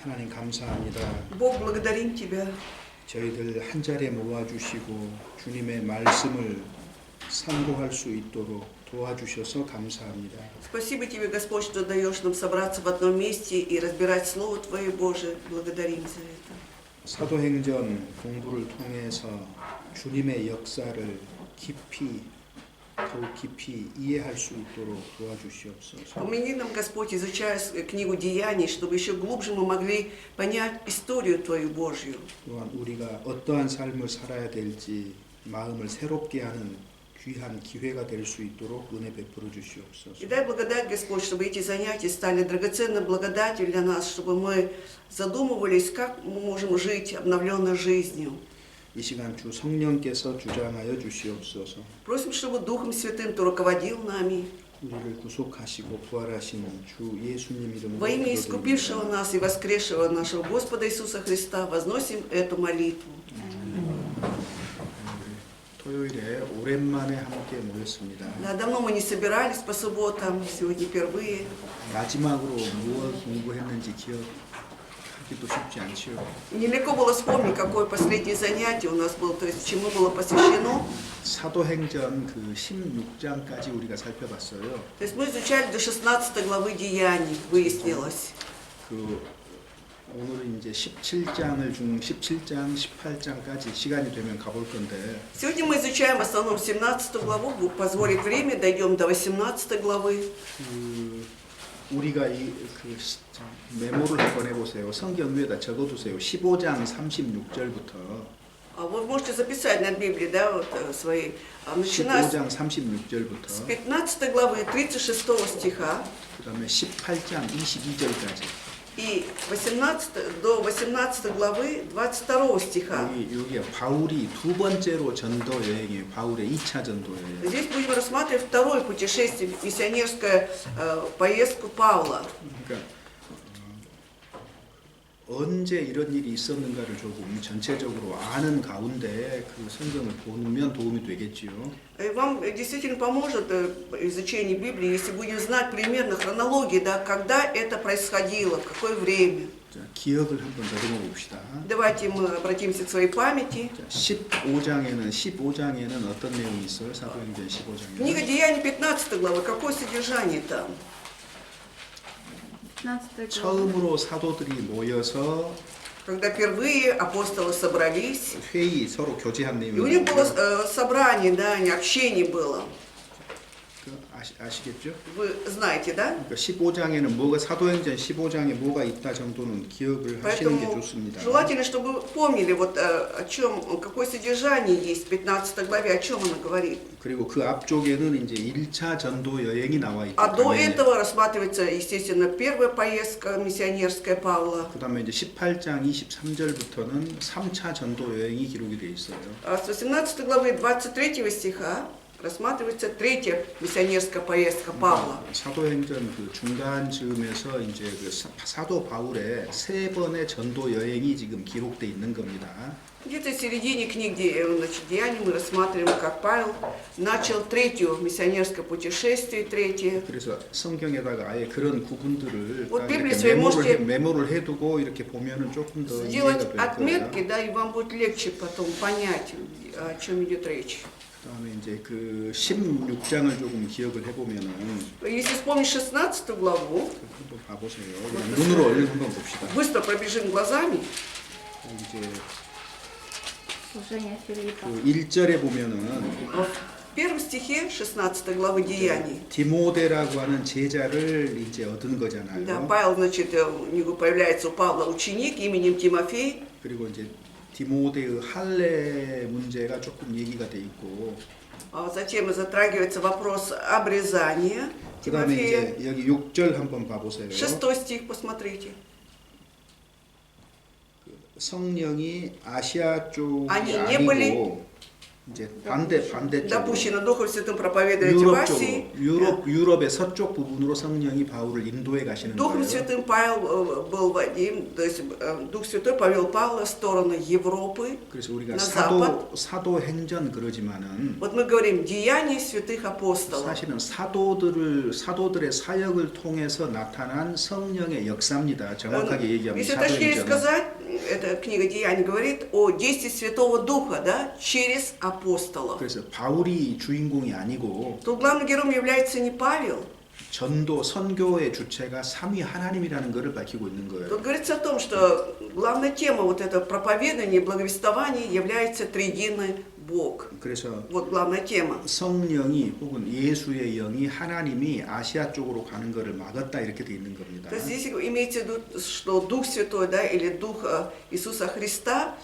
하나님 감사합니다. Бог, благодарим Тебя. 저희들 한 자리에 모아주시고 주님의 말씀을 상고할 수 있도록 도와주셔서 감사합니다. Спасибо Тебе, Господь, что даешь нам собраться в одном месте и разбирать Слово Твое, Божие. Благодарим за это. 사도행전 공부를 통해서 주님의 역사를 더욱 깊이 이해할 수 있도록 도와주시옵소서. Помоги нам, Господь, изучая книгу Деяний, чтобы еще глубже мы могли понять историю Твою Божью. 또한 우리가 어떠한 삶을 살아야 될지 마음을 새롭게 하는 귀한 기회가 될 수 있도록 은혜 베풀어 주시옵소서. И дай благодать, Господь, чтобы эти занятия стали драгоценной благодатью для нас, чтобы мы задумывались, как мы можем жить обновленной жизнью. 이 시간 주 성령께서 주장하여 주시옵소서. Просим, чтобы Духом Святым Ты руководил нами. 우리를 구속하시고 부활하신 주 예수님 이름으로 Во имя 기도드립니다. искупившего нас и воскресшего нашего Господа Иисуса Христа возносим эту молитву. 토요일에 오랜만에 함께 모였습니다. Да, давно мы не собирались по субботам, сегодня впервые. 마지막으로 무엇 공부했는지 기억하기도 쉽지 않지요. Нелегко было вспомнить, какое последнее занятие у нас было, то есть чему было посвящено. 사도행전 그 16장까지 우리가 살펴봤어요. То есть мы изучали до 16 главы Деяний, выяснилось. 그 오늘은 이제 17장, 18장까지 시간이 되면 가볼 건데 Сегодня мы изучаем в основном 17 главу, позволит время, дойдем до 18 главы. 그 우리가 그 메모를 한번 해보세요. 성경 위에다 적어두세요. 15장 36절부터 Вы можете записать на Библии, да, вот свои, начиная 15장 36절부터 с 15 главы 36 стиха 그 다음에 18장 22절까지 и до 18 главы 22 стиха. 여기 바울이 두 번째로 전도 여행이에요. 바울의 2차 전도여행. Здесь будем рассматривать второе путешествие, миссионерскую поездку Павла. 그러니까 언제 이런 일이 있었는가를 조금 전체적으로 아는 가운데 그 성경을 보면 도움이 되겠지요. И вам действительно поможет изучение Библии, если будем знать примерно хронологии, да, когда это происходило, в какое время. 자, 기억을 한번 더듬어 봅시다. Давайте мы обратимся к своей памяти. 15장에는 어떤 내용이 있어요? 사도행전 15장에. Книга Деяний 15 глава, какое содержание там? 15 глава. 처음으로 사도들이 모여서 Когда впервые апостолы собрались, 회의 서로 교제한 и у них 내용이에요. было собрание, да, не общение было. 아시겠죠? Вы знаете, да? 그러니까 15장에는 뭐가 사도행전 15장에 뭐가 있다 정도는 기억을 하시는 게 Поэтому 좋습니다. желательно, чтобы вы помнили, вот о чем, какое содержание есть в 15 главе, о чем она говорит. 그리고 그 앞쪽에는 이제 1차 전도 여행이 나와 있기 А до 때문에 этого рассматривается, естественно, первая поездка миссионерская Павла. 그다음에 이제 18장 23절부터는 3차 전도 여행이 기록이 돼 있어요. А с 18 главы 23 стиха рассматривается третья миссионерская поездка Павла. 사도행전 그 중간 즈음에서 이제 그 사도 바울의 세 번의 전도 여행이 지금 기록돼 있는 겁니다. Где-то в середине книги Деяний мы рассматриваем, как Павел начал третье миссионерское путешествие, третье. 그래서 성경에다가 아예 그런 구분들을 Вот 딱 Библии 이렇게 своей можете 메모를 해두고 이렇게 보면은 조금 더 сделать 이해가 될 отметки, 거예요. да, и вам будет легче потом понять, о чем идет речь. 그다음에 이제 그 16장을 조금 기억을 해보면은 Если вспомнить 16 главу, 한번 봐보세요. 그냥 눈으로 얼른 한번 봅시다. быстро пробежим глазами. 이제 Служение Филиппа. 그 1절에 보면은 В первом стихе 16 главы Деяний. 디모데라고 하는 제자를 이제 얻은 거잖아요. Да, Павел, значит, у него появляется у Павла ученик именем Тимофей. 그리고 이제 디모데의 할례 문제가 조금 얘기가 돼 있고 Затем затрагивается вопрос обрезания 그다음에 Тимофея. 이제 여기 6절 한번 봐보세요. 6 стих, посмотрите. 성령이 아시아 쪽이 아니, не были- 아니고 이제 반대쪽으로 допущено Духом Святым проповедовать в Асии. 유럽의 서쪽 부분으로 성령이 바울을 인도해 가시는 Духом 거예요. Святым Павел был Вадим, то есть Дух Святой повел Павла в сторону Европы, 그래서 우리가 на запад. 사도행전 그러지만은 Вот мы говорим «деяния святых апостолов». 사실은 사도들의 사역을 통해서 나타난 성령의 역사입니다. 정확하게 얘기하면 Если точнее 사도행전은. сказать, эта книга «Деяний» говорит о действии Святого Духа, да, через апостолов. 그래서 바울이 주인공이 아니고 Тут главным героем является не Павел. 전도 선교의 주체가 삼위 하나님이라는 것을 밝히고 있는 거예요. Тут говорится о том, что главная тема вот этого проповедания и благовествования является триединый Бог. 그래서 Вот главная тема. 성령이 혹은 예수의 영이 하나님이 아시아 쪽으로 가는 것을 막았다 이렇게 돼 있는 겁니다. То есть здесь имеется в виду, что Дух Святой, да, или Дух Иисуса Христа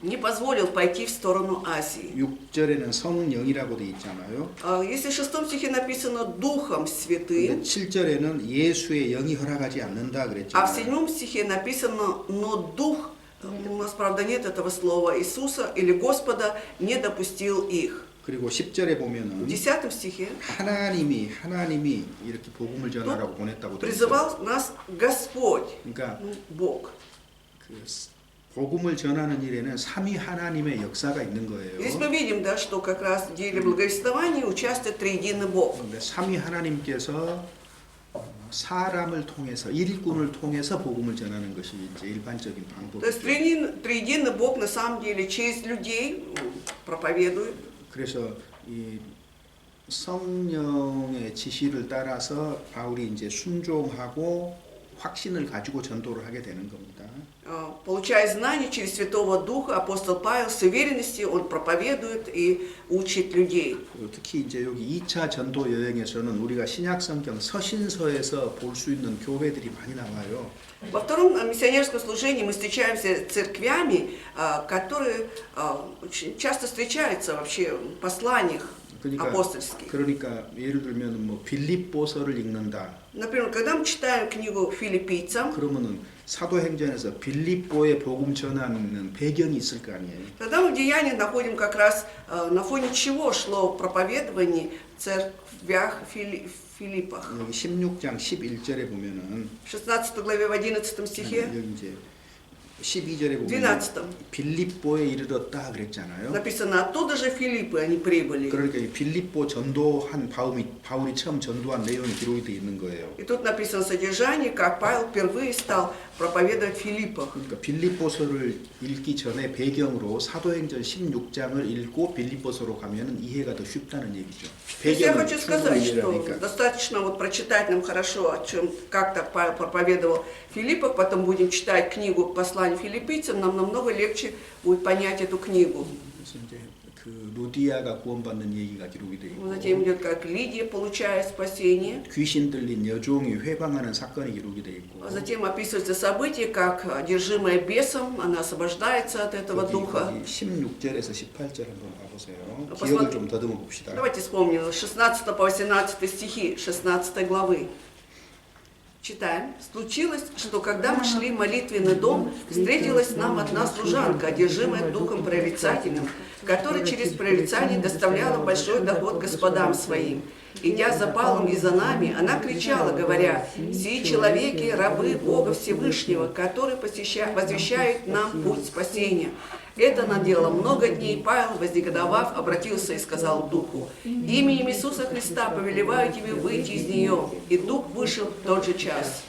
не позволил пойти в сторону Азии. 6절에는 성령이라고 돼 있잖아요. Если в 6 стихе написано Духом Святым, 7절에는 예수의 영이 허락하지 않는다 а в 그랬잖아요. 7 стихе написано «но Дух», у нас, правда, нет этого слова, Иисуса или Господа не допустил их. 그리고 10절에 В 보면은 10 стихе 하나님이 이렇게 복음을 전하라고 보냈다고 돼 있어요. призывал нас Господь, 그러니까 Бог. 그 복음을 전하는 일에는 삼위 하나님의 역사가 있는 Здесь 거예요. мы видим, да, что как раз в деле благовествования участвует триединый Бог. 그런데 삼위 하나님께서 사람을 통해서 일꾼을 통해서 복음을 전하는 것이 이제 일반적인 То есть 방법이죠. триединый Бог на самом деле через людей проповедует. 그래서 이 성령의 지시를 따라서 바울이 이제 순종하고 확신을 가지고 전도를 하게 되는 겁니다. Получая знания через Святого Духа, апостол Павел с уверенностью он проповедует и учит людей. 그리고 특히 이제 여기 2차 전도 여행에서는 우리가 신약 성경 서신서에서 볼 수 있는 교회들이 많이 나와요. Во втором миссионерском служении мы встречаемся с церквями, которые очень часто встречаются вообще в посланиях апостольских. 그러니까 예를 들면 뭐 빌립보서를 읽는다. Например, когда мы читаем книгу филиппийцам, 그러면은 사도행전에서 빌립보의 복음 전하는 배경이 있을 거 아니에요. тогда мы в Деяниях находим как раз на фоне чего шло проповедование в церквях Филиппах. 여기 16장 11절에 보면은 В 16 главе, в 11 стихе, 여기 이제 12절에 보면 12. 빌립보에 이르렀다 그랬잖아요. написано, оттуда же Филиппы они прибыли. 그러니까 이 빌립보 전도한 바울이 처음 전도한 내용이 기록이 돼 있는 거예요. И тут написано содержание, как Павел впервые стал проповедовать в Филиппах. 그러니까 빌립보서를 읽기 전에 배경으로 사도행전 16장을 읽고 빌립보서로 가면은 이해가 더 쉽다는 얘기죠. То есть я 배경을 хочу сказать, 충분히 что 이해하니까. достаточно вот прочитать нам хорошо, о чем, как так Павел проповедовал в Филиппах, потом будем читать книгу «Послание филиппийцам», нам намного легче будет понять эту книгу. 그래서 이제 그 루디아가 구원받는 얘기가 기록이 돼 있고 Затем идет, как Лидия получает спасение. 귀신 들린 여종이 회방하는 사건이 기록이 돼 있고 Затем описывается событие, как одержимая бесом, она освобождается от этого духа. 16절에서 18절 한번 봐보세요. Посмотри. 기억을 좀 더듬어 봅시다. Давайте вспомним, с 16 по 18 стихи 16 главы. Читаем. «Случилось, что когда мы шли в молитвенный дом, встретилась нам одна служанка, одержимая духом прорицательным, которая через прорицание доставляла большой доход господам своим. Идя за Павлом и за нами, она кричала, говоря: «Сии человеки, рабы Бога Всевышнего, которые возвещают нам путь спасения». Это она делала много дней. Павел, вознегодовав, обратился и сказал духу: «Именем Иисуса Христа повелеваю тебе выйти из нее». И дух вышел в тот же час.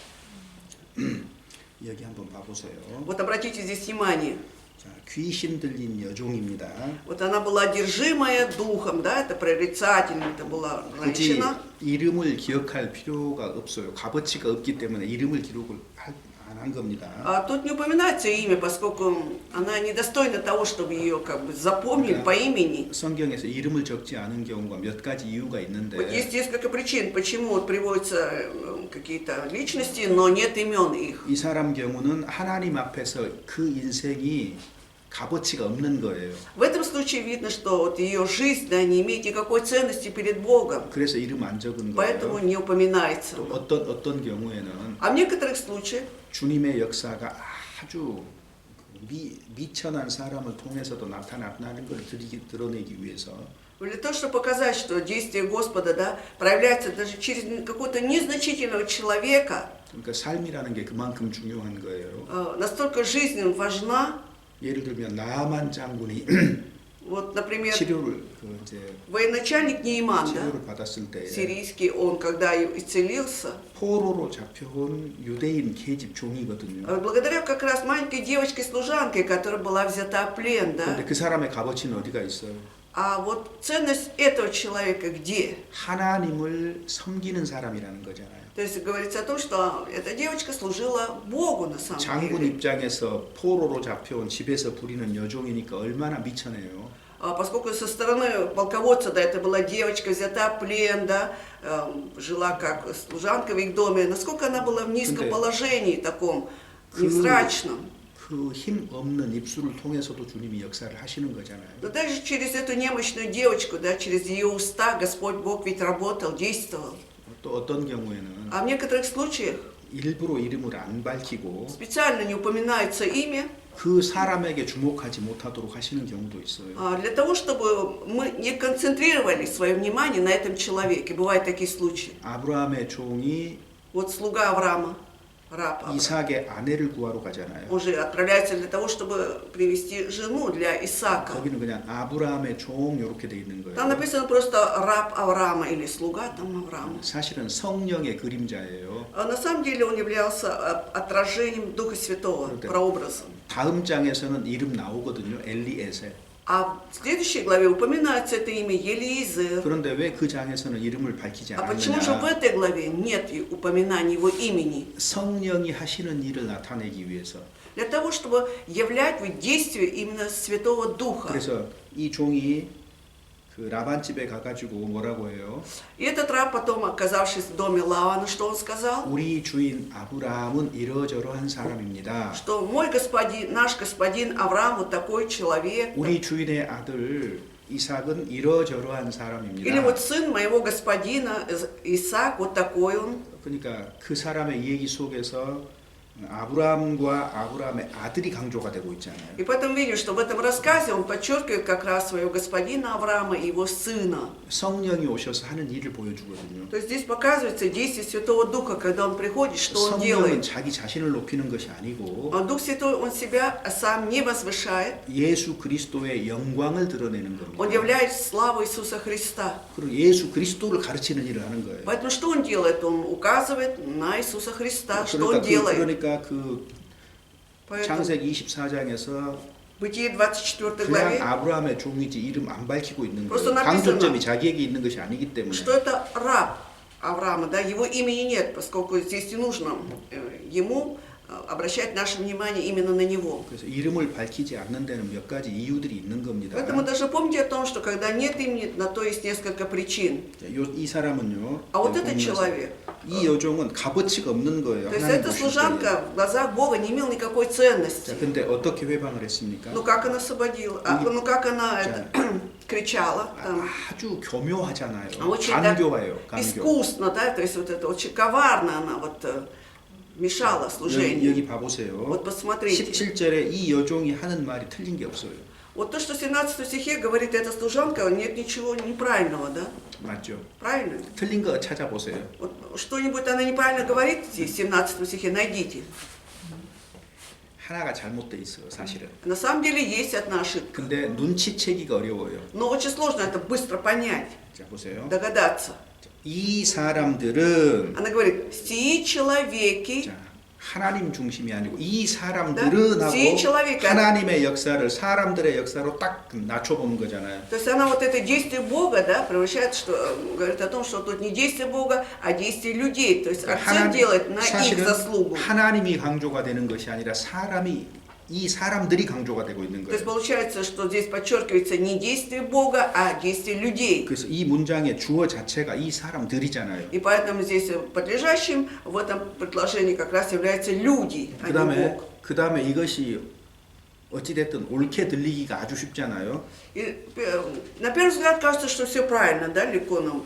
여기 한번 봐보세요. Вот обратите здесь внимание. 자, 귀신 들린 여종입니다. Вот она была одержимая духом, да, это прорицательно, это была 굳이 женщина. 이름을 기억할 필요가 없어요. 값어치가 없기 때문에 이름을 기록을 안 한 겁니다. А тут не упоминается имя, поскольку она недостойна того, чтобы ее как бы запомнили по имени. 성경에서 이름을 적지 않은 경우가 몇 가지 이유가 있는데 Вот есть несколько причин, почему вот приводятся какие-то личности, но нет имен их. 이 사람 경우는 하나님 앞에서 그 인생이 값어치가 없는 거예요. В этом случае видно, что вот ее жизнь, да, не имеет никакой ценности перед Богом, 그래서 이름 안 적은 поэтому 거예요. не упоминается. 또 어떤 경우에는 А в некоторых случаях 주님의 역사가 아주 미천한 사람을 통해서도 나타나는 걸 드러내기 위해서 Для того, чтобы показать, что действие Господа, да, проявляется даже через какого-то незначительного человека, 그러니까 삶이라는 게 그만큼 중요한 거예요. настолько жизнь важна. 예를 들면 나만 장군이 Вот, например, 치료를 이제 военачальник Нейман, да, 치료를 받았을 때 сирийский, он когда исцелился, 포로로 잡혀온 유대인 계집 종이거든요. благодаря как раз маленькой девочке-служанке, которая была взята в плен, да. 근데 그 사람의 값어치는 어디가 있어요? А вот ценность этого человека где? 하나님을 섬기는 사람이라는 거잖아요. То есть говорится о том, что эта девочка служила Богу на самом 장군 деле. 입장에서 포로로 잡혀온 집에서 부리는 여종이니까 얼마나 미천해요. Поскольку со стороны полководца, да, это была девочка, взята в плен, да, жила как служанка в их доме, насколько она была в низком 근데 положении таком, 그- невзрачном. 그 힘 없는 입술을 통해서도 주님이 역사를 하시는 거잖아요. Но также через эту немощную девочку, да, через ее уста Господь Бог ведь работал, действовал. 또 어떤 경우에는 А в некоторых случаях 일부러 이름을 안 밝히고 специально не упоминается имя, 그 사람에게 주목하지 못하도록 하시는 경우도 있어요. для того, чтобы мы не концентрировали свое внимание на этом человеке. Бывают такие случаи. 아브라함의 종이 Вот слуга Авраама, раб Авраама, 이삭의 아내를 구하러 가잖아요. он же отправляется для того, чтобы привести жену для Исаака. 거기는 그냥 아브라함의 종 이렇게 돼 있는 Там 거예요. написано просто раб Авраама или слуга там Авраама. 사실은 성령의 그림자예요. А на самом деле он являлся отражением Духа Святого, 그런데 прообразом. 다음 장에서는 이름 나오거든요. 엘리에셀. А в следующей главе упоминается это имя Елиезер. 그런데 왜 그 장에서는 이름을 밝히지 А почему же в 않았느냐? этой главе нет упоминания его имени? 성령이 하시는 일을 나타내기 위해서. Для того, чтобы являть в действие именно Святого Духа. 그래서 이 종이 그 라반 집에 가가지고 뭐라고 해요? И этот раб потом, оказавшись в доме Лавана, что он сказал? 우리 주인 아브라함은 이러저러한 사람입니다. Что мой господин, наш господин Авраам вот такой человек. 우리 주인의 아들 이삭은 이러저러한 Или 사람입니다. вот сын моего господина Исаак, вот такой он. 그러니까 그 사람의 얘기 속에서 아브라함과 아브라함의 아들이 강조가 되고 있잖아요. И поэтому видим, что в этом рассказе он подчеркивает как раз своего господина Авраама и его сына. 성령이 오셔서 하는 일을 보여주거든요. То есть здесь показывается действие Святого Духа, когда он приходит, что он 성령은 делает. 자기 자신을 높이는 것이 아니고 А Дух Святой, он себя сам не возвышает, 예수 그리스도의 영광을 드러내는 он 겁니다. являет славу Иисуса Христа. 그리고 예수 그리스도를 가르치는 일을 하는 거예요. Поэтому что он делает? Он указывает на Иисуса Христа, что он делает. 그러니까 그 Поэтому 창세기 24장에서 в Бытие 24 그냥 главе, 아브라함의 종이지 이름 안 밝히고 있는 просто 거예요. написано, 강조점이 자기에게 있는 것이 아니기 때문에. что это раб Авраама, да, его имени нет, поскольку здесь не нужно ему обращать наше внимание именно на него. 그래서 이름을 밝히지 않는 데는 몇 가지 이유들이 있는 겁니다. Поэтому даже помните о том, что когда нет имени, на то есть несколько причин. 이 사람은요. А вот этот 보면서 человек, 이 여종은 값어치가 없는 거예요. то есть 하나님 эта 보실 служанка в глазах Бога не имела никакой 때. ценности. 자, 근데 어떻게 회방을 했습니까? Ну как она освободила, ну как она это, кричала, там, 아주 교묘하잖아요. очень 간교화예요. да, 간교. искусно, да, то есть вот это очень коварно она вот мешала служению. 여기 봐보세요. Вот посмотрите. 17절에 이 여종이 하는 말이 틀린 게 없어요. Вот то, что в 17 стихе говорит эта служанка, нет ничего неправильного, да? 맞죠? Правильно? 틀린 거 찾아보세요. Вот что-нибудь она неправильно говорит здесь, в 17 стихе, найдите. 하나가 잘못돼 있어요, 사실은. На самом деле есть одна ошибка. 근데 눈치채기가 어려워요. Но очень сложно это быстро понять, 자, 보세요. догадаться. 이 사람들은 Она говорит, сии человеки, 자, 하나님 중심이 아니고 이 사람들은 Да, 하고 이 человека. 하나님의 역사를 사람들의 역사로 딱 낮춰보는 거잖아요. то есть она вот это действие Бога, да, превращает, что говорит о том, что тут не действие Бога, а действие людей. То есть акцент делает на их 사실은 заслугу. 하나님이 강조가 되는 것이 아니라 이 사람들이 강조가 되고 있는 То есть 거예요. получается, что здесь подчеркивается не действие Бога, а действие людей. 그래서 이 문장의 주어 자체가 이 사람들이잖아요. И поэтому здесь подлежащим в этом предложении как раз являются люди, а не Бог. 그 다음에 이것이 어찌됐든 옳게 들리기가 아주 쉽잖아요. И на первый взгляд кажется, что все правильно, да, легко нам,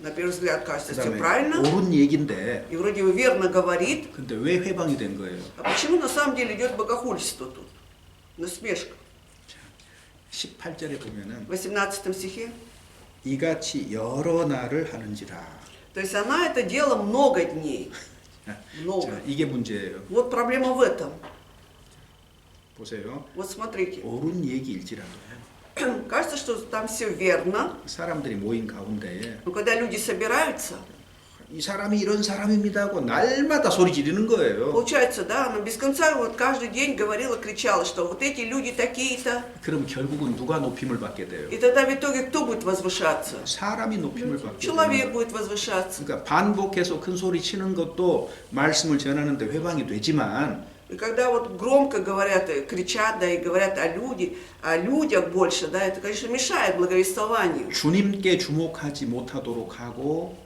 на первый взгляд кажется, все 그다음에 правильно, 옳은 얘긴데 и вроде бы верно говорит, 근데 왜 회방이 된 거예요? а почему на самом деле идет богохульство тут, насмешка? 18절에 보면은 В 18 стихе. 이같이 여러 날을 하는지라. То есть она это делала много дней. Много. 자, 이게 문제예요. Вот проблема в этом. 보세요. Вот смотрите. 옳은 얘기일지라도 Кажется, что там все верно, 사람들이 모인 가운데에 но когда люди собираются, 이 사람이 이런 사람입니다 하고 날마다 소리 지르는 거예요. получается, да, она без конца вот каждый день говорила, кричала, что вот эти люди такие-то. 그럼 결국은 누가 높임을 받게 돼요? И тогда в итоге кто будет возвышаться? 사람이 높임을 받게 돼요. Человек будет возвышаться. 그러니까 반복해서 큰 소리 치는 것도 말씀을 전하는데 회방이 되지만 И когда вот громко говорят, и кричат, да, и говорят о людях больше, да, это, конечно, мешает благовествованию. 주님께 주목하지 못하도록 하고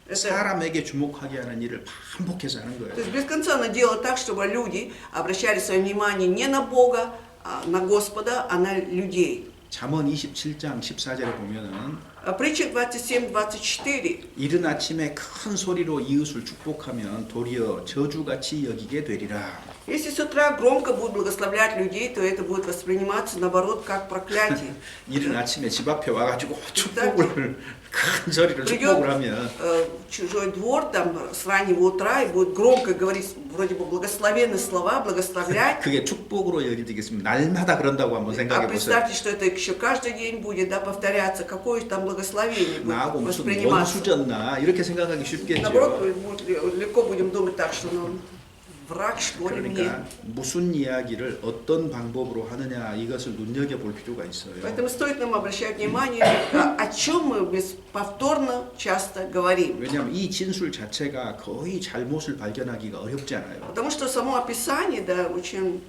Это, 사람에게 주목하게 하는 일을 반복해서 하는 то 거예요. есть без конца она делала так, чтобы люди обращали свое внимание не на Бога, а на Господа, а на людей. 잠언 27장 14절에 보면은 Притча 27-24. 이른 아침에 큰 소리로 이웃을 축복하면 도리어 저주같이 여기게 되리라. Если с утра громко будут благословлять людей, то это будет восприниматься, наоборот, как проклятие. 이른 아침에 집 앞에 와가지고 축복을 큰 소리로 축복을 하면 В чужой двор там с раннего утра и будет громко говорить вроде бы благословенные слова, благословлять. 그게 축복으로 여겨지겠습니까? 날마다 그런다고 한번 А 생각해 보세요. представьте, что это еще каждый день будет, да, повторяться, какое там благословение 나하고 будет 무슨 восприниматься. 원수졌나 이렇게 생각하기 Наоборот, 쉽겠죠. легко будем думать так, что ну, враг, что ли, мне. 그러니까 무슨 이야기를 어떤 방법으로 하느냐 이것을 눈여겨볼 필요가 있어요. Поэтому стоит нам обращать внимание, о чем мы повторно часто говорим. 왜냐하면 이 진술 자체가 거의 잘못을 발견하기가 어렵지 않아요. Потому что само описание, да, очень,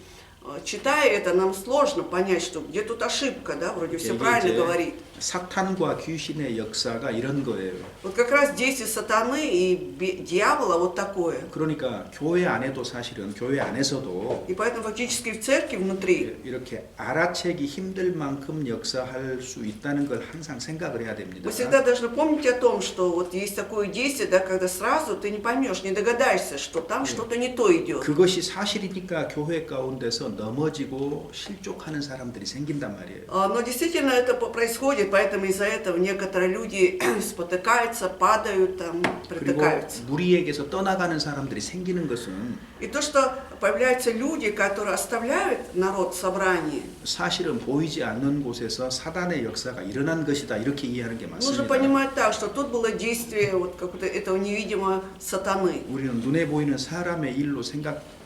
читая это, нам сложно понять, что где тут ошибка, да, вроде все 이게 правильно 이제 говорит. 사탄과 귀신의 역사가 이런 거예요. Вот как раз действие сатаны и дьявола вот такое. 그러니까 교회 안에도 사실은 교회 안에서도 И поэтому фактически в церкви внутри 이렇게 알아채기 힘들 만큼 역사할 수 있다는 걸 항상 생각을 해야 됩니다. мы всегда должны помнить о том, что вот есть такое действие, да, когда сразу ты не поймешь, не догадаешься, что там что-то не то идет. 그것이 사실이니까 교회 가운데서 넘어지고 실족하는 사람들이 생긴단 말이에요. Но действительно это происходит, поэтому из-за этого некоторые люди спотыкаются, падают, там, 그리고 притыкаются. 무리에게서 떠나가는 사람들이 생기는 것은 И то, что появляются люди, которые оставляют народ в собрании, 사실은 보이지 않는 곳에서 사단의 역사가 일어난 것이다 이렇게 이해하는 게 нужно 맞습니다. понимать так, что тут было действие вот какого-то этого невидимого сатаны. 우리는 눈에 보이는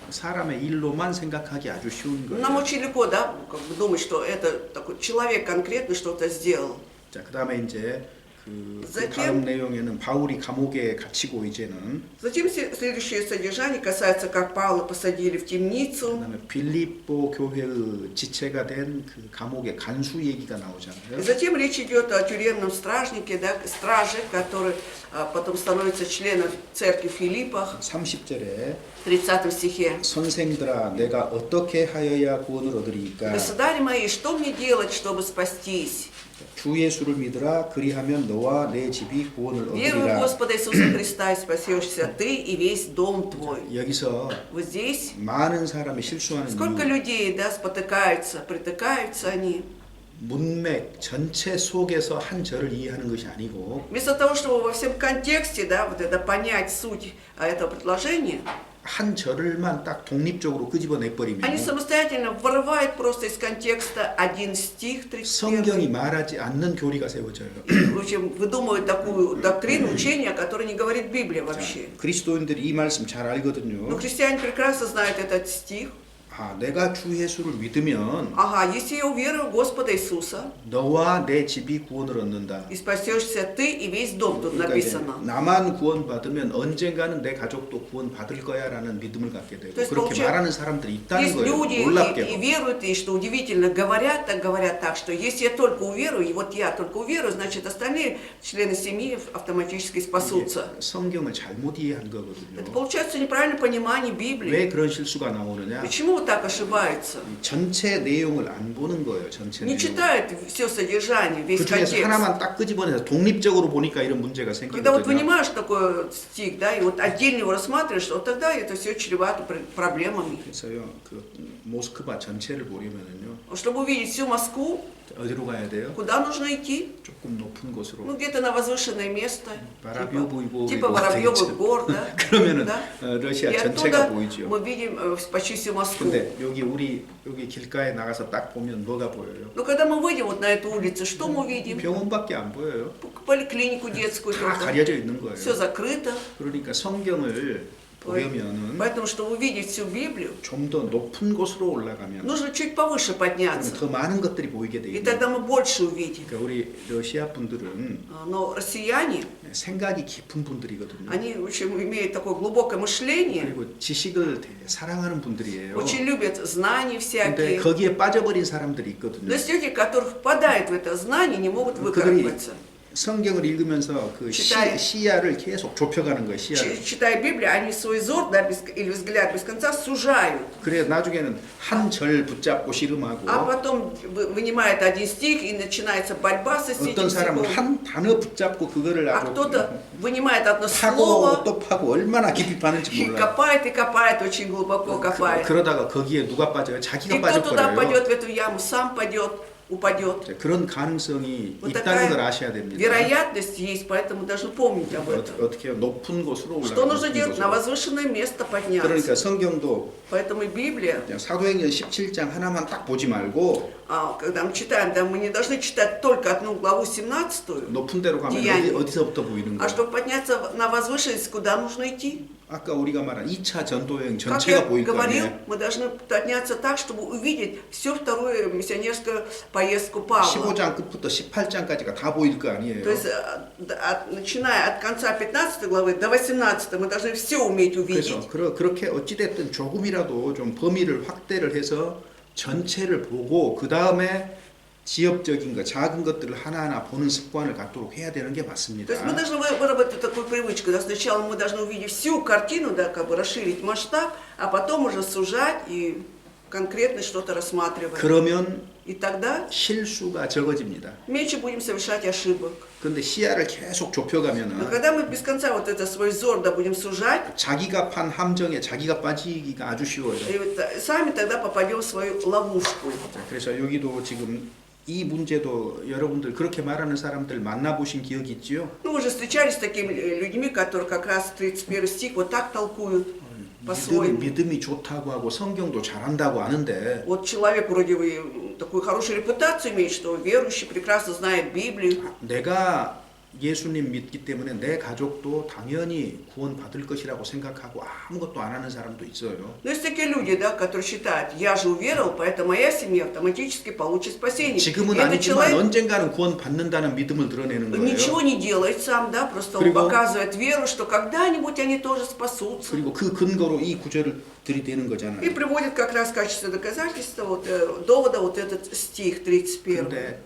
사람의 일로만 생각하기 아주 쉬운 Нам 거예요. очень легко, да, как бы думать, что это такой человек конкретно что-то сделал. 자, 그다음에 이제 그 Затем- 다음 내용에는 바울이 감옥에 갇히고 이제는 Затем следующее содержание касается, как Павла посадили в темницу. 그다음에 빌립보 교회의 지체가 된 그 감옥의 간수 얘기가 И 나오잖아요. затем речь идет о тюремном стражнике, да, страже, который потом становится членом церкви в Филиппах, 30절에 в 30 стихе. 선생들아 내가 어떻게 하여야 구원을 얻으리이까 «Государи мои, что мне делать, чтобы спастись? 주 예수를 믿으라 그리하면 너와 내 집이 구원을 Веруй в 얻으리라. Господа Иисуса Христа, и спасешься ты и весь дом твой». 여기서 Вот здесь 많은 사람이 실수하는 сколько 이유, людей, да, спотыкаются, притыкаются они. 문맥 전체 속에서 한 절을 이해하는 것이 아니고 Вместо того, чтобы во всем контексте, да, вот это понять суть этого предложения, 한 절을만 딱 독립적으로 끄집어내 они 버리면 самостоятельно вырывают просто из контекста один стих, 31. 성경이 말하지 않는 교리가 세워져요. В общем, выдумывают такую доктрину, учение, о которой не говорит Библия вообще. 그리스도인들이 이 말씀 잘 Но 알거든요. христиане прекрасно знают этот стих. 아, 내가 주 예수를 믿으면 Ага, если я уверую в Господа Иисуса, 너와 내 집이 구원을 얻는다. и спасешься ты и весь дом, тут 그러니까 이제 написано. 나만 구원받으면 언젠가는 내 가족도 구원받을 거야라는 믿음을 갖게 되고 То есть, 그렇게 получается, 말하는 사람들이 있다는 Есть 거예요. люди и 놀랍게도. веруют, и что удивительно, говорят так, что если я только уверую, и вот я только уверую, значит остальные члены семьи автоматически спасутся. 성경을 잘못 이해한 거거든요. Это получается неправильное понимание Библии. 왜 그런 실수가 나오느냐? Почему вот так ошибаются? 전체 내용을 안 보는 거예요. 전체 Не 내용. читают все содержание, весь 그 중에서 контекст. 하나만 딱 끄집어내서 독립적으로 보니까 이런 문제가 Когда вот 생기거든요. понимаешь такой стих, да, и вот отдельно его рассматриваешь, вот тогда это все чревато проблемами. 그래서요, 그 모스크바 전체를 보려면은요, Чтобы увидеть всю Москву, 어디로 가야 돼요? куда нужно идти? 조금 높은 곳으로. Ну, где-то на возвышенное место. Воробьёвы Типа горы Воробьевых гор, да? 그러면은 Да? 러시아 И 전체가 оттуда 보이죠. мы видим почти всю Москву. 근데 여기 길가에 나가서 딱 보면 뭐가 보여요? Но когда мы выйдем вот на эту улицу, что мы видим? 병원밖에 안 보여요. Поликлинику детскую 다 только. 가려져 있는 거예요. Все закрыто. 그러니까 성경을 보려면은 Поэтому, чтобы увидеть всю Библию, 좀 더 높은 곳으로 올라가면 нужно чуть повыше 그러면 подняться. 더 많은 것들이 보이게 돼 И 있는. тогда мы больше увидим. 그러니까 우리 러시아 분들은 Но россияне, 생각이 깊은 분들이거든요. они очень имеют такое глубокое мышление, 그리고 지식을 되게 사랑하는 분들이에요. очень любят знания 근데 всякие. 거기에 빠져버린 사람들이 있거든요. Но есть люди, которые впадают в это знание, не могут 그들이 выкарабкаться. 성경을 읽으면서 그 читая- 시야를 계속 좁혀가는 거예요. 시야를. Читая Библию, они свой взор, да, или взгляд без конца сужают. 그래 나중에는 한 절 붙잡고 씨름하고 А потом вынимает один стих и начинается борьба со 어떤 этим 사람은 стихом. 한 단어 붙잡고 그거를 А 아주 кто-то вынимает одно 파고 слово 또 파고 얼마나 깊이 파는지 и 몰라요. копает, очень глубоко копает. 그러다가 거기에 누가 빠져요? И 자기가 кто туда 빠져버려요. пойдет в эту яму, сам упадет. 그런 가능성이 Вот 있다는 걸 такая 아셔야 됩니다. вероятность есть, поэтому должны помнить об этом. 어떻게 해요? 높은 곳으로 Что нужно 올라가는 делать? На 곳으로. возвышенное место подняться. 그러니까 성경도 Поэтому и Библия, 그냥 사도행전 17장 하나만 딱 보지 말고 когда мы читаем, да, мы не должны читать только одну главу 17, 높은 데로 가면 деяния. 어디서부터 보이는 а 거예요? чтобы подняться на возвышенность, куда нужно идти? 아까 우리가 말한 2차 전도여행 Как 전체가 я 보일 거 говорил, 아니에요? мы должны подняться так, чтобы увидеть всю вторую миссионерскую поездку Павла. 15장 끝부터 18장까지가 다 보일 거 아니에요? То есть, начиная от конца 15 главы до 18, мы должны все уметь увидеть. 그래서 그렇게 어찌됐든 조금이라도 좀 범위를 확대를 해서 전체를 보고 그 다음에 지엽적인 것, 작은 것들을 하나하나 보는 습관을 갖도록 해야 되는 게 То 맞습니다. есть мы должны выработать такую привычку. Да, сначала мы должны увидеть всю картину, да, как бы расширить масштаб, а потом уже сужать и конкретно что-то рассматривать. 그러면 И тогда 실수가 적어집니다. меньше будем совершать ошибок. 그런데 시야를 계속 Но 좁혀가면은 когда мы без конца вот это свой взор, да, будем сужать, 자기가 판 함정에 자기가 빠지기가 아주 쉬워요. и вот сами тогда попадем в свою ловушку. 자, 그래서 여기도 지금 이 문제도 여러분들 그렇게 말하는 사람들 만나보신 기억이 있지요? Ну, вы же встречались с такими людьми, которые как раз 31 стих вот так толкуют по-своему. 믿음이 좋다고 하고 성경도 잘한다고 하는데 Вот человек вроде бы такую хорошую репутацию имеет, что верующий прекрасно знает Библию. 내가 예수님 믿기 때문에 내 가족도 당연히 구원받을 것이라고 생각하고 아무것도 안 하는 사람도 있어요. Но есть такие люди, да, которые считают, я же уверовал, поэтому моя семья автоматически получит спасение. 지금은 И этот 아니지만 человек 언젠가는 구원받는다는 믿음을 드러내는 거예요. ничего не делает сам, да, просто он 그리고- показывает веру, что когда-нибудь они тоже спасутся. 그리고 그 근거로 이 구절을 들이대는 거잖아요. И приводит как раз в качестве доказательства, вот, довода вот этот стих 31. 그런데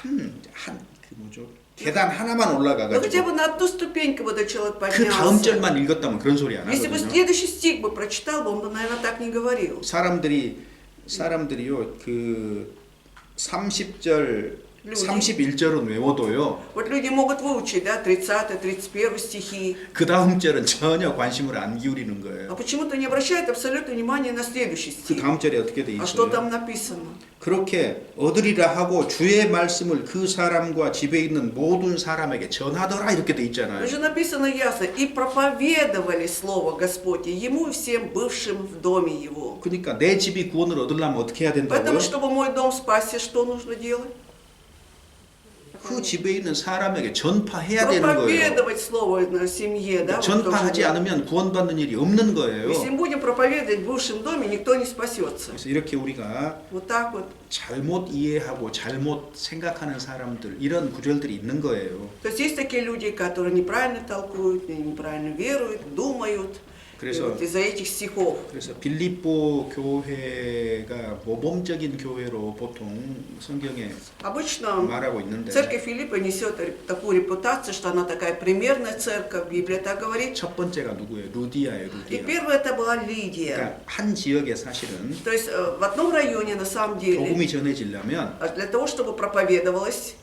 그 뭐죠? 계단 하나만 Ну хотя 올라가가지고 бы на одну ступеньку вот этот человек 그 다음 поднялся. 절만 읽었다면 그런 소리 안 Если бы 하거든요. следующий стих бы прочитал, бы он бы, наверное, так не говорил. 사람들이요 그 30절, люди. 31절은 외워도요. Вот люди могут выучить, да, 30, 31 стихи, 그 다음 절은 전혀 관심을 안 기울이는 а 거예요. почему-то не обращают абсолютно внимания на следующий 그 стих. 다음 절에 어떻게 돼 А что 있어요? там написано? 그렇게 얻으리라 하고 주의 말씀을 그 사람과 집에 있는 모든 사람에게 전하더라 이렇게 돼 있잖아요. Уже написано ясно. И проповедовали Слово Господне ему и всем бывшим в доме его. 그러니까 내 집이 구원을 얻으려면 어떻게 해야 된다고요? Поэтому, чтобы мой дом спасся, что нужно делать? 그 집에 있는 사람에게 전파해야 되는 거예요. Проповедовать Слово на семье, да? вот 전파하지 тоже. 않으면 구원받는 일이 없는 거예요. Если мы будем проповедовать в бывшем доме, никто не спасется. 그래서 이렇게 우리가 Вот так вот. 잘못 이해하고 잘못 생각하는 사람들 이런 구절들이 있는 거예요. То есть есть такие люди, которые неправильно толкуют, неправильно веруют, думают. 그래서 вот из-за этих стихов. 그래서 빌립보 교회가 모범적인 교회로 보통 성경에 Обычно 말하고 있는데 церковь Филиппа несет такую репутацию, что она такая примерная церковь, Библия так говорит. 첫 번째가 누구예요? 루디아예요, И 루디아. первая это была Лидия. 그러니까 한 지역에 사실은 То есть в одном районе на самом деле, 복음이 전해지려면 для того, чтобы проповедовалось,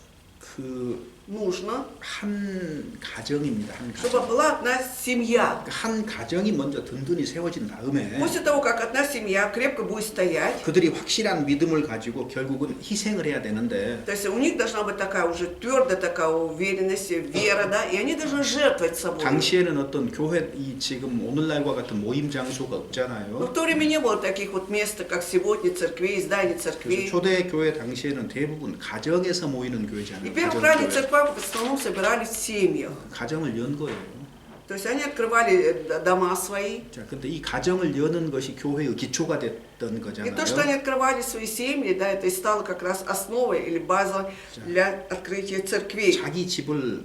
그 нужно, 한 가정입니다. 한 чтобы 가정. была одна семья. 한 가정이 먼저 든든히 세워진 다음에 После того, как одна семья крепко будет стоять, 그들이 확실한 믿음을 가지고 결국은 희생을 해야 되는데 то есть у них должна быть такая уже твердая такая уверенность, вера, да, и они должны жертвовать собой. 당시에는 어떤 교회 이 지금 오늘날과 같은 모임 장소가 Но 없잖아요. в то время не было таких вот мест, как сегодня, церквей, зданий 그래서 церквей. 초대 교회 당시에는 대부분 가정에서 모이는 И 교회잖아요. первоправные 가정교회. церкви в основном собирались в семьях. 가정을 연 거예요. То есть они открывали дома свои. 자, 근데 이 가정을 여는 것이 교회의 기초가 됐던 И то, что они 거잖아요. открывали свои семьи, да, это и стало как раз основой или базой для открытия церквей. 자기 집을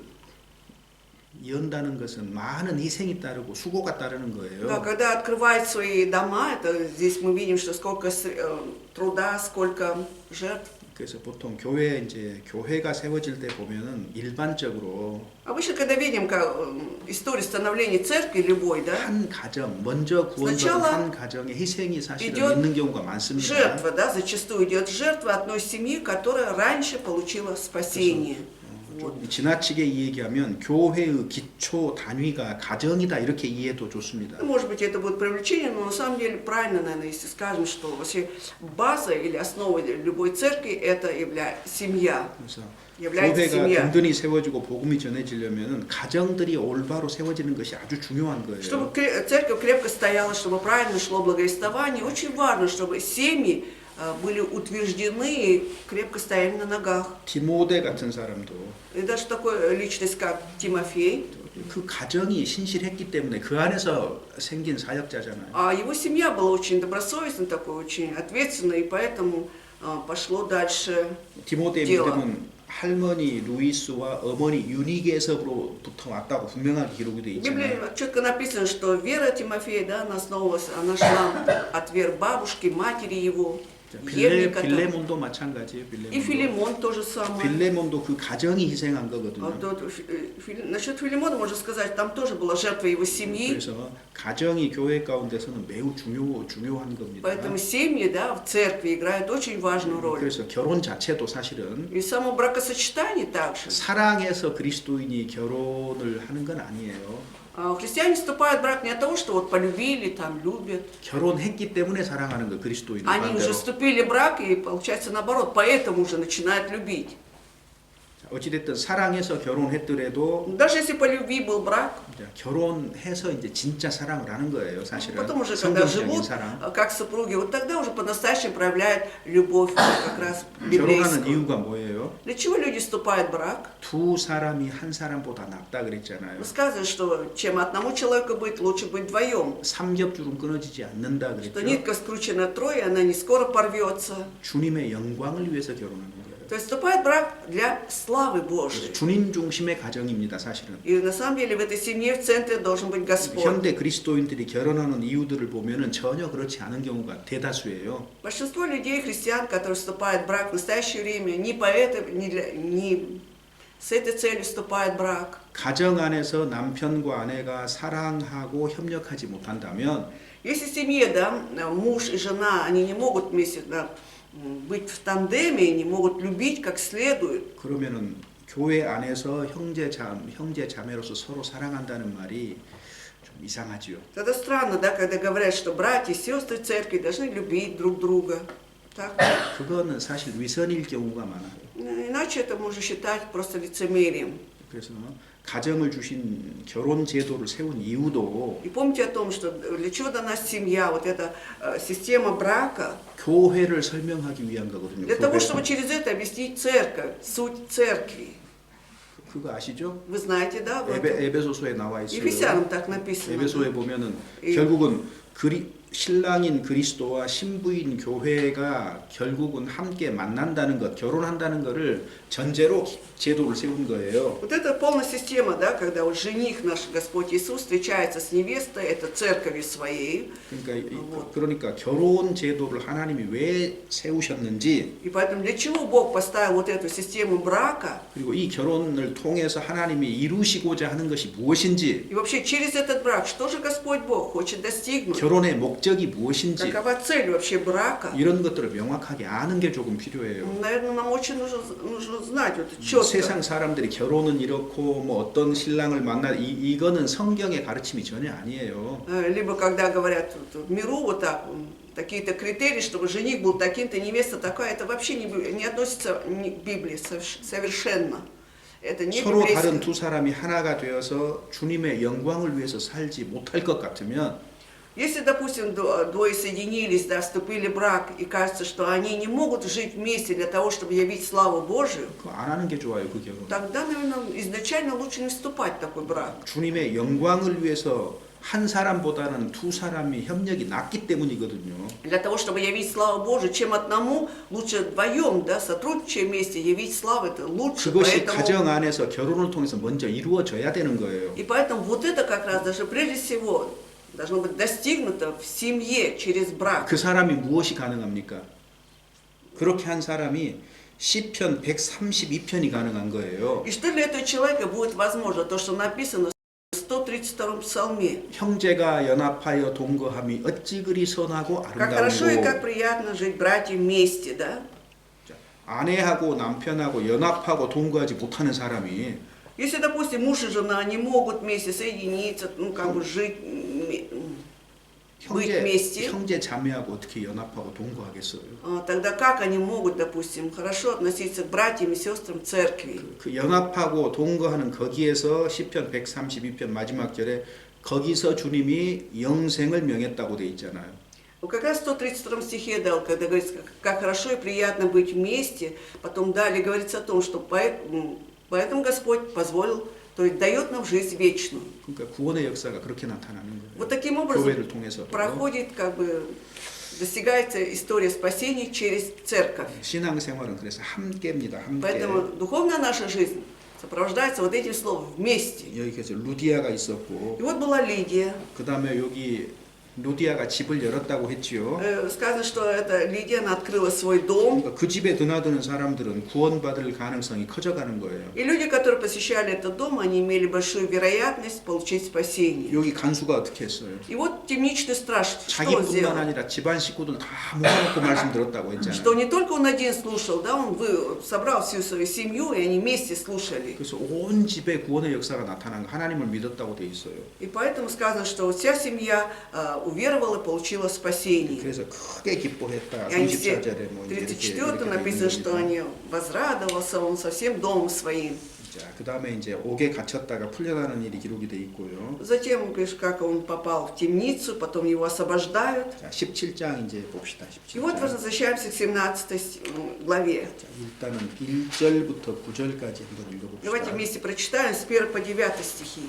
연다는 것은 많은 희생이 따르고 수고가 따르는 Да, 거예요. когда открывают свои дома, это здесь мы видим, что сколько труда, сколько жертв. 그래서 보통 교회가 세워질 때 보면은 일반적으로 Обычно, когда видим как, историю становления церкви любой, да, 한 가정 먼저 구원받은 сначала 한 가정의 희생이 사실은 идет 있는 경우가 많습니다. жертва, да, зачастую идет жертва одной семьи, которая раньше получила спасение. Вот. 좀 지나치게 얘기하면 교회의 기초 단위가 가정이다 이렇게 이해도 좋습니다. Ну, может быть, это будет привлечение, но на самом деле правильно, наверное, если скажем, что вообще база или основа любой церкви это семья. 그래서 является 교회가 семья. 든든히 세워지고 복음이 전해지려면은 가정들이 올바로 세워지는 것이 아주 중요한 거예요. Чтобы церковь крепко стояла, чтобы правильно шло благовествование, очень важно, чтобы семьи были утверждены и крепко стояли на ногах. 디모데 같은 사람도 И даже такой личность, как Тимофей, 그 가정이 신실했기 때문에 그 안에서 생긴 사역자잖아요. а его семья была очень добросовестной, такой очень ответственной, и поэтому пошло дальше. 디모데의 дело. 믿음은 할머니 루이스와 어머니 유니게서로부터 왔다고 분명하게 기록이 돼 В Библии 있잖아요. четко написано, что вера Тимофея, да, она основывалась, она шла от веры бабушки, матери его, Евника. 빌레몬도 마찬가지예요. И Филимон то же самое. 빌레몬도 그 가정이 희생한 거거든요. Вот тут, насчет Филимона можно сказать, там тоже была жертва его семьи, 그래서 가정이 교회 가운데서는 매우 중요한 겁니다. поэтому семьи, да, в церкви играют очень важную роль. 그래서 결혼 자체도 사실은 И само бракосочетание также. 사랑해서 그리스도인이 결혼을 하는 건 아니에요. Христиане вступают в брак не от того, что вот полюбили, там, любят. 결혼했기 때문에 사랑하는 거 그리스도인은 Они уже 반대로. вступили в брак и, получается, наоборот, поэтому уже начинают любить. 어찌됐든 사랑해서 결혼했더라도 Даже если по любви был брак, 이제 결혼해서 이제 진짜 사랑을 하는 거예요, 사실은. потом уже, когда 성경적인 живут, 사랑. как супруги, вот тогда уже по-настоящему проявляют любовь как раз 결혼하는 библейскую. 이유가 뭐예요? Для чего люди вступают в брак? 두 사람이 한 사람보다 낫다 그랬잖아요. Сказано, что чем одному человеку быть, лучше быть вдвоем. 삼겹줄은 끊어지지 않는다 Что 그랬죠. нитка скручена трое, она не скоро порвется. 주님의 영광을 위해서 결혼하는 거예요. То есть вступает в брак для славы Божьей. 주님 중심의 가정입니다, 사실은. И на самом деле в этой семье в центре должен быть Господь. 현대 그리스도인들이 결혼하는 이유들을 보면은 전혀 그렇지 않은 경우가 대다수예요. Большинство людей, христиан, которые вступают в брак в настоящее время, не по этой, не с этой целью вступают в брак. 가정 안에서 남편과 아내가 사랑하고 협력하지 못한다면 Если в семье, да, муж и жена, они не могут вместе, да, быть в тандеме, не могут любить как следует, 그러면은 교회 안에서 형제 자매로서 서로 사랑한다는 말이 좀 이상하지요. тогда странно, да, когда говорят, что братья и сестры церкви должны любить друг друга. Так? 그거는 사실 위선일 경우가 많아요. Иначе это можно считать просто лицемерием. 그래서 가정을 주신 결혼 제도를 세운 이유도 И помните о том, что для чего дана семья, вот эта система брака, 교회를 설명하기 위한 거거든요. для того, 교회. чтобы через это объяснить церковь, суть церкви. 그거 아시죠? Вы знаете, да? Вот 에베소서에 나와 있어요. Ефесянам так написано. 에베소에 보면은 이- 결국은 신랑인 그리스도와 신부인 교회가 결국은 함께 만난다는 것, 결혼한다는 것을 전제로 제도를 세운 거예요. Вот это полная система, да, когда вот жених наш Господь Иисус встречается с невестой, это церковью своей. 그러니까 결혼 제도를 하나님이 왜 세우셨는지, И поэтому для чего Бог поставил вот эту систему брака? 그리고 이 결혼을 통해서 하나님이 이루시고자 하는 것이 무엇인지, И вообще через этот брак, что же Господь Бог хочет достигнуть? 결혼의 목적이 무엇인지, Какова цель вообще брака? 이런 것들을 명확하게 아는 게 조금 필요해요. Наверное, нам очень нужно знать вот четко. 세상 사람들이 결혼은 이렇고 뭐 어떤 신랑을 만나 이거는 성경의 가르침이 전혀 아니에요. Либо когда говорят в миру вот так, такие-то критерии, чтобы жених был таким-то, невеста такая, это вообще не относится к Библии совершенно. Это не 서로 다른 библейское. 두 사람이 하나가 되어서 주님의 영광을 위해서 살지 못할 것 같으면 Если, допустим, двое соединились, да, вступили в брак, и кажется, что они не могут жить вместе для того, чтобы явить славу Божию, 그거 안 하는 게 좋아요, 그 결혼. тогда, наверное, изначально лучше не вступать в такой брак. 주님의 영광을 위해서 한 사람보다는 두 사람이 협력이 낫기 때문이거든요. Для того, чтобы явить славу Божию, чем одному, лучше вдвоем, да, сотрудничая вместе, явить славу, это лучше. 그것이 Поэтому... 가정 안에서 결혼을 통해서 먼저 이루어져야 되는 거예요. И поэтому вот это как раз даже прежде всего должно быть достигнуто в семье через брак. 그 사람이 무엇이 가능합니까? 그렇게 한 사람이 시편 132편이 가능한 거예요. И что для этого человека будет возможно? То, что написано в 132-м псалме. 형제가 연합하여 동거함이 어찌 그리 선하고 Как хорошо и как 아름다우고. приятно жить братья вместе, да? 아내하고 남편하고 연합하고 동거하지 못하는 사람이 Если, допустим, муж и жена не могут вместе соединиться, ну, как бы жить, быть вместе, 형제 자매하고 어떻게 연합하고 동거하겠어요? тогда как они могут, допустим, хорошо относиться к братьям и сестрам в церкви? 그 연합하고 동거하는 거기에서 시편 132편 마지막 절에 거기서 주님이 영생을 명했다고 돼 있잖아요. Вот как раз в 132 стихе, да, когда говорится, как хорошо и приятно быть вместе, потом далее говорится о том, что поэтому Господь позволил, то есть дает нам жизнь вечную. 그러니까 구원의 역사가 그렇게 나타나는 거예요. Вот таким образом 교회를 통해서 проходит, как бы, достигается история спасения через церковь. 신앙생활은 그래서 함께입니다. 함께. Поэтому духовная наша жизнь сопровождается вот этим словом «вместе». 여기 그래서 루디아가 있었고 И вот была Лидия. 그 다음에 여기 루디아가 집을 열었다고 했지요. Сказано, что эта Лидия, она открыла свой дом. 그러니까 그 집에 드나드는 사람들은 구원받을 가능성이 커져가는 거예요. И люди, которые посещали этот дом, они имели большую вероятность получить спасение. 여기 간수가 어떻게 했어요? И вот темничный страж, что он 자기뿐만 сделал? 아니라 집안 식구들 다 모아놓고 말씀 들었다고 Что 했잖아요. не только он один слушал, да, он собрал всю свою семью, и они вместе слушали. 그래서 온 집에 구원의 역사가 나타난 거 하나님을 믿었다고 돼 있어요. И поэтому сказано, что вся семья уверовала и получила спасение. 그래서 크게 기뻐했다. И они все, 34절에 뭐 в 이렇게 34 написано, что они возрадовался он со всем домом своим. 자, 그다음에 이제 옥에 갇혔다가 풀려나는 일이 기록이 돼 있고요. Затем, говоришь, как он попал в темницу, потом его освобождают. 자, 17장 이제 봅시다. И вот 17장. возвращаемся к 17 главе. 자, 일단은 1절부터 9절까지 한번 읽어봅시다. Давайте вместе прочитаем с 1 по 9 стихи.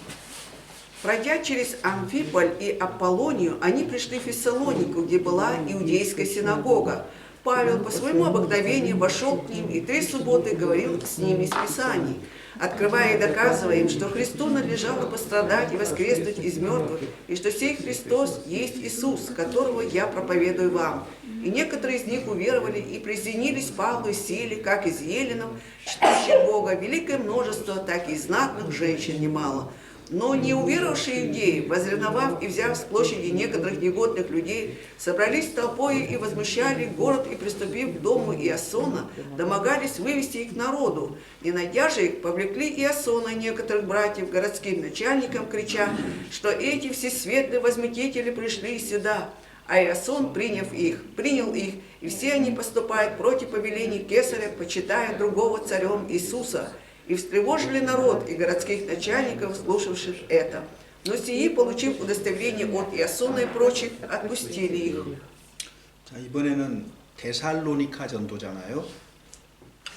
Пройдя через Амфиполь и Аполлонию, они пришли в Фессалонику, где была иудейская синагога. Павел по своему обыкновению вошел к ним и 3 субботы говорил с ними из Писаний, открывая и доказывая им, что Христу надлежало пострадать и воскреснуть из мертвых, и что сей Христос есть Иисус, которого я проповедую вам. И некоторые из них уверовали и присоединились к Павлу и Силе, как из еленов, чтущих Бога, великое множество, так и знатных женщин немало. Но не уверовавшие иудеи, возревновав и взяв с площади некоторых негодных людей, собрались толпой и возмущали город, и, приступив к дому Иасона, домогались вывести их к народу. И, найдя же их, повлекли Иасона и некоторых братьев городским начальникам, крича, что эти всесветлые возмутители пришли сюда. А Иасон, принял их, и все они поступают против повелений Кесаря, почитая другого царем Иисуса. И встревожили народ и городских начальников, слушавших это. Но сии, получив удостоверение от Иасона и прочих, отпустили их. 자, 이번에는 데살로니카 전도잖아요.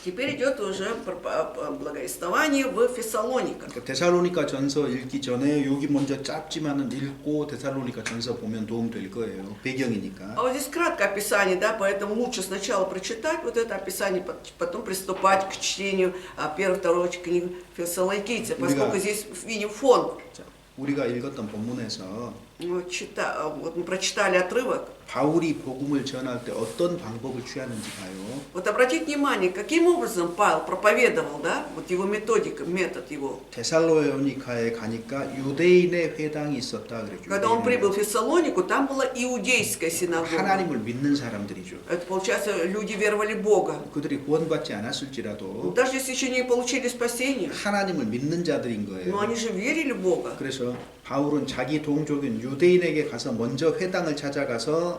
Теперь идет уже благовествование в Фессалониках. 그러니까 데살로니가 전서 읽기 전에 여기 먼저 짧지만은 읽고 데살로니가 전서 보면 도움 될 거예요. 배경이니까. А вот здесь краткое описание, да, поэтому лучше сначала прочитать вот это описание, потом приступать к чтению первой, второй книги Фессалоникийцев, поскольку здесь видим фон. 자, 우리가 읽었던 본문에서 Вот мы прочитали отрывок. 바울이 복음을 전할 때 어떤 방법을 취하는지 봐요. Вот обратите внимание, каким образом Павел проповедовал, да, вот его методика, метод его. 데살로니카에 가니까 유대인의 회당이 있었다 그랬죠. Когда он прибыл в Фессалонику, там была иудейская синагога. 하나님을 믿는 사람들이죠. Это, получается, люди веровали в Бога. 그들이 구원받지 않았을지라도 Даже если еще не получили спасение, 하나님을 믿는 자들인 거예요. но они же верили в Бога. 그래서 바울은 자기 동족인 유대인에게 가서 먼저 회당을 찾아가서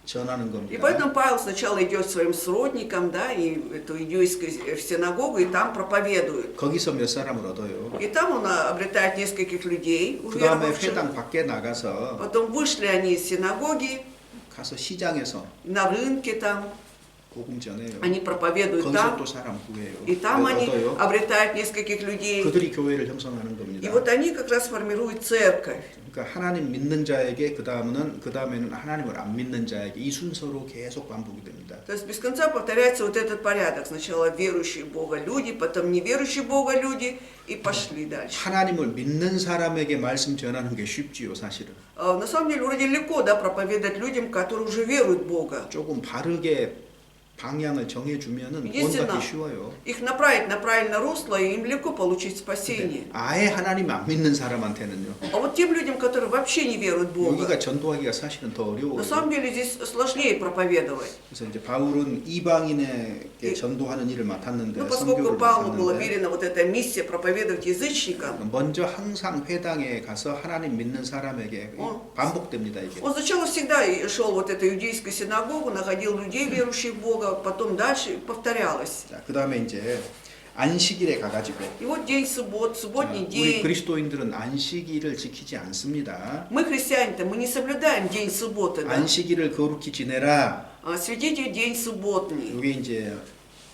전하는 И 겁니다. поэтому Павел сначала идет к своим сродникам, да, и эту иудейскую синагогу, и там проповедует. 거기서 몇 사람을 얻어요. И там он обретает нескольких людей, 그 다음에 уверовавших. 회당 밖에 나가서 Потом вышли они из синагоги, 가서 시장에서 на рынке там, 복음 전해요. они проповедуют 거기서 там, 또 사람 구해요. и там они 얻어요. обретают нескольких людей. 그들이 교회를 형성하는 И 겁니다. вот они как раз формируют церковь. 그러니까 하나님 믿는 자에게 그 다음에는 하나님을 안 믿는 자에게 이 순서로 계속 반복이 됩니다. То есть без конца повторяется вот этот порядок. Сначала верующие в Бога люди, потом неверующие в Бога люди, и пошли дальше. 하나님을 믿는 사람에게 말씀 전하는 게 쉽지요, 사실은. На самом деле вроде легко, да, проповедовать людям, которые уже веруют в Бога. 조금 바르게 방향을 정해주면은 Единственное, 구원받기 쉬워요. их направить на правильное русло, и им легко получить спасение. 아예 하나님 안 믿는 사람한테는요. А вот тем людям, которые вообще не веруют в Бога, 여기가 전도하기가 사실은 더 어려워요. на самом деле здесь сложнее проповедовать. 그래서 이제 바울은 이방인에게 전도하는 일을 맡았는데 Ну, поскольку 선교를 Павлу была 맡았는데 верена вот эта миссия проповедовать язычникам, 먼저 항상 회당에 가서 하나님 믿는 사람에게 반복됩니다 이게. он сначала всегда шел в вот эту иудейскую синагогу, находил людей, верующих в Бога, потом дальше повторялось. 자, 그다음에 이제 안식일에 가가지고 И вот день суббот, субботний 우리 день. 그리스도인들은 안식일을 지키지 않습니다. Мы, христиане-то, мы не соблюдаем день субботы, да? 안식일을 거룩히 지내라. Святите день субботний. 이게 이제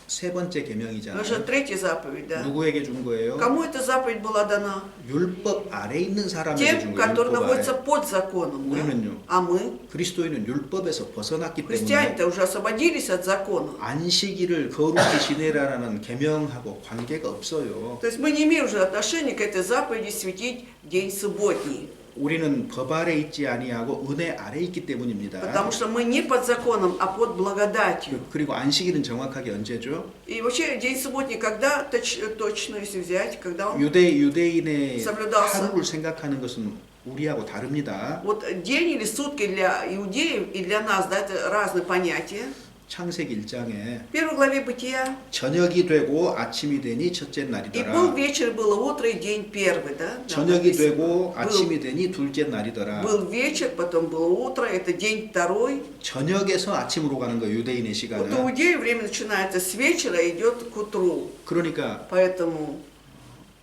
세 번째 Это 계명이잖아요. уже третья заповедь, да? 누구에게 준 거예요? Кому эта заповедь была дана? 율법 아래 있는 사람에게 Тем, 준 거예요. которые 율법 находятся 아래. под законом, да? 우리는요. А мы, 그리스도인은 율법에서 벗어났기 때문에 христиане-то, уже освободились от закона. 안식일을 거룩히 지내라라는 계명하고 관계가 없어요. То есть мы не имеем уже отношения к этой заповеди светить день субботний. 우리는 법 아래 있지 아니하고 은혜 아래 있기 때문입니다. Потому что мы не под законом, а под благодатью. 그리고 안식일은 정확하게 언제죠? И вообще день субботний, когда точно, если взять, когда он... 유대인의 соблюдался. 하루를 생각하는 것은 우리하고 다릅니다. Вот день или сутки для иудеев и для нас, да, это разные понятия. 창세기 1장에 В первой главе Бытия 저녁이 되고 아침이 되니 첫째 и был 날이더라. вечер, было утро и день первый, да? Там 저녁이 написано. 되고 아침이 되니 둘째 날이더라. Был вечер, потом было утро, это день второй. 저녁에서 아침으로 가는 거예요, 유대인의 Вот у 시간은. иудеев время начинается с вечера и идет к утру. 그러니까 Поэтому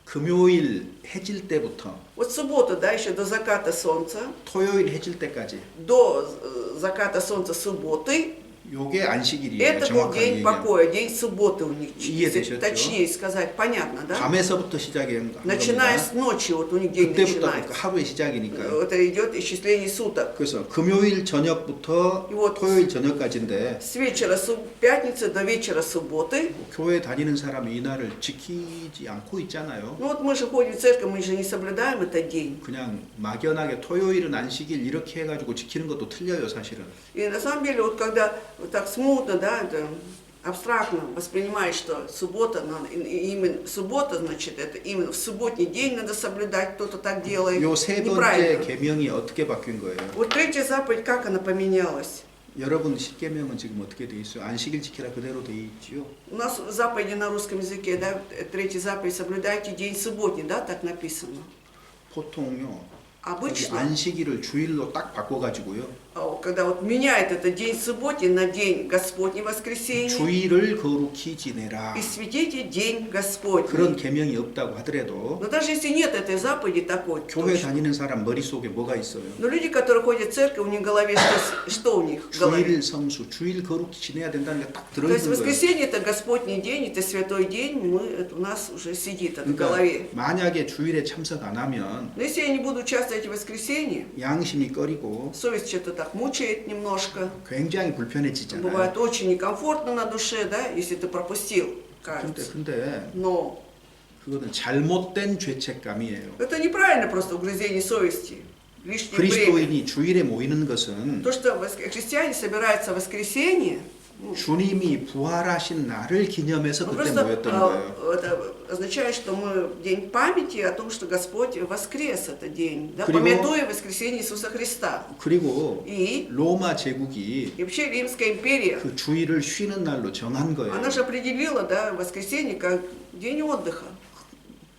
금요일 해질 때부터 вот суббота, да, еще до заката солнца, 토요일 해질 때까지 до заката солнца субботы, 요게 안식일이에요. это был 정확하게 день 얘기하면. покоя, день субботы у них. 이해되셨죠? Точнее сказать, понятно, да? 밤에서부터 시작한 Начиная 겁니다. с ночи, вот у них день 그때부터 начинается. 하루의 시작이니까요. Это идет исчисление суток. 그래서 금요일 저녁부터 И вот 토요일 저녁까지인데 с вечера пятницы до вечера субботы. 교회 다니는 사람이 이 날을 지키지 않고 있잖아요. Ну вот мы же ходим в церковь, мы же не соблюдаем этот день. 그냥 막연하게 토요일은 안식일 이렇게 해가지고 지키는 것도 틀려요, 사실은. И на самом деле, вот когда вот так смутно, да, это абстрактно воспринимаешь, что суббота, именно суббота, значит, это именно в субботний день надо соблюдать, кто-то так делает. 요 세 번째 Неправильно. 계명이 어떻게 바뀐 거예요? Вот третья заповедь, как она поменялась? 여러분 십계명은 지금 어떻게 돼 있어요? 안식일 지키라 그대로 돼 있지요. У нас в заповеди на русском языке, да, третья заповедь, соблюдайте день субботний, да, так написано. 보통요. 거기 Обычно, 안식일을 주일로 딱 바꿔가지고요. когда вот меняет этот день субботний на день Господний воскресенье, 주일을 거룩히 지내라. и светите день Господний. 그런 계명이 없다고 하더라도 Но даже если нет этой заповеди такой, 교회 точно. 다니는 사람 머릿속에 뭐가 있어요? Но люди, которые ходят в церковь, у них в голове что у них в голове? 주일 성수, 주일 거룩히 지내야 된다는 게 딱 То есть 들어있는 거예요. воскресенье это Господний день, это святой день, это у нас уже сидит это в 그러니까 голове. 만약에 주일에 참석 안 하면 Но если я не буду участвовать в воскресенье, 양심이 꺼리고 совесть что-то так мучает немножко, 굉장히 불편해지잖아요. бывает очень некомфортно на душе, да, если ты пропустил, кажется. 근데 Но 그거는 잘못된 죄책감이에요. это неправильно просто угрызение совести, лишнее время. 그리스도인이 주일에 모이는 것은 То, что христиане собираются в воскресенье, 주님이 부활하신 날을 기념해서 그때 просто 모였던 거예요. это означает, что мы в день памяти о том, что Господь воскрес этот день, да, 그리고- памятуя воскресение Иисуса Христа. 그리고 И 로마 제국이 И вообще Римская империя, 그 주일을 쉬는 날로 정한 거예요. она же определила, да, воскресенье как день отдыха.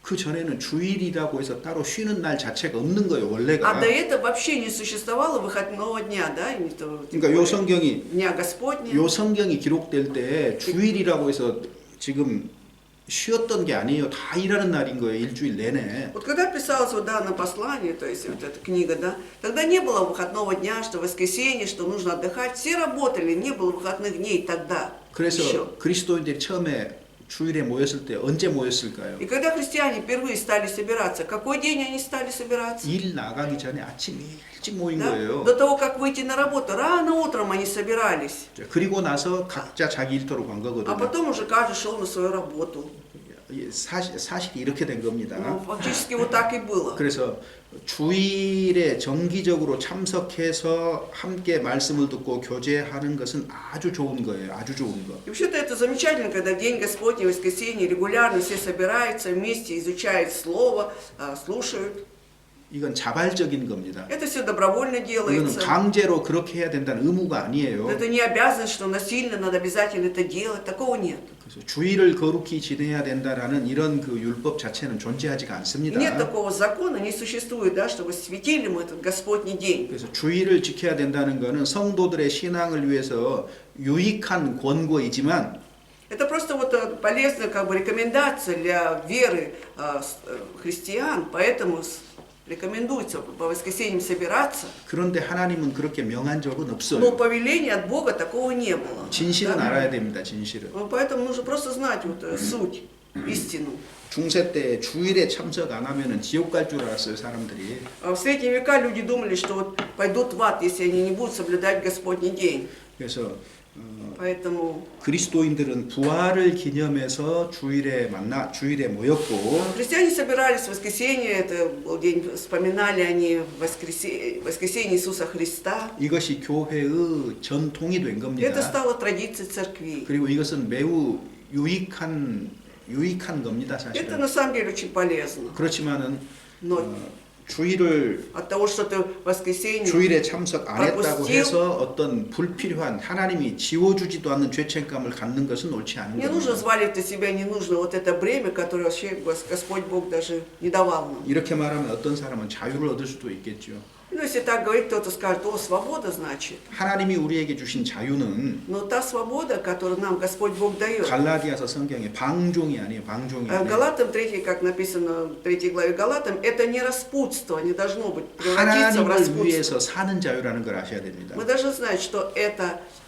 그 전에는 주일이라고 해서 따로 쉬는 날 자체가 없는 거예요, 원래가. А до этого вообще не существовало выходного дня, да, и то- тем 그러니까 요 более 성경이 Дня Господня. 요 성경이 기록될 때 주일이라고 해서 지금 쉬었던 게 아니에요. 다 일하는 날인 거예요, 일주일 내내. Вот когда писалось вот данное послание, то есть вот эта книга, да, тогда не было выходного дня, что воскресенье, что нужно отдыхать. Все работали, не было выходных дней тогда 그래서 еще. 그리스도인들이 처음에 주일에 모였을 때 언제 모였을까요? И когда христиане впервые стали собираться, какой день они стали собираться? 일 나가기 전에 아침 일찍 모인 Да? 거예요. До того, как выйти на работу, рано утром они собирались. 그리고 나서 각자 자기 일터로 간 А 거거든요. потом уже каждый шел на свою работу. 사실이 이렇게 된 겁니다. Ну, фактически вот так и было. 그래서 주일에 정기적으로 참석해서 함께 말씀을 듣고 교제하는 것은 아주 좋은 거예요. 아주 좋은 거. И вообще-то это замечательно, когда в день Господний, воскресенье, регулярно все собираются вместе, изучают Слово, слушают. 이건 자발적인 겁니다. Это все добровольно 이거는 делается. 강제로 그렇게 해야 된다는 의무가 아니에요. Это не обязанность, что насильно надо обязательно это делать. Такого нет. 그래서 주일을 거룩히 지내야 된다라는 이런 그 율법 자체는 존재하지가 И 않습니다. нет такого закона, не существует, да, чтобы светили мы этот Господний день. 그래서 주일을 지켜야 된다는 것은 성도들의 신앙을 위해서 유익한 권고이지만 Это просто вот полезная как бы рекомендация для веры христиан, поэтому рекомендуется по воскресеньям собираться. 그런데 하나님은 그렇게 명한 적은 Но 없어요. повеления от Бога такого не было. 진실은 Да? 알아야 됩니다. 진실은. Поэтому нужно просто знать вот суть, истину. 중세 때 주일에 참석 안 하면은 지옥 갈 줄 알았어요, 사람들이. А в средние века люди думали, что вот пойдут в ад, если они не будут соблюдать Господний день. 그래서 Поэтому 그리스도인들은 부활을 기념해서 주일에 모였고 христиане собирались в воскресенье, это был день, вспоминали они воскресенье Иисуса Христа. 이것이 교회의 전통이 된 Это 겁니다. стало традицией церкви. 그리고 이것은 매우 유익한 겁니다, Это 사실은. на самом деле очень полезно. 그렇지만은 Но 주일을 от того, что ты в воскресенье 주일에 참석 안 했다고 пропустил. 해서 어떤 불필요한 하나님이 지워주지도 않는 죄책감을 갖는 것은 옳지 않은 не нужно 겁니다. взваливать на себя не нужно вот это бремя, которое вообще Господь Бог даже не давал нам. 이렇게 말하면 어떤 사람은 자유를 얻을 수도 있겠죠. Ну, если так говорить, кто-то скажет, о, свобода значит. 하나님이 우리에게 주신 자유는 Но та свобода, которую нам Господь Бог дает. 갈라디아서 성경에 방종이 아니에요. 방종이 아니에요. Галатам 3, как написано в 3 главе Галатам, это не распутство, не должно быть превратиться в 하나님을 распутство. 위해서 사는 자유라는 걸 아셔야 됩니다. Мы должны знать, что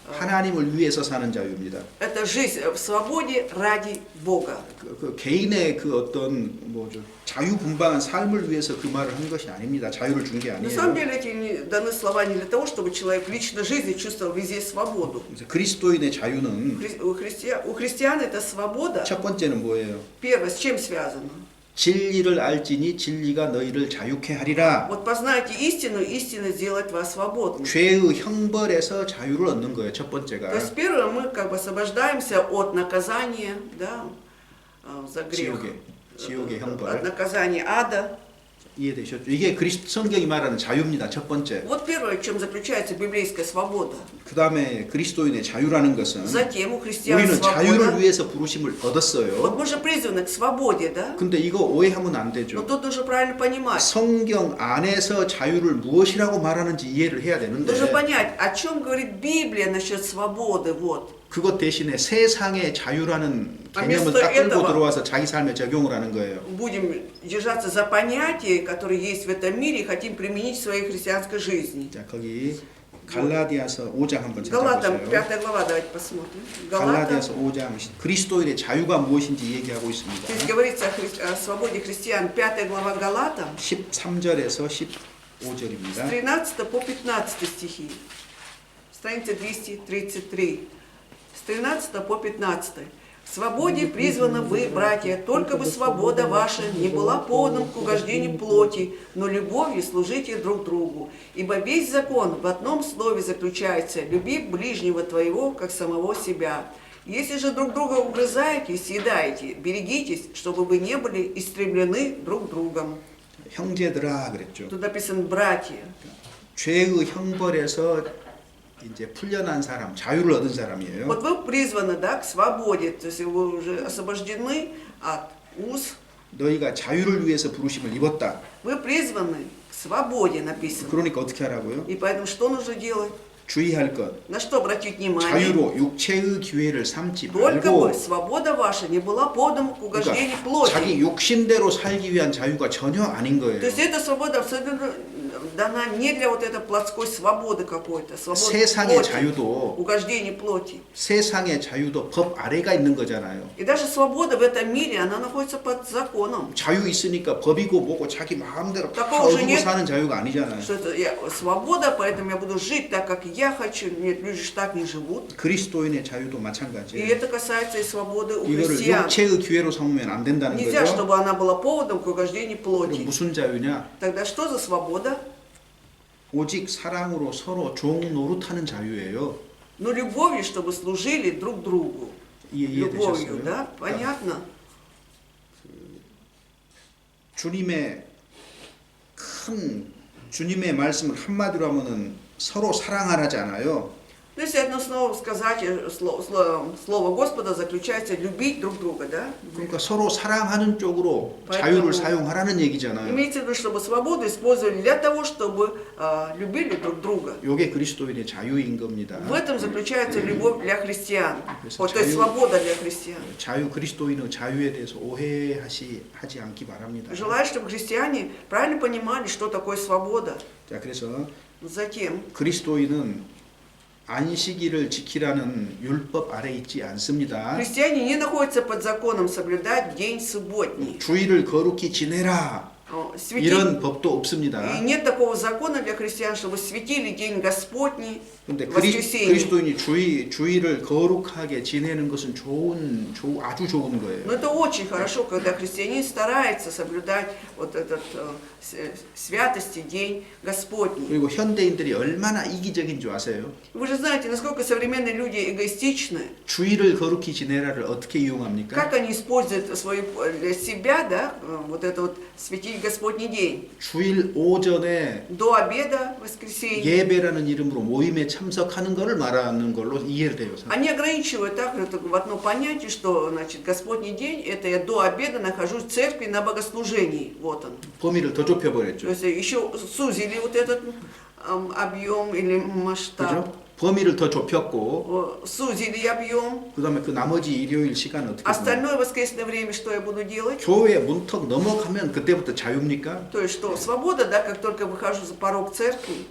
하나님을 위해서 사는 자유입니다. это жизнь в свободе ради Бога. 그 개인의 그 어떤 자유분방한 삶을 위해서 그 말을 한 것이 아닙니다. 자유를 준 게 На самом 아니에요. деле эти даны слова не для того, чтобы человек в личной жизни чувствовал везде свободу. 그래서 그리스도인의 자유는 У христиан это свобода. 첫 번째는 뭐예요? Первое, с чем связано? 진리를 알지니 진리가 너희를 자유케 하리라. Вот познайте истину, истина сделает вас свободным. 죄의 형벌에서 자유를 얻는 거예요. 첫 번째가. То есть первое, мы как бы освобождаемся от наказания, да, за грех. 지옥의 형벌. От наказания ада. 이해되셨죠? 이게 성경이 말하는 자유입니다. 첫 번째. Вот первое, в чем заключается библейская свобода. 그 다음에 그리스도인의 자유라는 것은 Затем у христиан 우리는 자유를 свобода. 위해서 부르심을 Вот 얻었어요. мы же призваны к свободе, да? 근데 이거 오해하면 안 Но 되죠. тут нужно правильно понимать. 성경 안에서 자유를 무엇이라고 말하는지 이해를 해야 되는데 Нужно понять, о чем говорит Библия насчет свободы. Вот. 그것 대신에 세상의 자유라는 아, 개념을 вместо 딱 끌고 этого 들어와서 자기 삶에 적용을 하는 거예요. Будем держаться за понятия, которые есть в этом мире, и хотим применить в своей христианской жизни. 자, 거기 갈라디아서 5장 한번 Галатам, 찾아보세요. 5 глава, давайте посмотрим. Галатам, 갈라디아서 5장 그리스도인의 자유가 무엇인지 얘기하고 здесь 있습니다. говорится о свободе христиан, 5 глава Галатам, 13절에서 с 15절입니다. 13 по 15 стихи, страница 233, с 13 по 15. «В свободе призваны вы, братья, только бы свобода ваша не была поводом к угождению плоти, но любовью служите друг другу. Ибо весь закон в одном слове заключается: люби ближнего твоего, как самого себя. Если же друг друга угрызаете и съедаете, берегитесь, чтобы вы не были истреблены друг другом». 형제들아 그랬죠. Тут написано «братья». 죄의 형벌에서 이제 풀려난 사람, 자유를 얻은 사람이에요. Вот вы призваны, да, к свободе, то есть вы уже освобождены от уз. 너희가 자유를 위해서 부르심을 입었다. Вы призваны к свободе, написано. 그러니까 어떻게 하라고요? И поэтому что нужно делать? 주의할 것. На что обратить внимание? 자유로 육체의 기회를 삼지 Только 말고 бы свобода ваша не была поводом к угождению 그러니까 자기 плоти. 육신대로 살기 위한 자유가 전혀 아닌 거예요. То есть эта свобода абсолютно дана не для вот этой плотской свободы какой-то, свободы 세상의 плоти, 자유도 угождения плоти. 세상의 자유도 법 아래가 있는 거잖아요. И даже свобода в этом мире, она находится под законом. 자유 있으니까 법이고 뭐고 자기 마음대로 다 такого же 얻고 нет. 사는 자유가 아니잖아요. Что это свобода, поэтому я буду жить так, как я хочу. Нет, люди же так не живут. 그리스도인의 자유도 И 마찬가지예요. это касается и свободы у 이거를 христиан. 육체의 기회로 삼으면 안 된다는 Нельзя, 거죠. чтобы она была поводом к угождению 그럼 плоти. 무슨 자유냐? Тогда что за свобода? 오직 사랑으로 서로 종 노릇하는 자유예요. Ну, любовью, чтобы служили друг другу. Любовью, 이해되셨어요? да? 그러니까 Понятно? 주님의 말씀을 한마디로 하면은 서로 사랑하라잖아요. То есть одно снова сказать, слово Господа заключается любить друг друга, да? 그러니까 서로 사랑하는 쪽으로 поэтому 자유를 사용하라는 얘기잖아요. Имеется в виду, чтобы свободу использовали для того, чтобы любили друг друга. 이게 그리스도인의 자유인 겁니다. В этом заключается любовь для христиан. 그래서 Вот, то есть свобода для христиан. 자유 그리스도인의 자유에 대해서 오해하지 않기 바랍니다. Желаю, чтобы христиане правильно понимали, что такое свобода. 자, 그래서 Затем, 그리스도인은 안식일을 지키라는 율법 아래 있지 않습니다. христиане не находятся под законом соблюдать день субботний. 주일을 거룩히 지내라. Светить. 이런 법도 없습니다. И нет такого закона для христиан, чтобы светили день Господний, 근데 воскресенье. 그리스도인이 주일을 거룩하게 지내는 것은 아주 좋은 Но 거예요. это очень хорошо, когда христианин старается соблюдать вот этот святости день Господний. 그리고 현대인들이 얼마나 이기적인 줄 아세요? Вы же знаете, насколько современные люди эгоистичны, 주일을 거룩히 지내라를 어떻게 이용합니까? как они используют для себя, да, вот это вот светить Господний день. 주일 오전에 До обеда воскресенья. 예배라는 이름으로 모임에 참석하는 것을 말하는 걸로 이해를 돼요. Они ограничивают так в одно понятие, что значит Господний день, это я до обеда нахожусь в церкви на богослужении. Вот он. 범위를 더 То 좁혀버렸죠. есть еще сузили вот этот объем или масштаб. 그죠? 범위를 더 좁혔고 Сузили объем. 그 다음에 그 나머지 일요일 시간은 어떻게 보면 Остальное воскресное время что я буду делать? 교회 문턱 넘어가면 그때부터 자유입니까? То есть что, свобода, да, как только выхожу за порог церкви.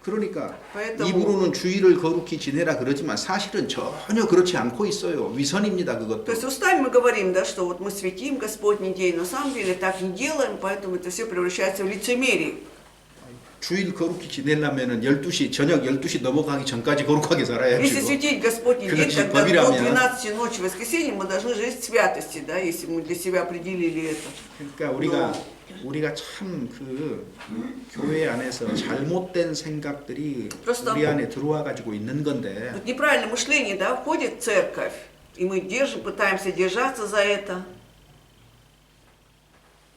그러니까 поэтому- 입으로는 주일을 거룩히 지내라 그러지만 사실은 전혀 그렇지 않고 있어요. 위선입니다, То 그것도. есть устами мы говорим, да, что вот мы светим Господний день, на самом деле так не делаем, поэтому это все превращается в лицемерие. 주일 거룩히 지내려면은 저녁 12시 넘어가기 전까지 거룩하게 살아야죠. Если светить Господний день, 그렇지, тогда до 법이라면. 12 ночи воскресенья мы должны жить в святости, да, если мы для себя определили это. 그러니까 우리가 참 그 교회 안에서 잘못된 생각들이 просто- 우리 안에 들어와 가지고 있는 건데 Вот неправильное мышление, да, входит в церковь, и мы пытаемся держаться за это.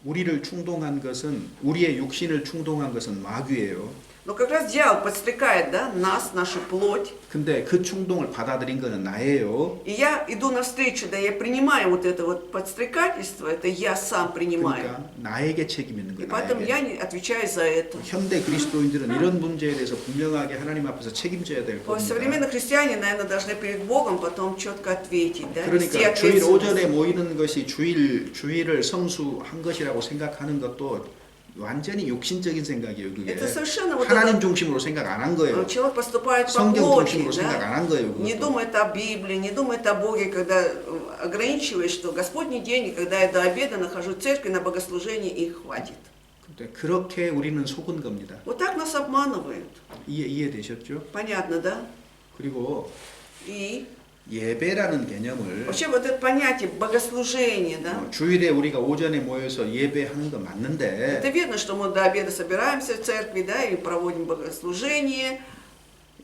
우리를 충동한 것은 우리의 육신을 충동한 것은 마귀예요. Но как раз дьявол подстрекает, да, нас, нашу плоть. 근데 그 충동을 받아들인 거는 나예요. И я иду навстречу, да, я принимаю вот это вот подстрекательство, это я сам принимаю. 그러니까 나에게 책임 있는 И 거예요. поэтому 나에게. я отвечаю за это. 현대 그리스도인들은 이런 문제에 대해서 분명하게 하나님 앞에서 책임져야 될 Вот 겁니다. современные христиане, наверное, должны перед Богом потом четко ответить, да, нести 그러니까 주일 ответственность. 오전에 모이는 것이 주일을 성수한 것이라고 생각하는 것도 완전히 육신적인 생각이에요. 그게 Это совершенно вот 하나님 это, 중심으로 생각 안 한 거예요. человек поступает по 성경 плоти, 중심으로 생각 да, 안 한 거예요. не 그것도. думает о Библии, не думает о Боге, когда ограничивает, что Господний день, и когда я до обеда нахожу в церкви на богослужении, и хватит. 근데 그렇게 우리는 속은 겁니다. Вот так нас обманывают. 이해되셨죠? Понятно, да? 그리고 И 예배라는 개념을 вообще вот это понятие богослужения, да? 주일에 우리가 오전에 모여서 예배하는 건 맞는데 Это видно, что мы до обеда собираемся в церкви, да, и проводим богослужение.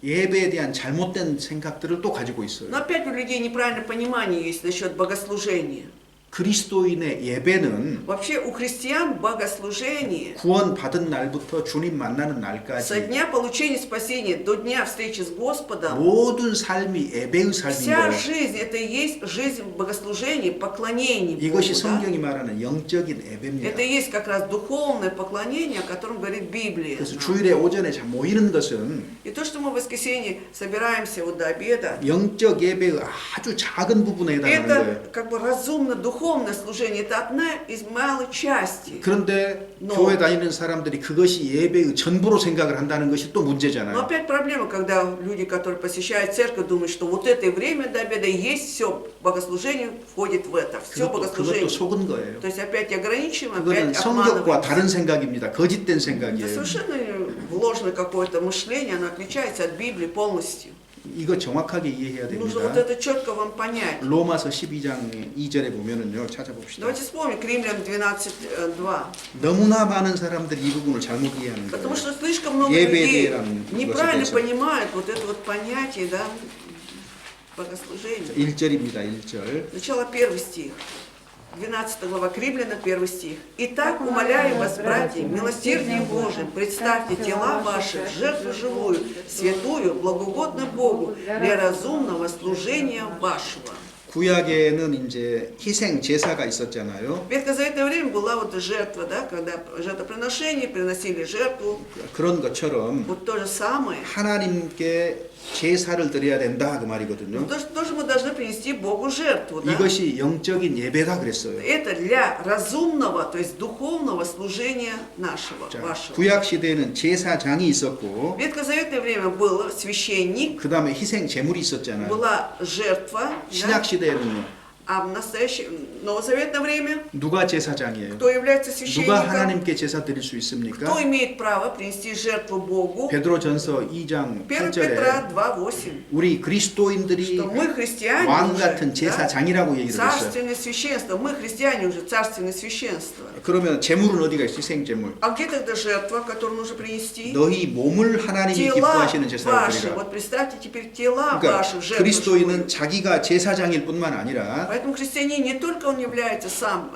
예배에 대한 잘못된 생각들을 또 가지고 있어요. Но опять у людей неправильное понимание есть насчет богослужения. 그리스도인의 예배는 Вообще у христиан богослужение 구원 받은 날부터 주님 만나는 со 날까지 дня получения спасения до дня встречи с Господом. 모든 삶이 예배의 삶인 Вся 거예요. жизнь это и есть жизнь богослужения, поклонения Богу. 이것이 Да? 성경이 말하는 영적인 예배입니다. Это и есть как раз духовное поклонение, о котором говорит Библия. 그래서 주일에 오전에 모이는 것은 И то, что мы в воскресенье собираемся вот до обеда, 영적 예배의 아주 작은 부분에 해당하는 거예요. это как бы разумно духовное служение, это одна из малой части. 그런데 Но- 교회 다니는 사람들이 그것이 예배의 전부로 생각을 한다는 것이 또 Но 문제잖아요. опять проблема, когда люди, которые посещают церковь, думают, что вот это и время до обеда и есть все, богослужение входит в это, все 그것도 богослужение. 속은 거예요. То есть опять ограничиваем, 그거는 опять 성격과 обманываем. 다른 생각입니다. 거짓된 Это 생각이에요. совершенно ложное какое-то мышление, оно отличается от Библии полностью. 이거 정확하게 이해해야 Нужно вот 됩니다. это четко вам понять. 로마서 12장 2절에 보면은요. 찾아봅시다. Давайте вспомним к Римлянам 12:2. 너무나 많은 사람들이 이 부분을 잘못 이해하는 Потому 거예요. что слишком много 예배에 людей 대한 неправильно 것에 대해서. понимают вот это вот понятие, да, богослужения. 1절입니다. 1절. Начало 1 стих. 12 глава к Римлянам, 1 стих. «Итак, умоляю вас, братья, милосердием Божиим, представьте тела ваши в жертву живую, святую, благоугодную Богу, для разумного служения вашего». 구약에는 이제 희생 제사가 있었잖아요. В ветхозаветное время была вот жертва, да, когда жертвоприношение, приносили жертву. 그런 것처럼 Вот то же самое. 하나님께 제사를 드려야 된다 그 Но 말이거든요. тоже мы должны принести Богу жертву, да? 이것이 영적인 예배다 그랬어요. Это для разумного, то есть духовного служения нашего, 자, вашего. 구약 시대에는 제사장이 있었고 В ветхозаветное время был священник, 그 다음에 희생 제물이 있었잖아요. была жертва, 신약 да? 시대에는요. А в настоящее новозаветное время 누가 제사장이에요? кто является 누가 священником? 하나님께 제사 드릴 수 있습니까? Кто имеет право принести жертву Богу? 베드로전서 2장 1 8절에 Петра 2:8. 우리 그리스도인들이 Что мы христиане 왕 уже, 같은 да? 제사장이라고 얘기를 했어요. Царственное священство. Мы христиане уже царственное священство. 그러면 제물은 어디가 있어? 희생 제물. А где тогда жертва, которую нужно принести? 너희 몸을 하나님이 Тела 기뻐하시는 제사로 ваши. 드리라. Вот представьте теперь тела 그러니까 ваши в жертву 그리스도인은 живую. 자기가 제사장일 뿐만 아니라 Поэтому христианин не только он является сам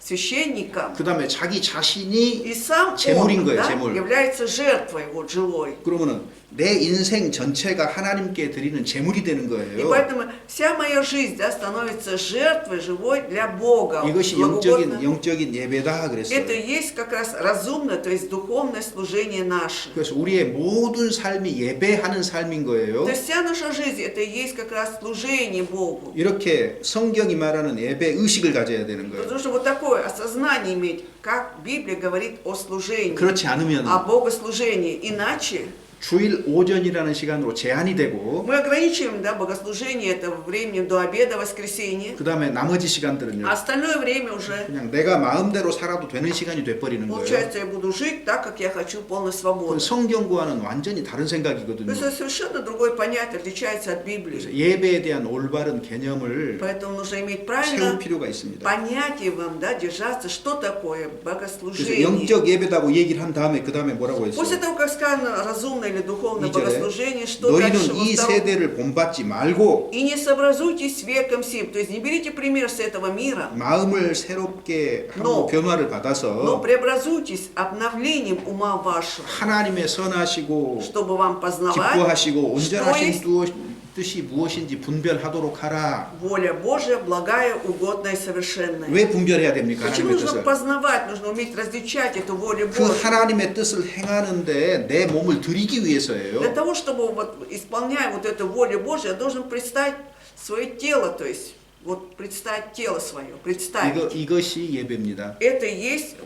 священником, 그 다음에 자기 자신이 и сам 제물인 он, 거예요, да, 제물. является жертвой вот, живой. 그러면은 내 인생 전체가 하나님께 드리는 제물이 되는 И 거예요. поэтому вся моя жизнь, да, становится жертвой живой для Бога. 이것이 благогодно. 영적인 예배다 Это 그랬어요. и есть как раз разумное, то есть духовное служение наше. 그래서 우리의 모든 삶이 예배하는 삶인 거예요. То есть вся наша жизнь, это и есть как раз служение Богу. 이렇게 성경이 말하는 예배 의식을 가져야 되는 거예요. Потому что вот такое осознание иметь, как Библия говорит о служении, 그렇지 않으면 о богослужении. Иначе 주일 오전이라는 시간으로 제한이 되고 мы ограничиваем, да, богослужение это времени до обеда воскресенья, 그 다음에 나머지 시간들은요. а остальное время уже, 그냥 내가 마음대로 살아도 되는 시간이 돼버리는 거예요. получается, я буду жить так, как я хочу, полной 그건 свободы. 성경과는 완전히 다른 То 생각이거든요. есть это совершенно другое понятие, отличается от 그래서 Библии. 예배에 대한 올바른 개념을 Поэтому нужно иметь 세울 правильно 필요가 있습니다. понятие вам, да, держаться, что такое 그래서 богослужение. 영적 예배다고 얘기를 한 다음에 그 다음에 뭐라고 После 했어요? того, как сказано разумное исполнили духовное 2절에 богослужение, что дальше 너희는 во 이 втором? 세대를 본받지 말고 И не сообразуйтесь с веком сим. То есть не берите пример с этого мира, 마음을 새롭게 No. 하고 변화를 но 받아서 преобразуйтесь обновлением ума вашего, 하나님의 선하시고 чтобы вам познавать, 기뻐하시고 что 온전하신 есть 뜻이 무엇인지 분별하도록 하라. воля Божия, благая, угодная и совершенная. 왜 분별해야 됩니까? Почему 하나님의 нужно 뜻을. познавать, нужно уметь различать эту волю 그 Божью? 하나님의 뜻을 행하는데 내 몸을 드리기 Для 위해서예요. того, чтобы вот, исполняя вот эту волю Божью, я должен представить свое тело, то есть вот представить тело свое, представить. 이것이 예배입니다. Это и есть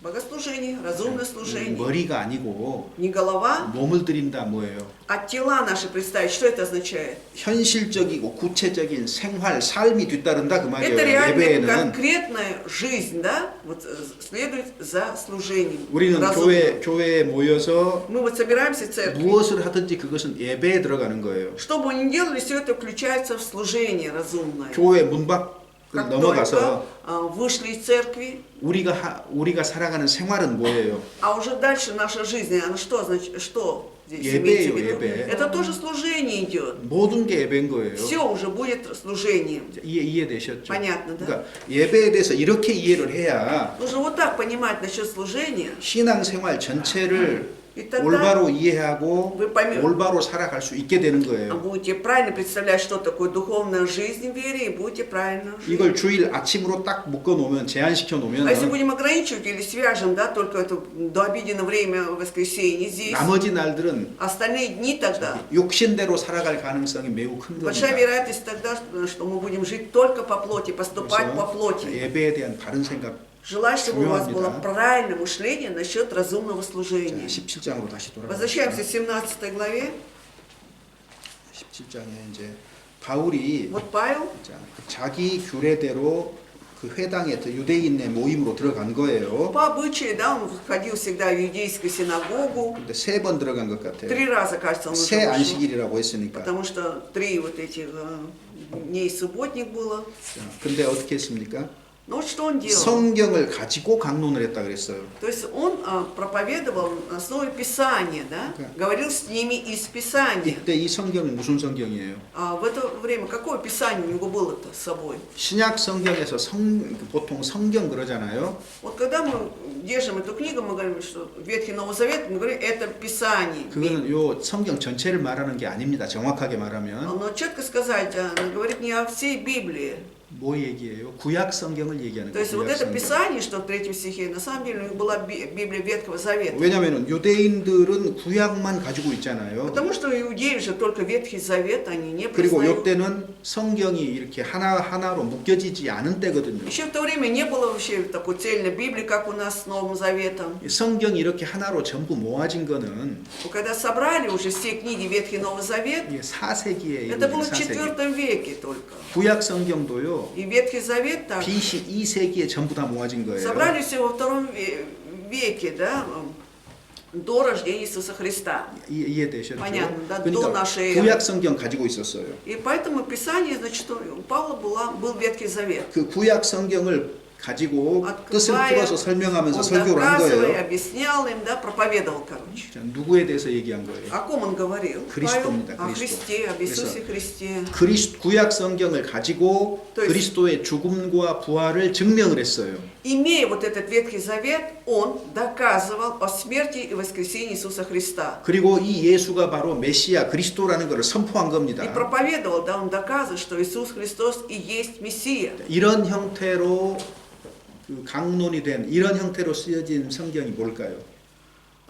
богослужение, разумное служение. 머리가 아니고 Не голова, 몸을 드린다 뭐예요? а тела наши представить. Что это означает? 현실적이고 구체적인 생활, 삶이 뒤따른다 그 말이에요. Это реальная 예배에는 конкретная жизнь, да? Вот следует за служением. 우리는 разумным. 교회에 모여서 Мы вот собираемся в церкви. 무엇을 하든지 그것은 예배에 들어가는 거예요. Что бы мы ни делали, все это включается в служение разумное. 교회 문 밖을 Как 넘어가서 только вышли из церкви, 우리가 살아가는 생활은 뭐예요? а уже дальше наша жизнь, она что значит, что здесь 예배예요, имеется в виду? 예배. Это тоже служение идет. 모든 게 예배인 거예요. Все уже будет служением. 이해되셨죠? Понятно, да? 그러니까 예배에 대해서 이렇게 이해를 해야 Нужно вот так понимать насчет служения. 신앙생활 전체를 И тогда 올바로 이해하고 вы поймете, 올바ро 살아갈 수 있게 되는 거예요. будете правильно представлять, что такое духовная жизнь в вере, и будете правильно жить. 이걸 주일 아침으로 딱 묶어 놓으면 제한시켜 놓으면 А если будем ограничивать или свяжем, да, только это до обеденное время воскресенья здесь, 나머지 날들은 остальные дни тогда, 육신대로 살아갈 가능성이 매우 큰 большая 겁니다. вероятность тогда, что мы будем жить только по плоти, поступать по 그래서 плоти. 예배에 대한 바른 생각. Желаю, чтобы у вас было 중요합니다. правильное мышление насчет разумного 자, служения. 17장으로 다시 Возвращаемся 돌아가겠습니다. к 17 главе. 17장에 이제 바울이 Вот Павел, 자기 규례대로 그 회당에 유대인의 모임으로 들어간 거예요. по обычаю, да, он ходил всегда в иудейскую синагогу. 근데 3번 들어간 것 같아요. 3 раза, кажется, он уже 새 вышел. 안식일이라고 했으니까. Потому что 3 вот этих дней субботник было. 자, 근데 어떻게 했습니까? Но вот что он делал? 성경을 가지고 강론을 했다 그랬어요. То есть он проповедовал на основе Писания, да? Да. Говорил с ними из Писания. 이때 이 성경은 무슨 성경이에요? А в это время какое Писание у него было-то с собой? 신약 성경에서 보통 성경 그러잖아요. Вот когда мы держим эту книгу, мы говорим, что Ветхий Новый Завет, мы говорим, это Писание. 그거는 요 성경 전체를 말하는 게 아닙니다. 정확하게 말하면 Но четко сказать, говорит не о всей Библии. 뭐 얘기예요? 구약 성경을 얘기하는 То есть 거예요. вот это Писание, что в 3 стихе, на самом деле у них была Библия Ветхого Завета. 왜냐하면 유대인들은 구약만 가지고 있잖아요. Потому что иудеи же только Ветхий Завет, они не 그리고 признают. 이때는 성경이 이렇게 하나하나로 묶여지지 않은 때거든요. Еще в то время не было вообще такой цельной Библии, как у нас с Новым Заветом. 성경이 이렇게 하나로 전부 모아진 거는 Но когда собрали уже все книги Ветхий и Новый Завет, 이게 4세기에 это было в 4세기. IV веке только. 구약 성경도요. И Ветхий Завет так BC 2세기에 전부 다 모아진 거예요. собрали все во II веке, да, до рождения Иисуса Христа. 이해되셨죠? Понятно, да, до 그러니까 нашей 구약 성경 가지고 있었어요. И поэтому Писание, значит, у Павла был Ветхий Завет. 그 구약 성경을 가지고 뜻을 Открывая, 풀어서 설명하면서 он 설교를 한 доказывая, 거예요. объяснял им, да, проповедовал, короче. 자, 누구에 대해서 얘기한 거예요? О ком он говорил? Павел 그리스도입니다. о Христе, об Иисусе Христе. 구약 성경을 가지고 То есть- 그리스도의 죽음과 부활을 증명을 했어요. Имея вот этот Ветхий Завет, он доказывал о смерти и воскресении Иисуса Христа. 그리고 이 예수가 바로 메시아 그리스도라는 것을 선포한 И 겁니다. проповедовал, да, он доказывает, что Иисус Христос и есть Мессия. 이런 형태로 그 강론이 된 이런 형태로 쓰여진 성경이 뭘까요?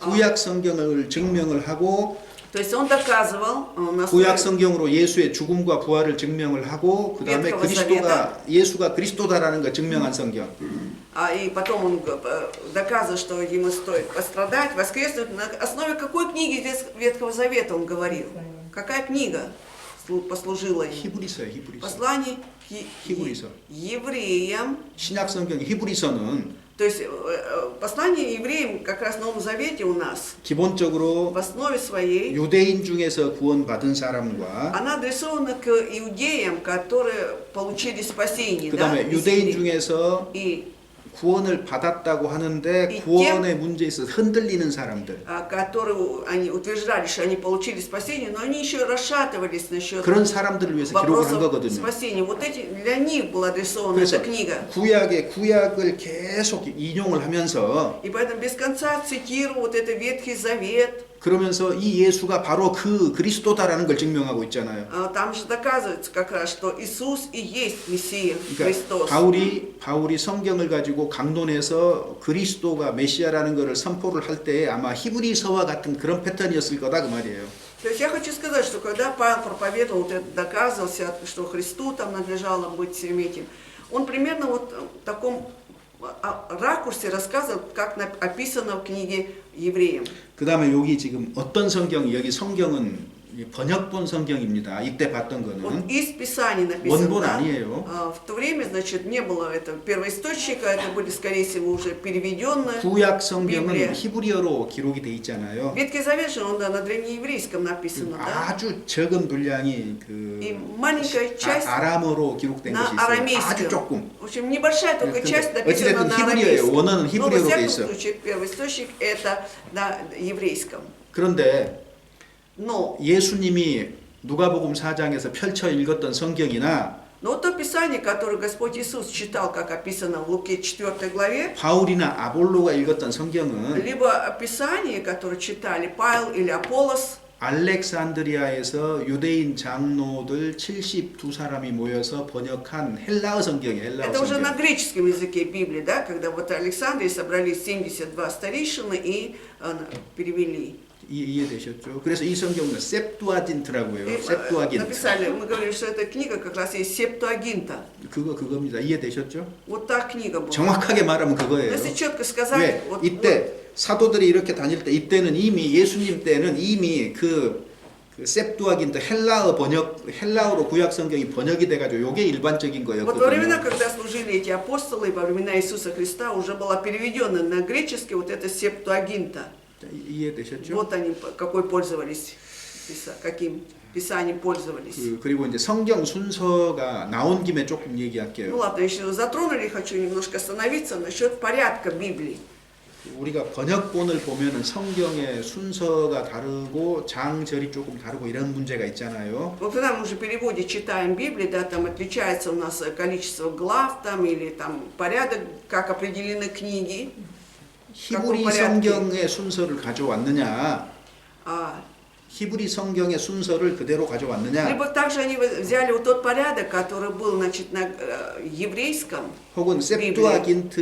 구약 성경을 증명을 하고 То есть он доказывал на 구약 основе 성경으로 예수의 죽음과 부활을 증명을 하고 그 다음에 예수가 그리스도다라는 걸 증명한 성경. и потом он доказывал, что ему стоит пострадать, воскреснуть. На основе какой книги Ветхого Завета он говорил? Какая книга послужила ему? 히브리서예요, 히브리서. Послание к 히브리서. евреям. 신약 성경 히브리서는 То есть послание евреям как раз в Новом Завете у нас 기본적으로 в основе своей 유대인 중에서 구원받은 사람과 она адресована к иудеям, которые получили спасение. 그 다음에 да, 유대인 из евреев. 중에서 И 구원을 받았다고 하는데 이 구원의 문제에 있어서 흔들리는 사람들. которые они утверждали, что они получили спасение, но они еще расшатывались насчет 그런 사람들을 위해서 기록을 한 вопросов 거거든요. спасения. Вот эти, для них была адресована 그래서 эта книга. 구약을 계속 인용을 하면서 И поэтому без конца цитирую вот это Ветхий Завет. 그러면서 이 예수가 바로 그 그리스도다라는 걸 증명하고 있잖아요. Там же доказывается как раз, что Иисус и есть Мессия, 그러니까 Христос. 바울이 성경을 가지고 강론해서 그리스도가 메시아라는 것을 선포를 할 때 아마 히브리서와 같은 그런 패턴이었을 거다 그 말이에요. То есть я хочу сказать, что когда Павел проповедовал, вот это доказывался, что Христу там надлежало быть всем этим, он примерно вот в таком ракурсе рассказывал, как описано в книге Евреям. 그 다음에 여기 지금 어떤 성경이 여기 성경은 번역본 성경입니다. 이때 봤던 Вот 거는 из Писаний написано. 원본 Да? 아니에요. В то время, значит, не было этого первоисточника, это были, скорее всего, уже переведенные. 구약 성경은 비블리아. 히브리어로 기록이 돼 있잖아요. Ветхий Завет же, он да, на древнееврейском написано, да? 아주 적은 분량이 그 И маленькая часть 아람어로 기록된 на 것이 있어요. 아주 арамейском. 조금. В общем, небольшая только 근데 часть написана 어찌됐든 на 히브리어예요. арамейском. 원어는 Но во 히브리어로 돼 всяком 있어. случае, первоисточник это на еврейском. 그런데 Но 예수님이 누가복음 4장에서 펼쳐 읽었던 성경이나 то Писание, которое Господь Иисус читал, как описано в Луке 4 главе, 바울이나 아볼로가 읽었던 성경은 либо Писание, которое читали Павел или Аполлос, 알렉산드리아에서 유대인 장로들 72사람이 모여서 번역한 헬라어 성경이에요. 헬라어 это уже на 성경. греческом языке Библии, да, когда вот в Александрии собрались 72 старейшины и перевели. 이해되셨죠? 그래서 이 성경은 셉투아진트라고 해요. И, 셉투아긴트. написали, мы говорили, что эта книга как раз есть Септуагинта. 그겁니다. 이해되셨죠? Вот та книга была. 정확하게 말하면 Но 그거예요. если четко сказать, 왜? вот, 이때 사도들이 이렇게 다닐 때 이때는 이미 예수님 때는 이미 그 셉투아긴트 헬라어로 구약 성경이 번역이 돼가지고 요게 일반적인 вот во времена, 거였거든요. когда служили эти апостолы, во времена Иисуса Христа уже была переведена на греческий вот эта Септуагинта. 이해되셨죠? Вот они какой пользовались, каким писанием пользовались. 그리고 이제 성경 순서가 나온 김에 조금 얘기할게요. Ну ладно, еще затронули, хочу немножко остановиться насчет порядка Библии. 우리가 번역본을 보면은 성경의 순서가 다르고 장절이 조금 다르고 이런 문제가 있잖아요. Вот когда мы уже в переводе читаем Библию, да, там отличается у нас количество глав там или там порядок, как определены книги. 히브리 성경의 순서를 가져왔느냐, А, 히브리 성경의 순서를 그대로 가져왔느냐, либо также они взяли вот тот порядок, который был, значит, на еврейском, 혹은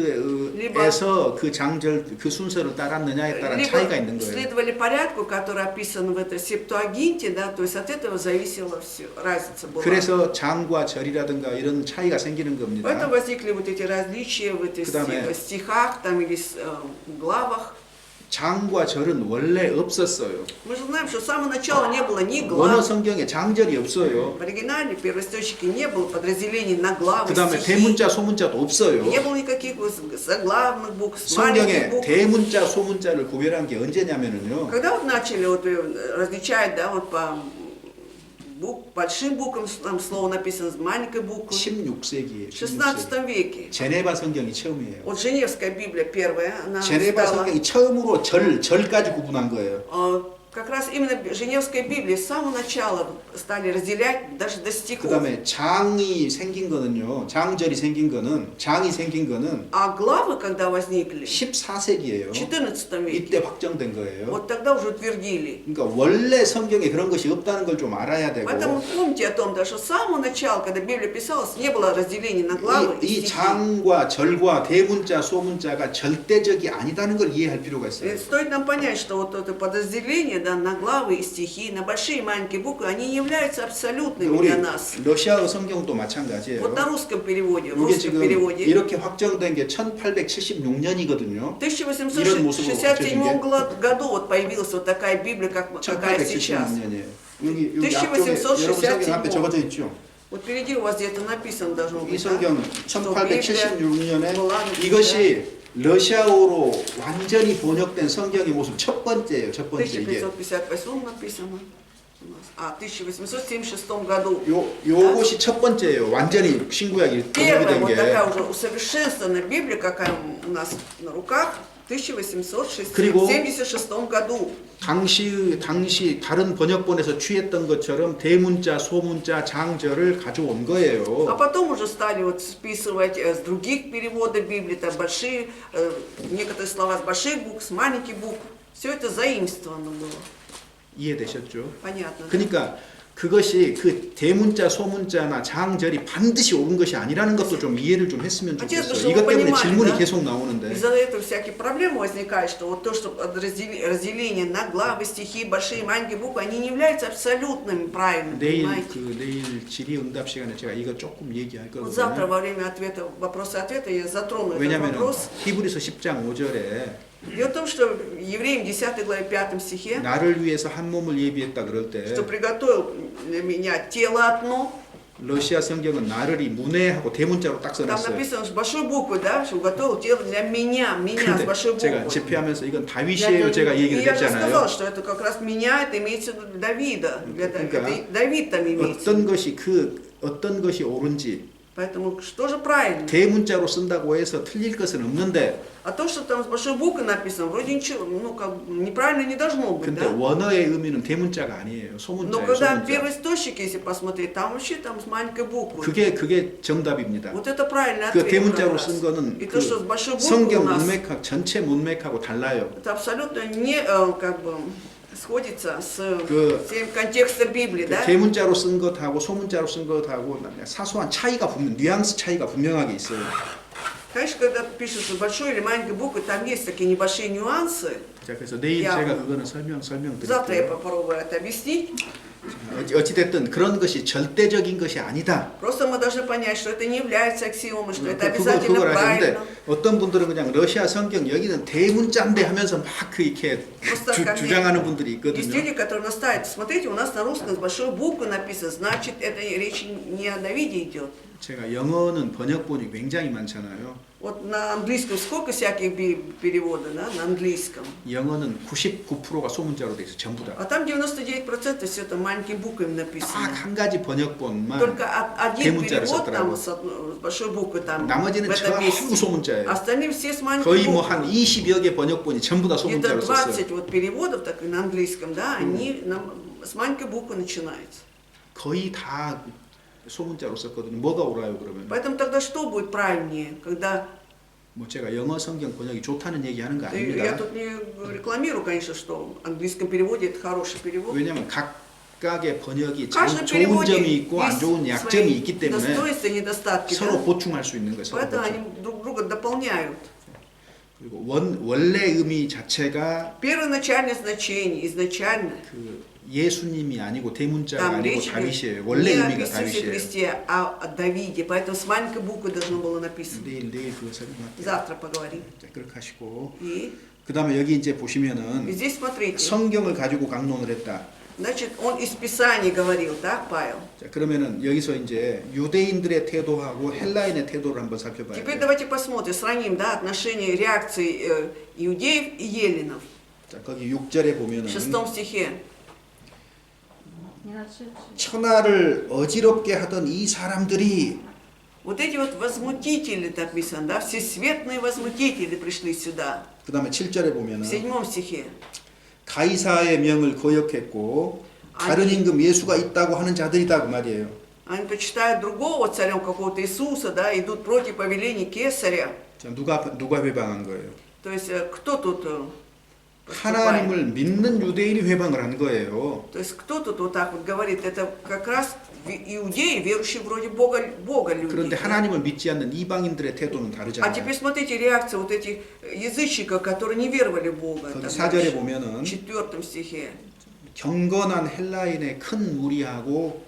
셉투아긴트에서 그 장절 그 순서를 따랐느냐에 따른 차이가 있는 либо 거예요. следовали порядку, который описан в этой Септуагинте, да, то есть от этого зависела все, разница была. 그래서 장과 절이라든가 이런 차이가 생기는 Поэтому 겁니다. возникли вот эти различия в этих 그다음에 стихах там, или главах. 장과 절은 원래 없었어요. Мы же знаем, что с самого начала не было ни 원어 глав. 성경에 장절이 없어요. В оригинале, в первоисточнике не было подразделений на главы, 그 다음에 стихи. 대문자, 소문자도 없어요. Не было никаких заглавных букв, маленьких 성경에 букв. 대문자, 소문자를 구별한 게 언제냐면은요. Когда вот начали вот различать, да, вот по большим буквам там слово написано с маленькой буквы, 16세기에 в 16 веке. 제네바 성경이 처음이에요. Вот Женевская Библия первая, она 제네바 стала, 성경이 처음으로 절까지 구분한 거예요. как раз именно Женевская Библия с самого начала стали разделять даже до 그 стихов. 다음에 장이 생긴 거는요. 장절이 생긴 거는 장이 생긴 거는 А главы, когда возникли, 14세기예요. в 14 веке, 이때 확정된 거예요. вот тогда уже утвердили. 그러니까 원래 성경에 그런 것이 없다는 걸 좀 알아야 되고 Поэтому помните о том, да, что с самого начала, когда Библия писалась, не было разделений на главы и 이 стихи. 장과 절과 대문자, 소문자가 절대적이 아니다는 걸 이해할 필요가 И 있어요. стоит нам понять, что вот это подразделение, да, на главы и стихи, на большие и маленькие буквы, они не являются абсолютными 우리 для нас. 러시아어 성경도 마찬가지예요. Вот на русском переводе, в 이게 русском 지금 переводе, 이렇게 확정된 게 1876년이거든요. в 1867 году вот появилась вот такая Библия, какая сейчас. 1876년이에요. 여기 앞쪽에 1867 여러분 성경 앞에 적어져 있죠. Вот впереди у вас где-то написано должно 이 быть, да? 성경 что Библия 1876년에 была 이것이 러시아어로 완전히 번역된 성경의 모습 첫 번째예요. 첫 в 번째 이게. 1558 написано. в 1876 году. 요것이 첫 번째예요. 완전히 신구약이 Первая 번역된 вот 게. такая уже усовершенствованная Библия, какая у нас на руках, в 그리고 1876 году. 당시 다른 번역본에서 취했던 것처럼 대문자, 소문자, 장절을 가져온 А 거예요. потом уже стали вот списывать с других переводов Библии, там большие, некоторые слова с больших букв, с маленьких букв. Все это заимствовано было. 이해되셨죠? Понятно. да? 그러니까 그것이 그 대문자, 소문자나 장절이 반드시 옳은 것이 아니라는 것도 좀 이해를 좀 했으면 Отец, 좋겠어요. чтобы 이것 вы 때문에 понимали, 질문이 да? 계속 나오는데. Из-за этого всякие проблемы возникают, что вот то, что разделение на главы, стихи, большие и маленькие буквы, они не являются абсолютными правильными, понимаете? 내일 질의응답 시간에 제가 이거 조금 얘기할 Вот завтра 거거든요. во время ответа, вопроса-ответа я затрону этот 왜냐하면 вопрос. 히브리서 10장 5절에 Дело в том, что Евреям 10 главе 5 стихе, 나를 위해서 한 몸을 예비했다 그럴 때 что приготовил для меня тело одно, 러시아 성경은 나를이 문해하고 대문자로 딱 там 써놨어요. написано с большой буквы, да, что уготовил тело для меня с 근데 большой 제가 буквы. 집회하면서 이건 다윗이에요 제가 얘기를 И я же 했잖아요. сказал, что это как раз меня, это имеется в виду Давида. 그러니까 Это Давид там имеется. 어떤 것이 옳은지 Поэтому что же правильно? 대문자로 쓴다고 해서 틀릴 것은 없는데 А то, что там с большой буквы написано, вроде ничего, ну как бы неправильно не должно быть, 근데 да? 원어의 의미는 대문자가 아니에요. Но 소문자예요. когда 소문자. первоисточник, если посмотреть, там вообще там с маленькой буквы. 그게 정답입니다. Вот это правильный 그 ответ. 대문자로 как раз. 쓴 거는 И 그 то, что с большой буквы у 성경 нас, 문맥학 전체 문맥하고 달라요. это абсолютно не как бы сходится с 그- всем контекстом Библии, да? 대문자로 쓴 것하고 소문자로 쓴 것하고 사소한 차이가 뉘앙스 차이가 분명하게 있어요. Конечно, когда пишется большой или маленькой буквы, там есть такие небольшие нюансы. 자, 그래서 내일 야. 제가 그거는 Завтра я 설명드릴게요. попробую это объяснить. 어찌됐든 그런 것이 절대적인 것이 아니다. Просто мы должны понять, что это не является аксиомой, что это обязательно 그걸 하는데 правильно. 어떤 분들은 그냥 러시아 성경 여기는 대문자인데 하면서 막 이렇게 Просто как 주장하는 분들이 есть 있거든요. люди, которые настаивают. Смотрите, у нас на русском с большой буквы написано, значит, это речь не о Давиде идет. 제가 영어는 번역본이 굉장히 많잖아요. Вот на английском сколько всяких переводов, да, на английском. 영어는 99%가 소문자로 돼 있어 전부 다. А там 99% все это маленькими буквами написано. 딱 한 가지 번역본만 Только один 대문자를 перевод там 썼더라고. с большой буквы там в 나머지는 этом 전부 месте. 소문자예요. Остальные все с маленькой 거의 буквы. 뭐 한 20여 개 번역본이 전부 다 Где-то 소문자로 썼어요. 20 вот переводов так, на английском, да, они с маленькой буквы начинаются. 거의 다 소문자로 썼거든요. 뭐가 옳아요 그러면? Поэтому тогда что будет правильнее, когда 뭐 제가 영어 성경 번역이 좋다는 얘기하는 거 я 아닙니다. тут не рекламирую, конечно, что в английском переводе это хороший перевод. 왜냐하면 각각의 번역이 В каждом 좋은 переводе 점이 있고 안 좋은 есть 약점이 свои 있기 때문에 достоинства и недостатки, 서로 да? 보충할 수 있는 거예요. 서로 Поэтому 보충. они друг друга дополняют. 그리고 원래 의미 자체가 Первоначальное значение, изначально, 그 예수님이 아니고 대문자가 там 아니고 речь 다윗이에요. не 원래 о 의미가 Иисусе 다윗이에요. Христе, а о Давиде. Поэтому с маленькой буквы должно было написано. 내일 그거 설명할게요. Завтра поговорим. 자, 그렇게 하시고 И 그다음에 여기 이제 보시면은 здесь смотрите, 성경을 가지고 강론을 했다. значит, он из Писаний говорил, да, Павел? 자, 그러면은 여기서 이제 유대인들의 태도하고 헬라인의 태도를 한번 살펴봐야 Теперь 돼요. давайте посмотрим, сравним, да, отношения реакции иудеев и еленов. 자, 거기 6절에 В 보면은 6 стихе. 천하를 어지럽게 하던 이 사람들이 Вот эти вот возмутители, так написано, да, всесветные возмутители пришли сюда. 그다음에 7절에 В 보면은 7 стихе. 가이사의 명을 거역했고 다른 임금 예수가 있다고 하는 자들이다 그 말이에요. Они почитают другого царем какого-то Иисуса, да, идут против повелений Кесаря. 자, 누가 회방한 거예요? То есть кто тут поступает? 하나님을 믿는 유대인이 회방을 한 거예요. То есть кто тут вот так вот говорит? Это как раз иудеи, верующие вроде Бога люди. 그런데 да? 하나님을 믿지 않는 이방인들의 태도는 А 다르잖아요. теперь смотрите реакцию вот этих язычников, которые не веровали в Бога. 거기 Там 4절에 дальше, 보면은 в 4 стихе. 경건한 헬라인의 큰 무리하고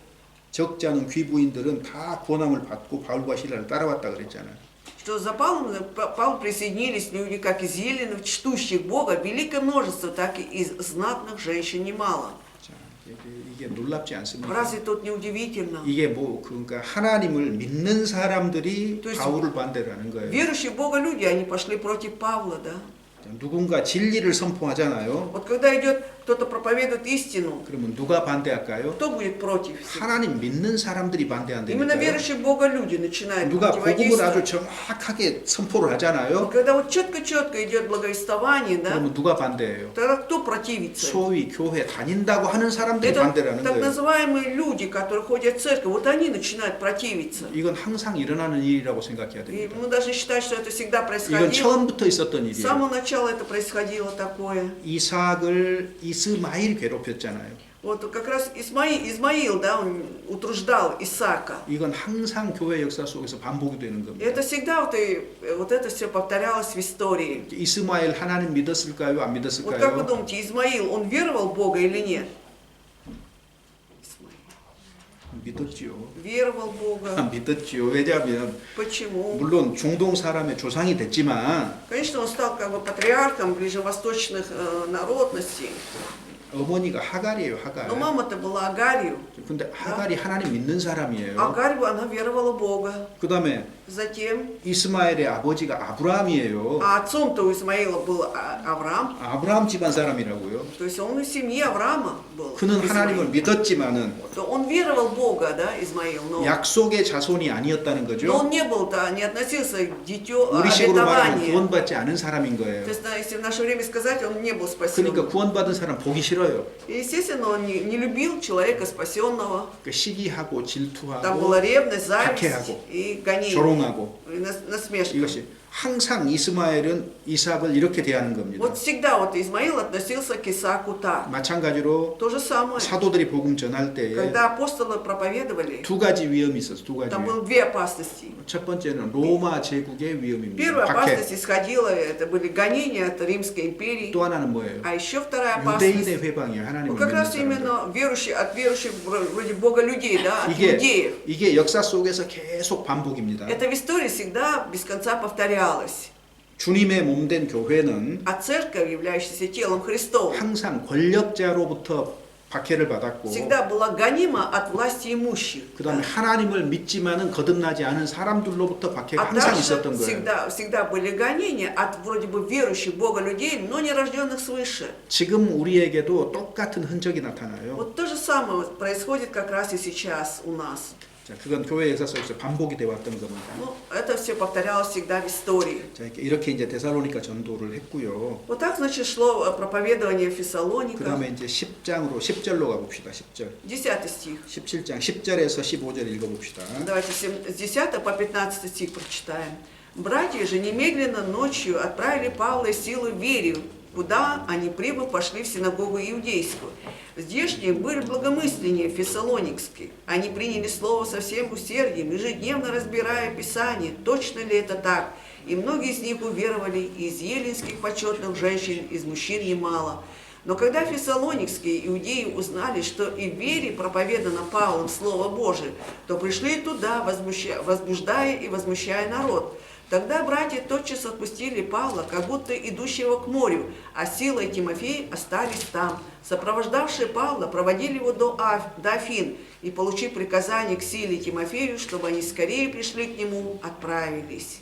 적잖은 귀부인들은 다 고난을 받고 바울과 실라를 따라왔다 그랬잖아요. Что за Павлом присоединились люди как из еленов, чтущих Бога, великое множество, так и из знатных женщин немало. 자, 이게 놀랍지 않습니까? Разве тут не удивительно? 이게 뭐 그러니까 하나님을 믿는 사람들이 То есть 바울을 반대하는 거예요. Верующие в Бога люди, они пошли против Павла, да? 누군가 진리를 선포하잖아요. Вот когда идет кто-то проповедует истину, 그러면 누가 반대할까요? кто будет против? 하나님 믿는 사람들이 Именно 반대한다니까요. верующие в Бога люди начинают 누가 복음을 아주 противодействовать. 정확하게 선포를 И 하잖아요. когда вот четко-четко идет благовествование, да, 그러면 누가 반대해요? тогда кто противится? 소위 교회 다닌다고 하는 사람들이 Это 반대라는 так 거예요. называемые люди, которые ходят в церковь, вот они начинают противиться. 이건 항상 일어나는 일이라고 생각해야 И 됩니다. мы должны считать, что это всегда 이건 происходило. 처음부터 있었던 С 일이에요. самого начала это происходило такое. 이삭을 이스마일 괴롭혔잖아요. Вот как раз Измаил, да, он утруждал Исаака. 이건 항상 교회 역사 속에서 반복이 되는 И 겁니다. это всегда вот это все повторялось в истории. 이스마엘 하나님 믿었을까요? 안 Вот как вы 믿었을까요? думаете, Измаил, он веровал в Бога или нет? 믿었지요. Веровал в Бога. 믿었지요. 왜냐하면 Почему? 물론 중동 사람의 조상이 됐지만 Конечно, он стал как бы патриархом ближневосточных народностей. 어머니가 하갈이에요. 하갈. Но мама-то была Агарью. 근데 하갈이 하나님 믿는 사람이에요. Агарью, она веровала в Бога. 그 다음에 Затем, 이스마엘의 아버지가 아브라함이에요. а отцом-то у Измаила был Авраам. 아브라함 집안 사람이라고요. То есть он из семьи Авраама был. 그는 하나님을 Измаил. 믿었지만은 То он веровал в Бога, да, Измаил, но 약속의 자손이 아니었다는 거죠. он не был, да, не относился к дитю 우리 식으로 말하면 обетования. 구원받지 않은 사람인 То 거예요. есть, если в наше время сказать, он не был спасен. 그러니까 구원받은 사람 보기 싫어요. И, естественно, он не любил человека спасенного. 그 시기하고 Там 질투하고 была ревность, зависть 박해하고, и гонение, 조롱하고 и насмешка. 이것이 항상 이스마엘은 이삭을 이렇게 대하는 겁니다. Вот всегда вот Измаил относился к Исааку так. 마찬가지로 То же самое. 사도들이 복음 전할 때에 Когда апостолы проповедовали, 두 가지 위험이 있었어. 두 가지 там 위험. было две опасности. 첫 번째는 로마 제국의 위험입니다. Первая 박해. опасность исходила, это были гонения от Римской империи. 또 하나는 뭐예요? А еще вторая 유대인의 опасность, 회방이에요. 하나님을 ну как 믿는 раз 사람들. именно от верующих вроде Бога людей, да, от 이게 иудеев. 이게 역사 속에서 계속 반복입니다. Это в истории всегда без конца повторялось. 주님의 몸된 교회는 А церковь, являющаяся телом Христовым, 항상 권력자로부터 박해를 받았고 всегда была гонима от власти имущих. 그 다음에 하나님을 믿지만은 거듭나지 않은 사람들로부터 박해가 А 항상 также 있었던 거예요. всегда были гонения от вроде бы верующих в Бога людей, но не рожденных свыше. 지금 우리에게도 똑같은 흔적이 나타나요. Вот то же самое происходит как раз и сейчас у нас. 자, 그건 교회 역사 속에서 반복이 되어 왔던 겁니다. Ну, это все повторялось всегда в истории. 자, 이렇게 이제 데살로니가 전도를 했고요. Вот так, значит, шло проповедование в 그 Фессалониках. 다음에 이제 10장으로 10절로 가봅시다. 10절. 10 стих. 17장 10절에서 15절 읽어봅시다. Давайте с 10 по 15 стих прочитаем. «Братья же немедленно ночью отправили Павла и Силу в Верию, куда они, прибыв, пошли в синагогу иудейскую. Здешние были благомысленнее фессалоникские. Они приняли слово со всем усердием, ежедневно разбирая Писание, точно ли это так. И многие из них уверовали, и из еленских почетных женщин, из мужчин немало. Но когда фессалоникские иудеи узнали, что и в вере проповедано Павлом Слово Божие, то пришли туда, возбуждая и возмущая народ. Тогда братья тотчас отпустили Павла, как будто идущего к морю, а Сила и Тимофей остались там. Сопровождавшие Павла проводили его до Афин и, получив приказание к Силе и Тимофею, чтобы они скорее пришли к нему, отправились».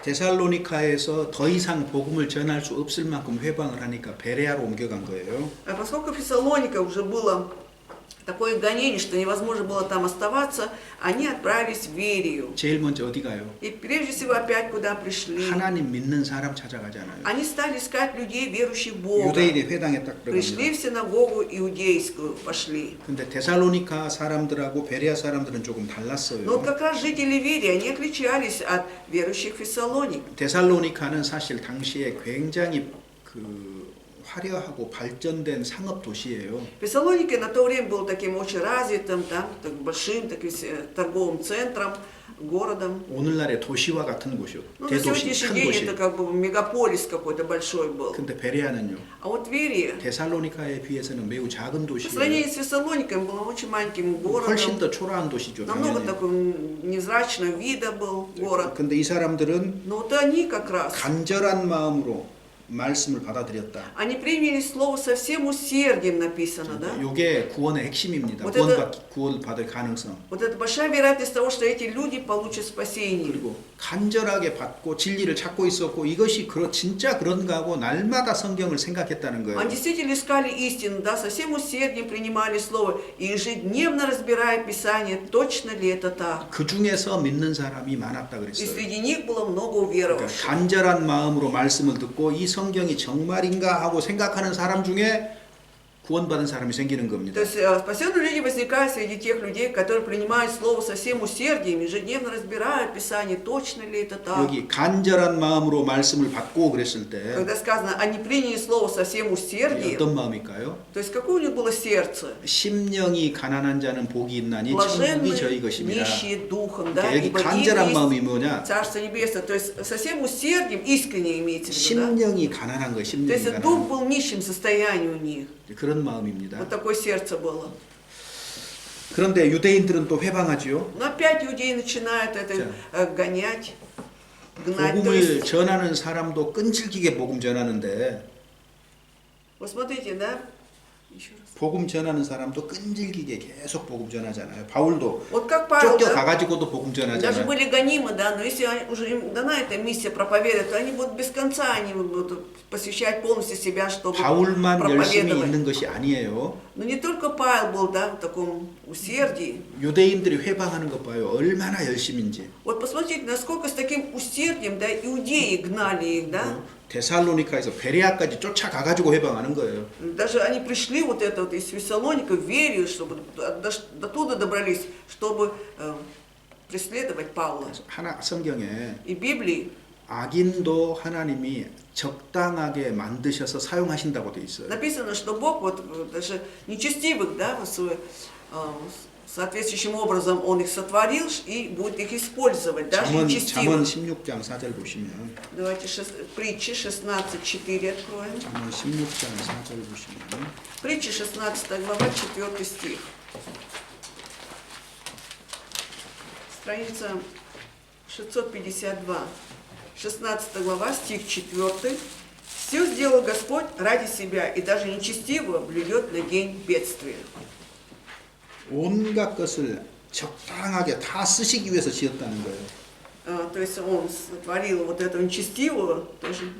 데살로니카에서 더 이상 복음을 전할 수 없을 만큼 회방을 하니까 베레아로 옮겨간 거예요. А поскольку Фессалоника уже было такое гонение, что невозможно было там оставаться, они отправились в Верию. 제일 먼저 어디 가요? И прежде всего опять куда пришли? 하나님 믿는 사람 찾아가잖아요. Они стали искать людей, верующих в Бога. 유대인의 회당에 딱 Пришли 들어갑니다. в синагогу иудейскую, пошли. 근데 데살로니카 사람들하고 베레아 사람들은 조금 Но вот 달랐어요. как раз жители Верии, они отличались от верующих Фессалоник. 데살로니카는 사실 당시에 굉장히 화려하고 발전된 상업 도시예요. Фессалоники на то время был таким очень развитым, да, так большим таким торговым центром, городом. 오늘날의 도시와 같은 곳이요. Ну, на 대도시, сегодняшний 큰 день 도시. это как бы мегаполис какой-то большой был. 근데 베레아는요. А вот Верия, 데살로니카에 비해서는 매우 작은 по 도시예요. сравнению с Фессалоником, был очень маленьким 훨씬 городом. 더 초라한 도시죠. Намного 당연히. такого невзрачного вида был город. 근데 이 사람들은 Но вот они как раз 간절한 마음으로 말씀을 받아들였다. Они приняли слово со всем усердием, написано, да? 이게 구원의 핵심입니다. Вот 구원받을 가능성. Вот это большая вероятность того, что эти люди получат спасение. 그리고 간절하게 받고 진리를 찾고 있었고 이것이 진짜 그런가 하고 날마다 성경을 생각했다는 거예요. Они действительно искали истину, да, со всем усердием принимали слово и ежедневно разбирая Писание, точно ли это так. 그 중에서 믿는 사람이 많았다 И 그랬어요. среди них было много 그러니까 уверовавших. 간절한 마음으로 말씀을 듣고 이 성경이 정말인가 하고 생각하는 사람 중에 구원받은 사람이 생기는 겁니다. То есть спасенные люди возникают среди тех людей, которые принимают слово со всем усердием, ежедневно разбирают Писание, точно ли это так. 여기 간절한 마음으로 말씀을 받고 그랬을 때 Когда сказано, они приняли слово со всем усердием, 어떤 마음일까요? то есть какое у них было сердце? 심령이 가난한 자는 복이 있나니 천국이 저희 Блаженные, 것입니다. нищие духом, да, 여기 ибо их 간절한 есть 마음이 뭐냐? Царство Небесное. То есть со всем усердием, искренне имеется в виду, да? 심령이 가난한 거예요. То 심령이 есть дух 가난한 был в нищем состоянии у них. 그런 마음입니다. Вот такое сердце было. 그런데 유대인들은 또 회방하지요. Но опять иудеи начинают это гонять, гнать. То 복음을 есть, 전하는 사람도 끈질기게 복음 전하는데 вот смотрите, да? Еще раз. 복음 전하는 사람도 끈질기게 계속 복음 전하잖아요. 바울도 Вот как Павел, 쫓겨 да? 가가지고도 복음 Даже 전하잖아요. были гонимы, да, но если уже им дана эта миссия проповедовать, то они будут без конца, они будут посвящать полностью себя, чтобы 바울만 열심히 проповедовать. 있는 것이 아니에요. Но не только Павел был, да, в таком усердии. 유대인들이 회방하는 것 봐요. 얼마나 열심인지. Вот посмотрите, насколько с таким усердием, да, иудеи гнали их, да. 데살로니카에서 베레아까지 쫓아가가지고 회방하는 거예요. Даже они пришли вот это вот из Фессалоника, верили, чтобы до туда добрались, чтобы преследовать Павла. 하나 성경에 И Библии 악인도 하나님이 적당하게 만드셔서 사용하신다고 돼 있어요. написано, что Бог вот даже нечестивых, да, соответствующим образом Он их сотворил и будет их использовать, даже 잠언 нечестивых. 16장 4절 보시면 Давайте притчи 16:4 откроем. 잠언 16장 4절 보시면 Притчи 16 глава, 4 стих. Страница 652. 16 глава, стих 4. «Все сделал Господь ради себя, и даже нечестивого блюдет на день бедствия». 온갖 것을 적당하게 다 쓰시기 위해서 지었다는 거예요. То есть Он сотворил вот этого нечестивого тоже,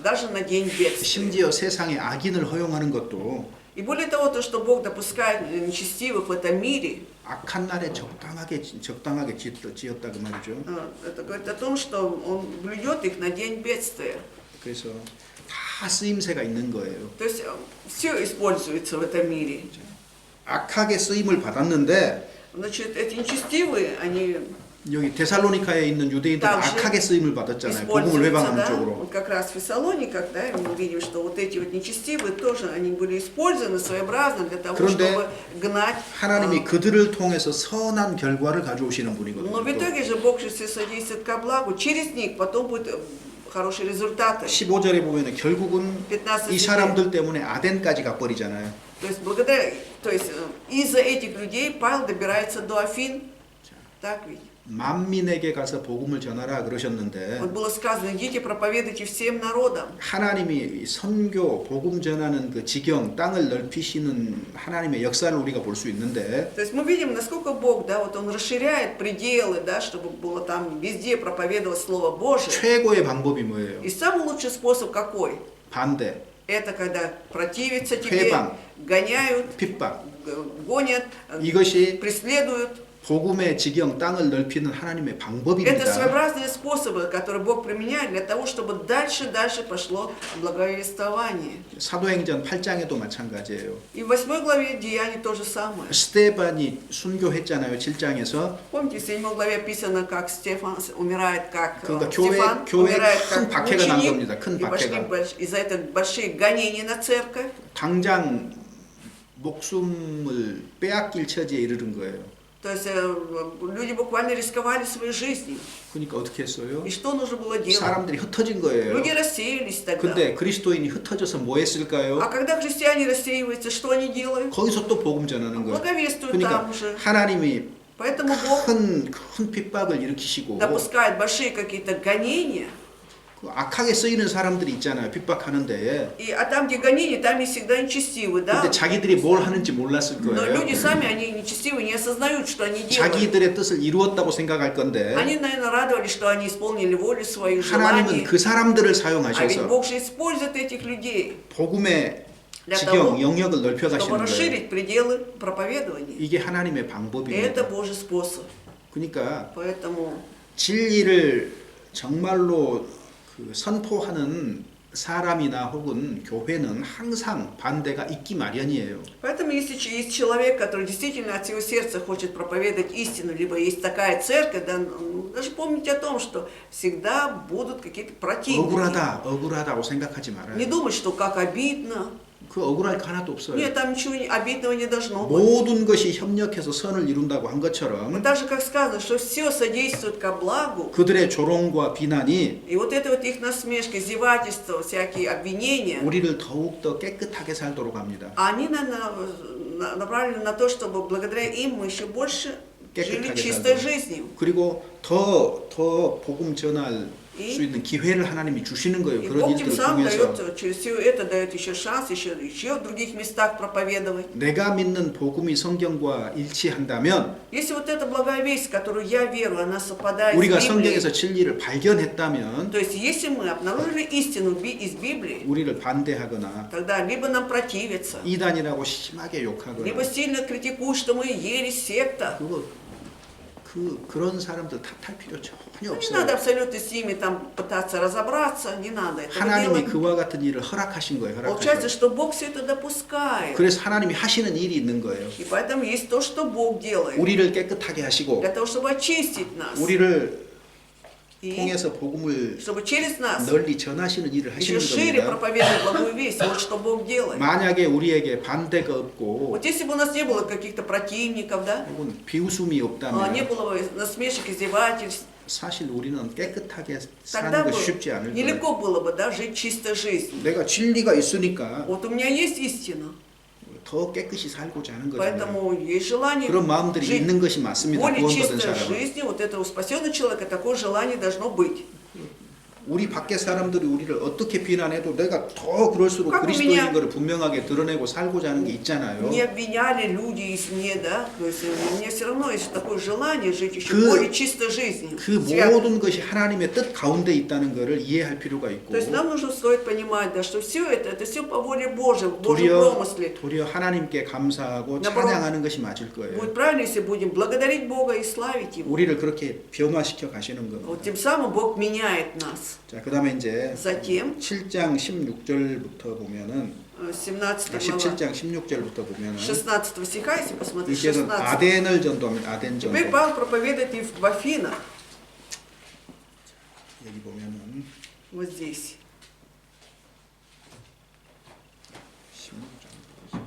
даже на день бедствия. 심지어 세상에 악인을 허용하는 것도 И более того, то, что Бог допускает нечестивых в этом мире, 악한 날에 적당하게 지었다 그 말이죠. это говорит о том, что Он блюдет их на день бедствия. 그래서 다 쓰임새가 있는 거예요. То есть все используется в этом мире. 악하게 쓰임을 받았는데 Значит, эти нечестивые, они 여기 데살로니카에 있는 유대인들은 также 악하게 쓰임을 받았잖아요. 복음을 используются, 회방하는 да? 쪽으로. Вот как раз в Фессалониках, да, мы видим, что вот эти вот нечестивые тоже, они были использованы своеобразно для того, 그런데 чтобы гнать. 하나님이 그들을 통해서 선한 결과를 가져오시는 Но в 분이거든요. итоге же Бог же все содействует ко благу, через них потом будут хорошие результаты. 15절에 보면 결국은 15 이 стихе. 사람들 때문에 아덴까지 가버리잖아요. То есть из-за этих людей Павел добирается до Афин. Так ведь? 만민에게 가서 복음을 전하라 그러셨는데 Вот было сказано, идите проповедуйте всем народам. 하나님이 선교, 복음 전하는 그 지경, 땅을 넓히시는 하나님의 역사를 우리가 볼 수 있는데 То есть мы видим, насколько Бог, да, вот Он расширяет пределы, да, чтобы было там везде проповедовать Слово Божие. 최고의 방법이 뭐예요? И самый лучший способ какой? 반대, Это когда противятся тебе, 회방, гоняют, 핍박. гонят, 이것이 преследуют. 복음의 지경, 땅을 넓히는 하나님의 Это 방법입니다. своеобразные способы, которые Бог применяет для того, чтобы дальше пошло благовествование. 사도행전 8장에도 마찬가지예요. И в 8 главе Деяний то же самое. 스테반이 순교했잖아요. 7장에서. Помните, в 7 главе описано, как Стефан умирает, как 그러니까 Стефан 교회에 умирает 큰 как 박해가 난 мученик, 겁니다. 큰 и пошли 박해가. из-за этого большие гонения на церковь. 당장 목숨을 빼앗길 처지에 이르는 거예요. То есть люди буквально рисковали своей жизнью. 그러니까 어떻게 했어요? И что нужно было делать? 사람들이 흩어진 거예요. Люди рассеялись тогда. 근데 그리스도인이 흩어져서 뭐 했을까요? А когда христиане рассеиваются, что они делают? 거기서 또 복음 전하는 거예요. Благовествуют 그러니까 там уже. 하나님이 Поэтому Бог 큰 핍박을 일으키시고 допускает большие какие-то гонения, 그 악하게 쓰이는 사람들이 있잖아요. 핍박하는데. А там, где гонение, там и всегда нечестивы, да? 근데 자기들이 뭘 하는지 몰랐을 Но 거예요. люди сами, они нечестивы, не осознают, что они делают. 자기들의 뜻을 이루었다고 생각할 건데 Они, наверное, радовались, что они исполнили волю своих 하나님은 желаний. 그 사람들을 А ведь 사용하셔서 Бог же использует этих людей, 복음의 для 지경, того, 영역을 чтобы 넓혀가시는 거예요. расширить пределы проповедования. 이게 하나님의 И это 방법입니다. Божий способ. 그러니까 Поэтому 진리를 정말로 그 선포하는 사람이나 혹은 교회는 항상 반대가 있기 마련이에요. Поэтому если есть человек, который действительно от всего сердца хочет проповедовать истину, либо есть такая церковь, да, даже помните о том, что всегда будут какие-то противники. 억울하다고 생각하지 Не 말아요. думать, что как обидно. 그 억울할 거 하나도 없어요. Нет, там ничего обидного не должно быть. 모든 것이 협력해서 선을 이룬다고 한 것처럼 Так же, как сказано, что все содействует ко благу, 그들의 조롱과 비난이 и вот это вот их насмешка, издевательства, всякие обвинения, 우리를 더욱더 깨끗하게 살도록 합니다. они направлены на то, чтобы благодаря им мы еще больше жили 깨끗하게 чистой 살도록. жизнью. 그리고 더 복음 전할 이? 수 있는 기회를 하나님이 주시는 거예요. И 그런 Бог тем 일들을 самым 통해서 дает, через все это дает еще шанс, еще в других местах проповедовать. 내가 믿는 복음이 성경과 일치한다면 Если вот эта благая весть, в которую я верую, она совпадает 우리가 с Библией, 성경에서 진리를 발견했다면 то есть если мы обнаружили истину из Библии, 우리를 반대하거나 тогда либо нам противятся, 이단이라고 심하게 욕하거나 либо сильно критикуют, что мы ересь, секта. 그런 사람들 탓할 필요 전혀 Не 없어요. надо абсолютно с ними там пытаться разобраться, не надо этого 하나님이 делать. 그와 같은 일을 허락하신 거예요. Получается, 허락하신. что Бог все это допускает. 그래서 하나님이 하시는 일이 있는 거예요. И поэтому есть то, что Бог делает. 우리를 깨끗하게 하시고 Для того, чтобы очистить нас. 우리를 И 통해서 복음을 чтобы через нас 널리 전하시는 일을 еще 하시는 шире 겁니다. проповедовать благую весть. Вот что Бог делает. 만약에 우리에게 반대가 없고 Вот если бы у нас не было каких-то противников, да, 혹은 비웃음이 не 없다면 было бы насмешек, издевательств, 사실 우리는 깨끗하게 тогда 사는 бы 것이 쉽지 않을 거예요. нелегко было бы, да, жить чистой жизнью. 내가 진리가 있으니까 Вот у меня есть истина, 더 깨끗이 살고자 하는 거잖아요. поэтому есть желание 그런 마음들이 жить 있는 것이 맞습니다. более 구원받은 чистой 사람은. жизнью. Вот этого спасенного человека такое желание должно быть. 우리 밖에 사람들이 우리를 어떻게 비난해도 내가 더 그럴수록 как у 그리스도인 меня- 것을 분명하게 드러내고 살고자 하는 게 있잖아요. Не обвиняли люди извне, да, то есть у меня все равно есть такое желание жить еще 그- более чистой жизнью. 그 святой. 모든 것이 하나님의 뜻 가운데 있다는 것을 이해할 필요가 있고 То есть нам нужно стоит понимать, да, что все это все по воле Божьей, в Божьем промысле. 도리어 하나님께 감사하고 나보고- 찬양하는 것이 맞을 거예요. Будет правильно, если будем благодарить Бога и славить Его. 우리를 그렇게 변화시켜 가시는 겁니다. Вот тем самым Бог меняет нас. 자, 그다음에 이제 Затем, 7장 16절부터 보면은 17 глава, 17장 16절부터 보면은 16 стиха, если посмотреть, 이제는 16. 아덴을 전도합니다. 아덴 전도. Теперь Павел проповедует и в Афинах, 여기 보면은 вот здесь. 16절.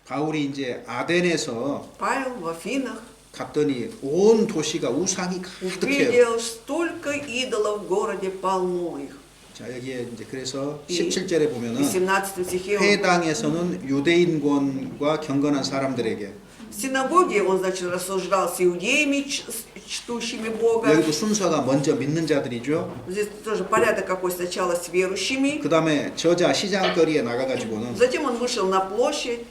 바울이 이제 아덴에서 Павел в Афинах 갔더니 온 도시가 우상이 가득해요. увидел столько идолов в городе, полно их. 자, 여기에 이제 그래서 이 17절에 В 보면은 17 стихе он 회당에서는 유대인권과 경건한 사람들에게 в синагоге он, значит, рассуждал с иудеями, чтущими Бога. 여기도 순서가 먼저 믿는 자들이죠. Здесь тоже порядок какой сначала с верующими. 그 다음에 저자 시장거리에 나가가지고는 Затем он вышел на площадь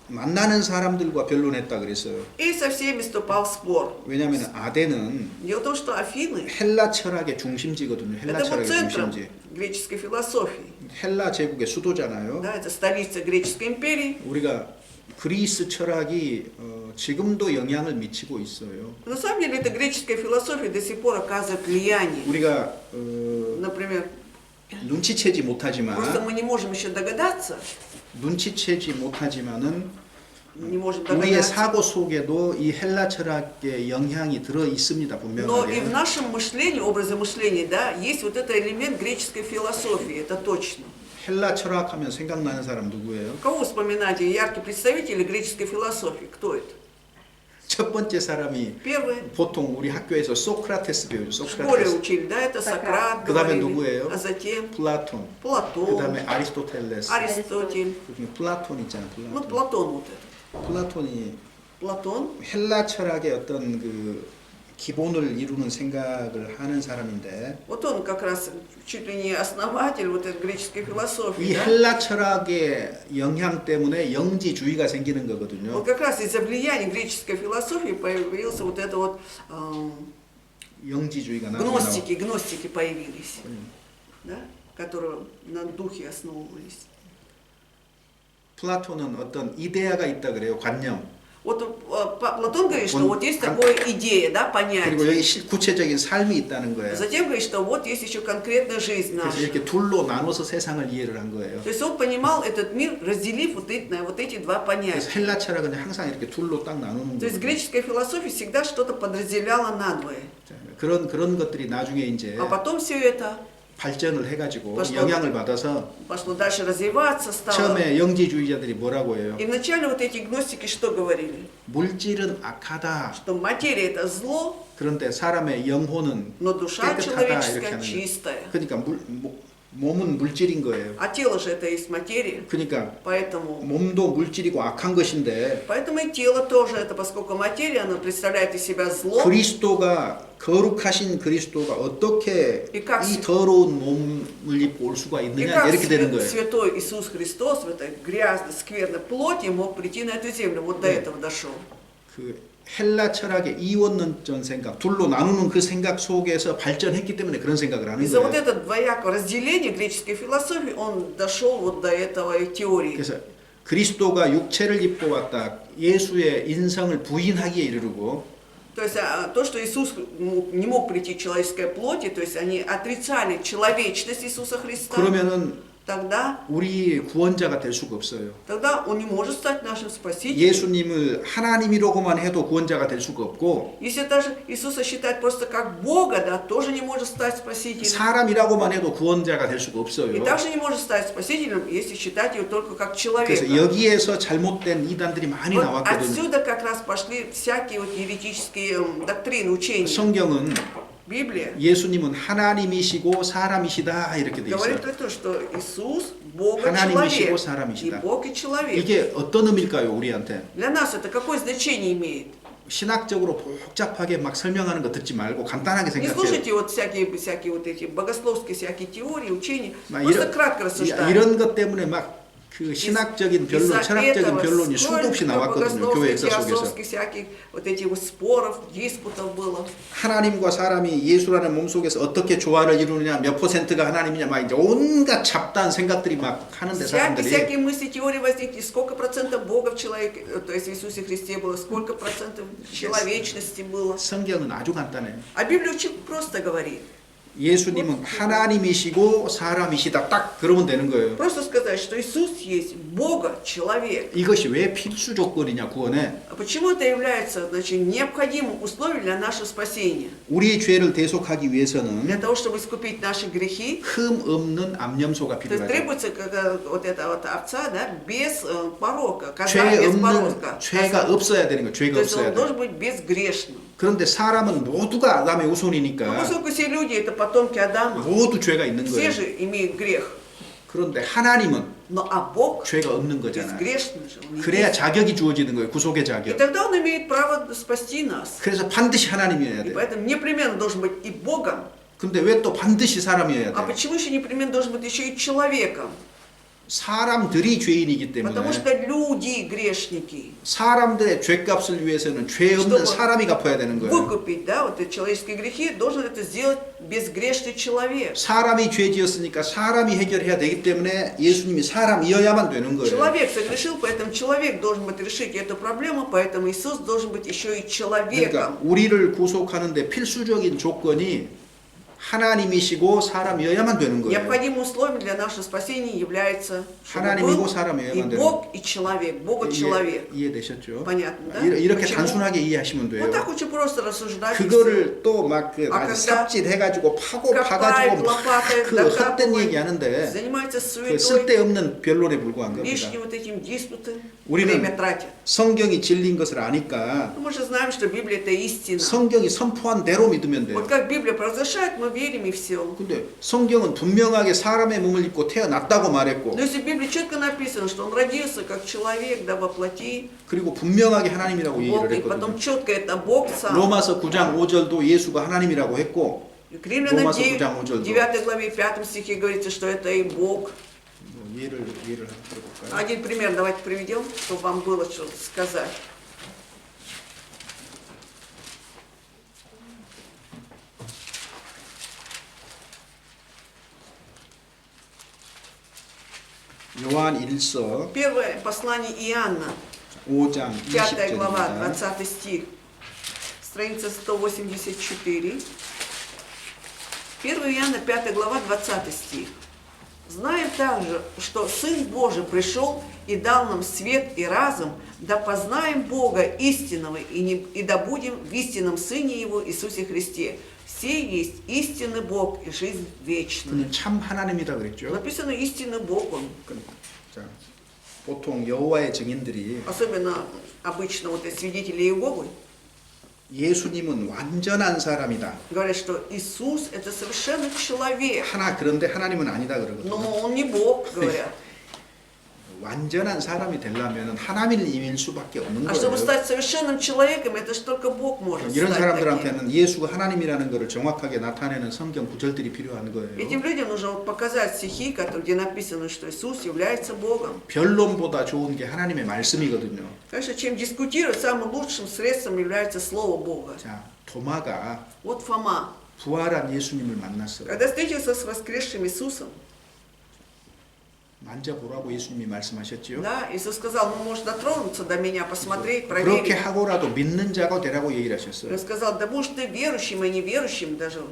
만나는 사람들과 변론했다 그랬어요. и со всеми вступал в спор. 왜냐하면 아덴은 Дело в том, что Афины 헬라 철학의 중심지거든요. 헬라 это был 철학의 центром 중심지. греческой философии. 헬라 제국의 수도잖아요. Да, это столица греческой империи. 우리가 그리스 철학이 지금도 영향을 미치고 있어요. На самом деле, эта греческая философия до сих пор оказывает влияние. 우리가 Например, 눈치채지 просто 못하지만 мы не можем еще догадаться, 눈치채지 못하지만은 не можем 우리의 догадаться. 사고 속에도 이 헬라 철학의 영향이 들어 있습니다. Но и 분명하게. в нашем мышлении, образе мышления, да, есть вот этот элемент греческой философии, это точно. 헬라 철학하면 생각나는 사람 누구예요? Кого вспоминаете? Яркий представитель греческой философии. Кто это? 첫 번째 사람이 Первый. 보통 우리 학교에서 소크라테스 배우죠. В школе 소크라테스. учили, да, это Сократ, 그다음에 говорили. 누구예요? А затем 플라톤. Платон, 그다음에 아리스토텔레스. Аристотель. 그중에 플라톤 있잖아. Ну, 플라톤. Платон вот это. 플라톤이 Платон, 헬라 철학의 어떤 그 기본을 이루는 생각을 하는 사람인데 Вот он как раз чуть ли не основатель вот этой греческой 이 философии. Да? 헬라 철학의 영향 때문에 영지주의가 생기는 거거든요. Вот как раз из-за влияния греческой философии появился вот это вот 영지주의가 나오고 гностики появились, да? Которые на духе основывались. 플라톤은 어떤 이데아가 있다 그래요. 관념. Вот Платон говорит, что Он- вот есть такая идея, да, 그리고 понятие. 여기 구체적인 삶이 있다는 거예요. Затем говорит, что вот есть еще конкретная жизнь 그래서 наша. 이렇게 둘로 나눠서 세상을 이해를 한 거예요. То есть он понимал этот мир, разделив вот эти, на вот эти два 그래서 понятия. 헬라 철학은 항상 이렇게 둘로 딱 나누는 То есть 거예요. греческая философия всегда что-то подразделяла надвое. 그런 것들이 나중에 이제 А потом все это 발전을 해가지고 벌써- 영향을 받아서 пошло дальше развиваться стало. 처음에 영지주의자들이 뭐라고 해요? И вначале вот эти гностики что говорили? 물질은 악하다. Что материя это зло, 그런데 사람의 영혼은 но душа 깨끗하다 이렇게 человеческая 하는 거예요. чистая. 그러니까 몸은 물질인 거예요. А тело же это есть материя. 그러니까 Поэтому 몸도 물질이고 악한 것인데 Поэтому и тело тоже это, поскольку материя, она представляет из себя зло. 그리스도가 거룩하신 그리스도가 어떻게 И как 이 더러운 몸을 입고 올 수가 И 있느냐 как 이렇게 되는 거예요. святой Иисус Христос в этой грязной, скверной плоти мог прийти на эту землю. Вот до 네. этого дошел. 그 헬라 철학의 이원론적 생각, 둘로 나누는 그 생각 속에서 발전했기 때문에 그런 생각을 하는 Из-за вот 거예요. этого двоякого разделения греческой философии он дошел вот до этого теории. 그래서 그리스도가 육체를 입고 왔다. 예수의 인성을 부인하기에 이르르고 То есть то, что Иисус не мог прийти в человеческой плоти, то есть они отрицали человечность Иисуса Христа, 그러면은 тогда 우리 구원자가 될 수가 없어요. он не может стать нашим спасителем. 예수님을 하나님이라고만 해도 구원자가 될 수가 없고 Если даже Иисуса считать просто как Бога, да, тоже не может стать спасителем. 사람이라고만 해도 구원자가 될 수가 И 없어요. также не может стать спасителем, если считать его только как 그래서 человека. 여기에서 잘못된 이단들이 많이 Вот 나왔거든요. отсюда как раз пошли всякие вот еретические доктрины, учения. 성경은 Библия 예수님은 하나님이시고 사람이시다 이렇게 돼 있어요. говорит про то, что Иисус Бог и 하나님이시고 человек. И 사람이시다. Бог и человек. 이게 어떤 의미일까요, 우리한테? Для нас это какое значение имеет? 신학적으로 복잡하게 막 설명하는 거 듣지 말고 간단하게 Не 생각해요. слушайте вот всякие вот эти богословские всякие теории, учения. 막 Просто кратко рассуждаем. 이런 것 때문에 막 그 신학적인 변론, Из-за 철학적인 этого 변론이 수도 없이 сколько 나왔거든요. 교회 богословских, 역사 속에서. теософских всяких вот этих вот споров, диспутов было. 하나님과 사람이 예수라는 몸 속에서 어떻게 조화를 이루느냐, 몇 %가 하나님이냐, 막 이제 온갖 잡다한 생각들이 막 하는데 사람들이 Всякие мысли, теории возникли, сколько процентов Бога в человеке, то есть в Иисусе Христе было, сколько процентов человечности было. 성경은 아주 간단해요. А Библия очень просто говорит. 예수님은 하나님이시고 사람이시다. 딱 그러면 되는 거예요. Просто сказать, что Иисус есть Бога, человек. 이것이 왜 필수 조건이냐 구원에? А почему это является, значит, необходимым условием для нашего спасения? 우리의 죄를 대속하기 위해서는 Для того, чтобы искупить наши грехи, 흠 없는 암염소가 то есть 필요하죠. требуется вот эта вот овца, да, без порока, коза 죄 без 없는 порока. 죄가 없어야 되는 거예요. 죄가 То есть 없어야 он 돼. должен быть безгрешным. 그런데 사람은 모두가 아담의 Но 후손이니까 поскольку все люди это потомки Адама, 모두 죄가 있는 все 거예요. же имеют грех. 그런데 하나님은 Но а Бог 죄가 없는 거잖아요. безгрешный же. Он не 그래야 есть. 자격이 주어지는 거예요. 구속의 И 자격. тогда он имеет право спасти нас. 그래서 반드시 하나님이어야 И 돼. поэтому непременно должен быть и Богом. 근데 왜 또 반드시 사람이어야 А 돼? почему еще непременно должен быть еще и человеком? 사람들이 죄인이기 때문에 Потому что люди грешники. 사람들의 죄값을 위해서는 죄 없는 чтобы 사람이 갚아야 되는 거예요. Выкупить, да, вот эти человеческие грехи, должен это сделать безгрешный человек. 사람이 죄 지었으니까 사람이 해결해야 되기 때문에 예수님이 사람이어야만 되는 거예요. Человек согрешил, поэтому человек должен быть решить эту проблему, поэтому Иисус должен быть еще и 그러니까 человеком. 우리를 구속하는데 필수적인 조건이 하나님이시고 사람이어야만 되는 거예요. Необходимым условием для нашего спасения является чтобы 하나님이고 был 사람이어야만 и 되는 Бог, и человек, Бог и человек. 이해되셨죠? Понятно, да? 이렇게 Почему? 단순하게 이해하시면 돼요. Вот так очень просто рассуждать. и всё. 그거를 또 막 когда 삽질해가지고 파고 копает 파가지고 лопатой, 그 헛된 докапывает, 얘기하는데 занимается 그 суетой, 쓸데없는 변론에 불과한 겁니다. лишним вот этим диспутом, 우리는 время тратит. 성경이 진리인 것을 아니까 Мы же знаем, что Библия это истина. 성경이 선포한 대로 믿으면 돼요. Вот как Библия провозглашает, мы мы верим и все. 근데 성경은 분명하게 사람의 몸을 입고 태어났다고 말했고 Но если в Библии четко написано, что он родился как человек, да, во плоти, 그리고 분명하게 하나님이라고 Бог, 얘기를 и потом 했거든요. четко это Бог сам. 로마서 9장 5절도 예수가 하나님이라고 했고 К Римлянам 로마서 9장 5절도 9 главе 5 стихе говорится, что это и Бог. 예를 들어볼까요? Один пример давайте приведем, чтобы вам было что сказать. 요한 1서 Первое послание Иоанна, 5장 5 глава, 20절입니다. 20 стих, страница 184. 1 Иоанна, 5 глава, 20 стих. Знаем также, что Сын Божий пришел и дал нам свет и разум, да познаем Бога истинного и да будем в истинном Сыне Его Иисусе Христе. Все есть истинный Бог и жизнь вечная. 그는 참 하나님이다 그랬죠. Написано истинный Бог Он. 자, 보통 여호와의 증인들이 Особенно обычно вот эти свидетели Иеговы 예수님은 완전한 사람이다. говорят, что Иисус это совершенно человек. 그런데 하나님은 아니다 Но 그러거든요. Он не Бог, говорят. 완전한 사람이 되려면 하나님일 수밖에 없는 А чтобы 거예요. стать совершенным человеком, это ж только Бог может 이런 стать таким. 사람들한테는 예수가 하나님이라는 것을 정확하게 나타내는 성경 구절들이 필요한 거예요. Этим людям нужно вот показать стихи, где написано, что Иисус является Богом. 변론보다 좋은 게 하나님의 말씀이거든요. Конечно, чем дискутировать, самым лучшим средством является Слово Бога. 자, 도마가 Вот Фома, 부활한 예수님을 만났어요. когда встретился с воскресшим Иисусом, 만져보라고 예수님이 말씀하셨지요. да, Иисус сказал, ну, можешь дотронуться до меня, посмотреть, 그렇게 проверить. 하고라도 믿는 자가 되라고 얘기를 하셨어요. Он сказал, да будешь ты верующим и неверующим даже.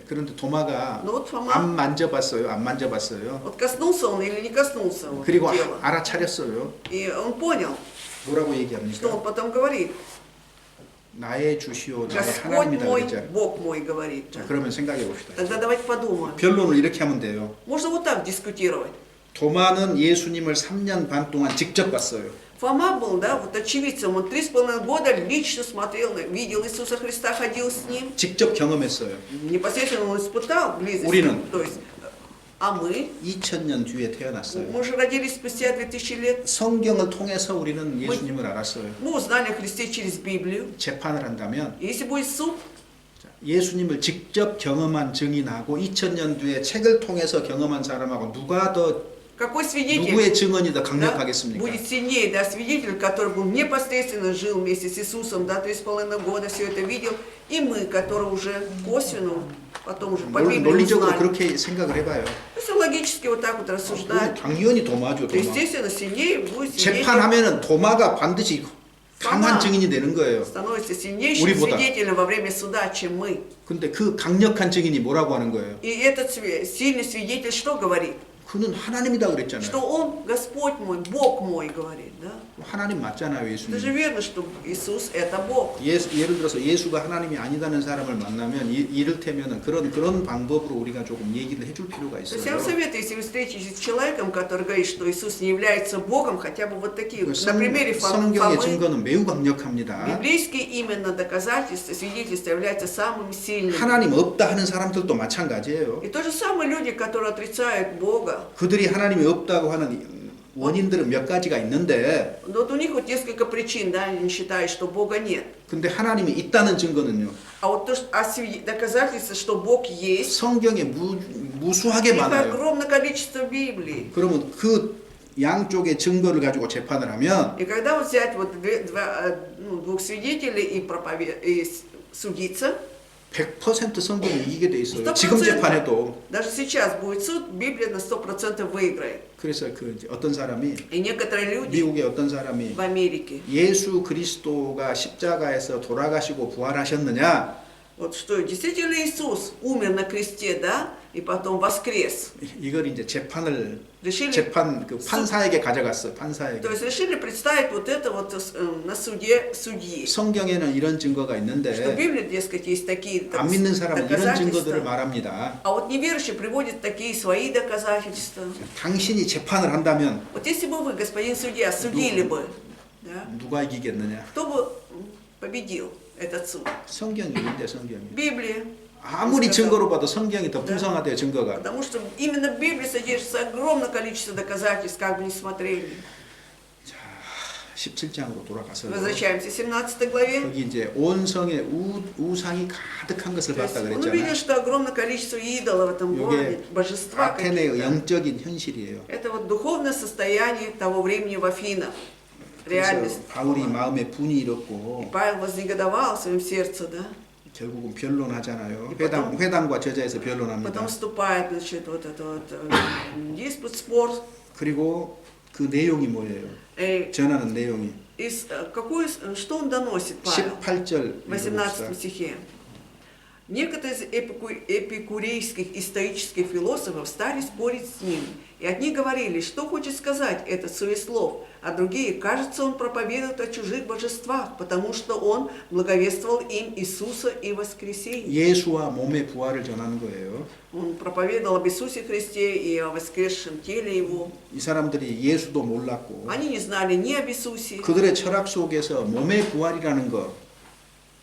그런데 도마가 Ну вот Фома, 안 만져봤어요. 안 만져봤어요. вот коснулся он или не коснулся вот 그리고 тела. 알아차렸어요. И он понял, 뭐라고 что 얘기합니까? он потом говорит. 나의 주시오 나의 Господь 하나님이다 мой, 그랬잖아요. Бог мой, говорит. 자, 그러면 생각해 봅시다. Тогда давайте подумаем. 변론을 이렇게 하면 돼요. Можно вот так дискутировать. 도마는 예수님을 3년 반 동안 직접 봤어요. Фома был, да, вот очевидцем. Он 3,5 года лично смотрел, видел Иисуса Христа, ходил с ним. 직접 경험했어요. Непосредственно он испытал близость. 우리는? То есть, а мы? 2000년 뒤에 태어났어요. Мы же родились спустя 2000 лет. 성경을 통해서 우리는 예수님을 알았어요. Мы узнали о Христе через Библию. 재판을 한다면 И если будет суд, 예수님을 직접 경험한 증인하고 2000년 뒤에 책을 통해서 경험한 사람하고 누가 더 какой свидетель 누구의 증언이 더 да, 강력하겠습니까? будет сильнее, да, свидетель, который был непосредственно жил вместе с Иисусом, да, 3,5 года все это видел, и мы, которые уже косвенно, потом уже по Библии 논리적으로 узнали. 그렇게 생각을 해봐요. Если логически вот так вот рассуждать, 당연히 도마죠, то, 도마. естественно, сильнее будет сильнее, 재판하면은 도마가 반드시 강한 증인이 되는 거예요. становится сильнейшим 우리보다. свидетелем во время суда, чем мы. 근데 그 강력한 증인이 뭐라고 하는 거예요? И этот сильный свидетель что говорит? 그는 하나님이다 Что 그랬잖아요. он Господь мой, Бог мой, говорит, да? 하나님 맞잖아요, Это же 예수님. верно, что Иисус это Бог. 예를 들어서 예수가 하나님이 아니다는 사람을 만나면 이를테면은 그런 방법으로 우리가 조금 얘기를 해줄 필요가 То есть я вам 있어요. советую, если вы встретитесь с человеком, который говорит, что Иисус не является Богом, хотя бы вот такие, на примере 성경의 Фомы, 증거는 매우 강력합니다. библейские именно доказательства, свидетельства являются самыми сильными. 하나님 없다 하는 사람들도 마찬가지예요. И то же самое люди, которые отрицают Бога. 그들이 하나님이 없다고 하는 원인들은 몇 가지가 있는데 Но вот у них вот несколько причин, да, они считают, что Бога нет. 근데 하나님이 있다는 증거는요. А вот то, доказательство, что Бог есть, 성경에 무수하게 их 많아요. огромное количество в Библии. 그러면 그 양쪽의 증거를 가지고 재판을 하면 И когда вот взять вот двух свидетелей и судиться, 100% 성경이 이기게 돼 있어요. 100%. 지금 재판에도. даже сейчас будет суд, Библия на 100% выиграет. 그래서 그 이제 어떤 사람이 И некоторые люди 미국의 어떤 사람이 в Америке, 예수 그리스도가 십자가에서 돌아가시고 부활하셨느냐? вот что, действительно Иисус умер на кресте, да, и потом воскрес. 이걸 이제 재판 그 Решили, 판사에게 가져갔어. 판사에게. то есть решили представить вот это вот на суде судьи. 성경에는 이런 증거가 Что в 있는데 Библии, дескать, есть такие 안 믿는 사람은 이런 증거들을 доказательства. 말합니다. А вот неверующие приводят такие свои доказательства. 당신이 재판을 한다면 Вот если бы вы, господин судья, судили бы, да, 누가 이기겠느냐? кто бы победил этот суд? 성경이 있는데 성경이. Библия. 아무리 сказал. 증거로 봐도 성경이 더 풍성하대요, 증거가. Потому что именно в Библии содержится огромное количество доказательств, как бы ни смотрели. 17장으로 돌아가서 Возвращаемся к 17 главе. 거기 이제 온 성에 우상이 가득한 것을 То есть 봤다 он увидел, 그랬잖아요. что огромное количество идолов в этом городе, 이게 божества 아테네의 каких-то. 영적인 현실이에요. Это вот духовное состояние того времени в Афинах. 그래서 Реальность. 바울이 마음에 분이 일었고 Павел вознегодовал в своем сердце, да? 결국은 변론하잖아요. И потом- 회당과 저자에서 변론합니다. Потом вступает, значит, вот это вот диспут, спор. 그리고 그 내용이 뭐예요? Э, 전하는 내용이 что он доносит, Павел? 18절 В 18 읽어봅시다. стихе. Некоторые из эпикурейских исторических философов стали спорить с ним, и одни говорили, что хочет сказать этот суеслов, а другие, кажется, он проповедует о чужих божествах, потому что он благовествовал им Иисуса и воскресение. 예수와 몸의 부활을 전하는 거예요. Он проповедовал об Иисусе Христе и о воскресшем теле Его. 이 사람들이 예수도 몰랐고 Они не знали ни об Иисусе, 그들의 철학 속에서 몸의 부활이라는 거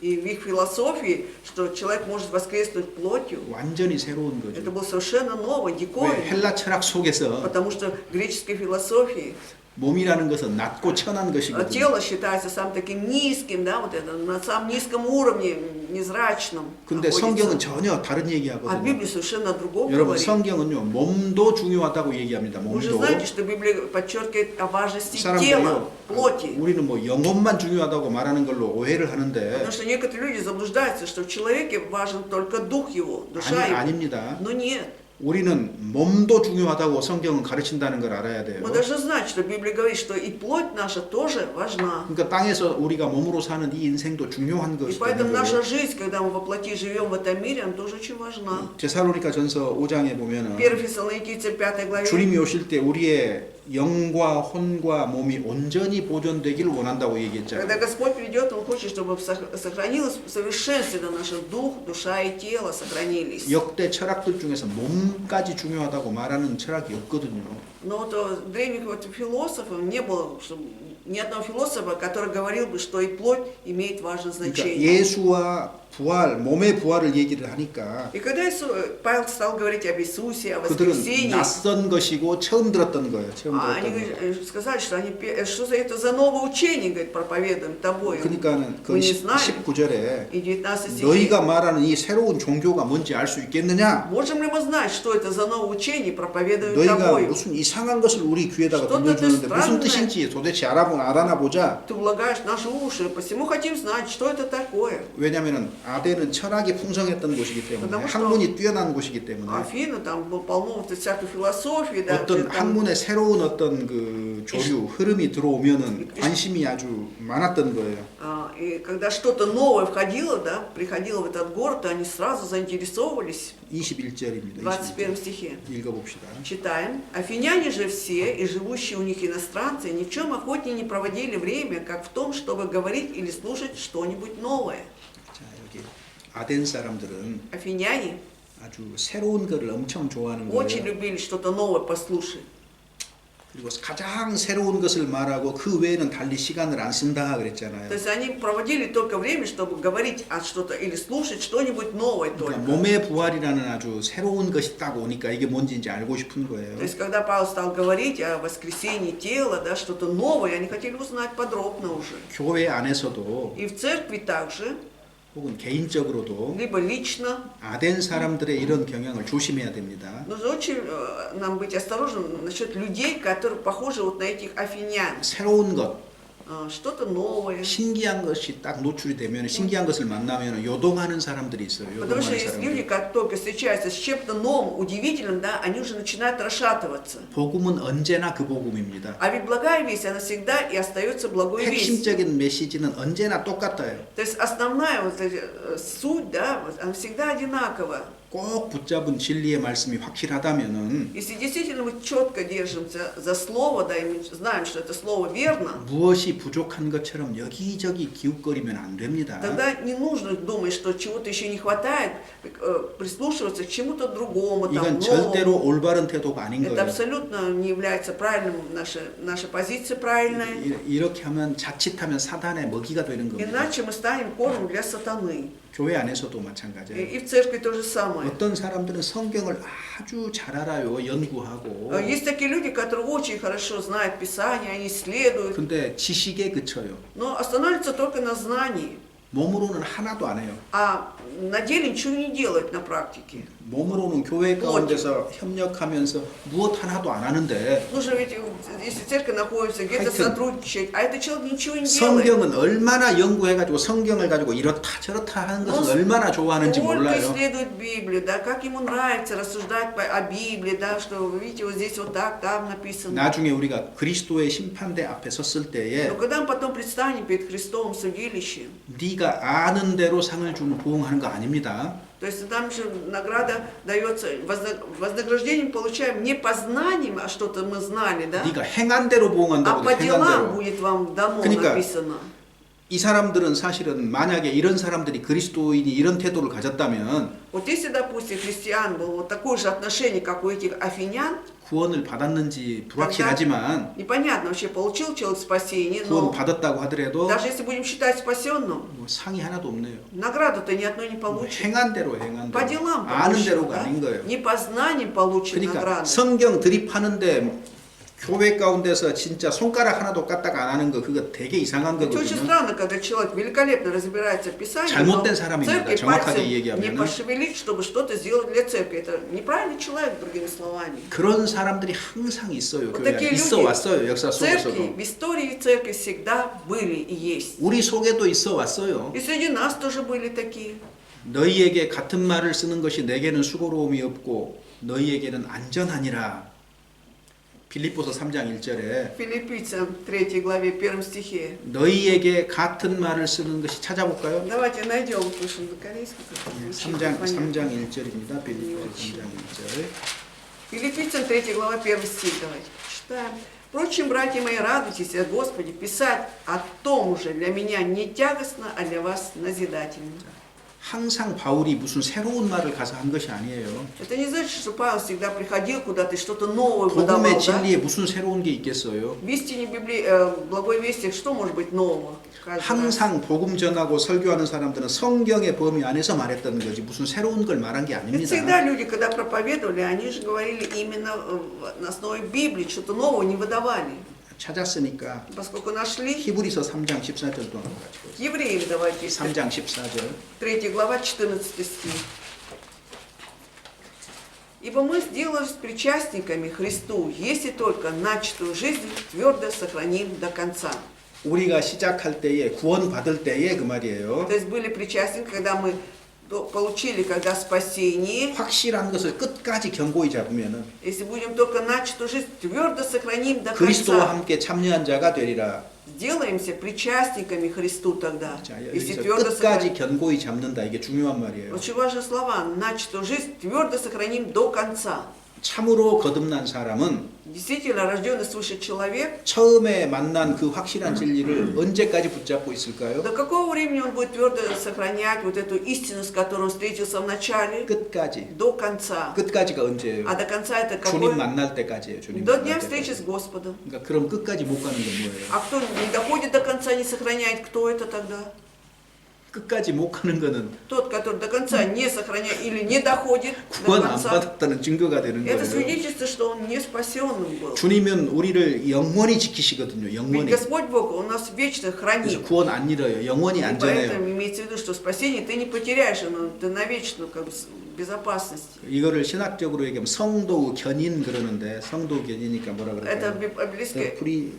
и в их философии, что человек может воскреснуть плотью, 완전히 새로운 это 거죠. было совершенно ново, 왜 диковинно. 헬라 철학 속에서 Потому что в греческой философии 몸이라는 것은 낮고 천한 것이거든요. тело считается самым таким низким, да, вот это, на самом низком уровне, незрачном. 근데 находится. 성경은 전혀 다른 А в 얘기하거든요. Библии совершенно о другом 여러분 говорит. 성경은요 몸도 중요하다고 얘기합니다. Вы же 몸도. знаете, что Библия подчеркивает о важности 사람들이요 тела, плоти. 우리는 뭐 영혼만 중요하다고 말하는 걸로 오해를 하는데 Потому что некоторые люди заблуждаются, что в человеке важен только дух его, душа его. 아닙니다. Но нет. 우리는 몸도 중요하다고 성경은 가르친다는 걸 알아야 돼요. Мы должны знать, что Библия говорит, что и плоть наша тоже важна. 그러니까 땅에서 우리가 몸으로 사는 이 인생도 중요한 И 것이 поэтому 되는 наша 거예요. жизнь, когда мы во плоти живем в этом мире, она тоже очень важна. 데살로니가 전서 5장에 보면은 1 Фессалоникийцам 5 главе. 주님이 오실 때 우리의 영과 혼과 몸이 온전히 보존되기를 원한다고 Когда 얘기했잖아요. Господь придет, Он хочет, чтобы сохранилось в совершенстве наш дух, душа и тело сохранились. 역대 철학들 중에서 몸까지 중요하다고 말하는 철학이 없거든요. Но вот древних вот философов не было, чтобы, ни одного философа, который говорил бы, что и плоть имеет важное 그러니까 значение. 예수와 부활, 몸의 부활을 얘기를 하니까 И когда Павел стал говорить об Иисусе, о 그들은 воскресении, 낯선 것이고 처음 들었던 거예요. 처음 они 들었던 거. сказали, что что за это за новое учение, говорит, проповедуем тобой. 그러니까는 그 Мы не знали. 19절에 И 19 стихе. 너희가 말하는 이 새로운 종교가 뭔지 알 수 있겠느냐? Можем ли мы знать, что это за новое учение, проповедуем 너희가 тобой? 무슨 이상한 것을 우리 귀에다가 Что-то 들려주는데 무슨 странное. 뜻인지 도대체 알아나 보자. Ты влагаешь наши уши, посему хотим знать, что это такое. 왜냐하면 아덴은 철학이 풍성했던 곳이기 때문에 потому что 학문이 뛰어난 곳이기 때문에 Афина, там было полно вот всякой философии, да, 어떤 где там 학문의 새로운 어떤 그 조류 흐름이 들어오면은 관심이 아주 많았던 거예요. и когда что-то новое входило, да, приходило в этот город, то они сразу заинтересовывались. 21절입니다. В 21 стихе. 읽어봅시다. Читаем. «Афиняне же все, и живущие у них иностранцы, ни в чем охотнее не проводили время, как в том, чтобы говорить или слушать что-нибудь новое». 자 여기 아덴 사람들은 Афиняне 아주 새로운 거를 엄청 좋아하는 очень 거예요. любили что-то новое послушать. 그리고 가장 새로운 것을 말하고 그 외에는 달리 시간을 안 쓴다 그랬잖아요. То есть они проводили только время, чтобы говорить о что-то или слушать что-нибудь новое 그러니까 только. 몸의 부활이라는 아주 새로운 것이 딱 오니까 이게 뭔지 이제 알고 싶은 거예요. То есть когда Павел стал говорить о воскресении тела, да, что-то новое, они хотели узнать подробно уже. 교회 안에서도 И в церкви также, 혹은 개인적으로도 либо лично, 아덴 사람들의 이런 경향을 조심해야 됩니다. нужно очень нам быть осторожным насчет людей, которые похожи вот на этих афинян. 새로운 것, Что-то новое. 신기한 것이 딱 노출이 되면 신기한 것을 만나면 요동하는 사람들이 있어요. Потому что 요동하는 есть люди, 사람들. которые только встречаются с чем-то новым, удивительным, да, они уже начинают расшатываться. 복음은 언제나 그 복음입니다. А ведь благая весть, она всегда и остается благой вестью. 핵심적인 메시지는 언제나 똑같아요. То есть основная вот эта, суть, да, вот она всегда одинакова. 꼭 붙잡은 진리의 말씀이 확실하다면은 Если действительно мы четко держимся за слово, да, и мы знаем, что это слово верно, 무엇이 부족한 것처럼 여기저기 기웃거리면 안 됩니다. тогда не нужно думать, что чего-то еще не хватает, прислушиваться к чему-то другому, там, 이건 절대로 новому. 올바른 태도가 아닌 Это 거예요. абсолютно не является правильным, наша позиция правильная. 이렇게 하면 자칫하면 사단의 먹이가 되는 겁니다. Иначе мы станем кормом для сатаны. 교회 안에서도 마찬가지예요. И в церкви то же самое. 어떤 사람들은 성경을 아주 잘 알아요. 연구하고. Есть такие люди, которые очень хорошо знают Писание, они исследуют, 근데 지식에 그쳐요. но останавливаются только на знании, 몸으로는 하나도 안 해요. а на деле ничего не делают на практике. 몸으로는 교회 가운데서 협력하면서 무엇 하나도 안 하는데 Нужно ведь, если церковь находится, где-то 하여튼 сотрудничать, а этот человек ничего не делает. 성경은 얼마나 연구해가지고 성경을 가지고 이렇다 저렇다 하는 것은 얼마나 좋아하는지 Только 몰라요. исследует Библию, да, как ему нравится рассуждать о Библии, да, что, вы видите, вот здесь вот так, там написано. 나중에 우리가 그리스도의 심판대 앞에 섰을 때에 Но когда мы потом предстанем перед Христом в судилище, 네가 아는 대로 상을 주면 부응하는 거 아닙니다. то есть нам же награда дается, вознаграждение мы получаем не по знаниям, а что-то мы знали, да, 네가 행한 대로 а 부응한다고 по 행한 делам 대로. будет вам дано 그러니까 написано. 이 사람들은 사실은 만약에 이런 사람들이 그리스도인이 이런 태도를 가졌다면 Вот если, допустим, христиан было вот такое же отношение, как у этих афинян, 구원을 받았는지 불확실하지만 непонятно вообще, получил человек спасение, 구원 но 받았다고 하더라도 даже если будем считать спасенным, 뭐 상이 하나도 없네요. награду-то ни одной не 뭐 получит. 행한 대로 행한 По 대로 делам 아는 получит, 대로가 да? 아닌 거예요. Не по знаниям получит 그러니까 награду. 성경 드립하는데 교회 가운데서 진짜 손가락 하나도 까딱 안 하는 거 그거 되게 이상한 Это очень 거거든요. странно, когда человек великолепно разбирается в Писании, 잘못된 но 사람입니다. церкви 정확하게 пальцем не 얘기하면은. пошевелить, чтобы что-то сделать для церкви. Это неправильный человек, другими словами. 그런 사람들이 항상 있어요. Вот 교회 такие 안에 있어 люди 왔어요. 역사 в церкви, 속에서도. в истории церкви всегда были и есть. 우리 속에도 있어 왔어요. И среди нас тоже были такие. 너희에게 같은 말을 쓰는 것이 내게는 수고로움이 없고 너희에게는 안전하니라. 빌립보서 3장 1절에 Филиппийцам 3 главе 1 стихе. 너희에게 같은 말을 쓰는 것이 찾아볼까요? Давайте найдем, слушаем на корейском. 3장 1절입니다. 빌립보서 3장 1절. Филиппийцам 3 глава 1 стих. Давайте читаем. Впрочем, братья мои, радуйтесь о Господе, писать о том же для меня не тягостно, а для вас назидательно. 항상 바울이 무슨 새로운 말을 가서 한 것이 아니에요. Это не значит, что Павел всегда приходил куда-то и что-то новое 복음의 выдавал, да? 진리에 무슨 새로운 게 있겠어요? В истине Библии, благой вести, что может быть нового? Каждый раз. 항상 복음 전하고 설교하는 사람들은 성경의 범위 안에서 말했다는 거지 무슨 새로운 걸 말한 게 Ведь 아닙니다. всегда люди, когда проповедовали, они же говорили именно на основе Библии, что-то нового не выдавали. 찾았으니까 Поскольку нашли, 히브리서 3장 14절도 한번 가지고 있어요. евреям давайте, 3장 14절. 3 глава, 14 стих. «Ибо мы сделались причастниками Христу, если только начатую жизнь твердо сохраним до конца». 우리가 시작할 때에 구원 받을 때에 그 말이에요. То есть были причастны, когда мы получили, когда спасение. 확실한 것을 끝까지 견고히 잡으면은 Если будем только начатую жизнь твердо сохраним до 그리스도와 конца, 함께 참여한 자가 되리라. сделаемся причастниками Христу тогда. 자, Если 여기서 твердо 끝까지 сохраним. 견고히 잡는다. 이게 중요한 말이에요. Очень важные слова. Начатую жизнь твердо сохраним до конца. 참으로 거듭난 사람은 Действительно, рожденный свыше человек, 처음에 만난 그 확실한 진리를 언제까지 붙잡고 있을까요? до какого времени он будет твердо сохранять вот эту истину, с которой он встретился в начале, 끝까지. до конца. 끝까지가 언제예요? А до конца это 주님 какой? 만날 때까지예요. 주님 До 만날 дня встречи 때까지. с Господом. 그러니까 그럼 끝까지 못 가는 건 뭐예요? А кто не доходит до конца, не сохраняет, кто это тогда? 끝까지 못 가는 거는 Тот, который до конца не сохраняет или не доходит до 구원 안 конца. 받았다는 증거가 되는 Это 거예요. свидетельство, что он не спасенным был. 주님은 우리를 영원히 지키시거든요. Ведь 영원히. Господь Бог, Он нас вечно 그래서 хранит. 구원 안 잃어요. 영원히 И 안전해요. поэтому имеется в виду, что спасение ты не потеряешь, но ты навечно как бы безопасности. 이거를 신학적으로 얘기하면 성도 견인 그러는데 성도 견이니까 뭐라 Это 그럴까요? библейское. 프리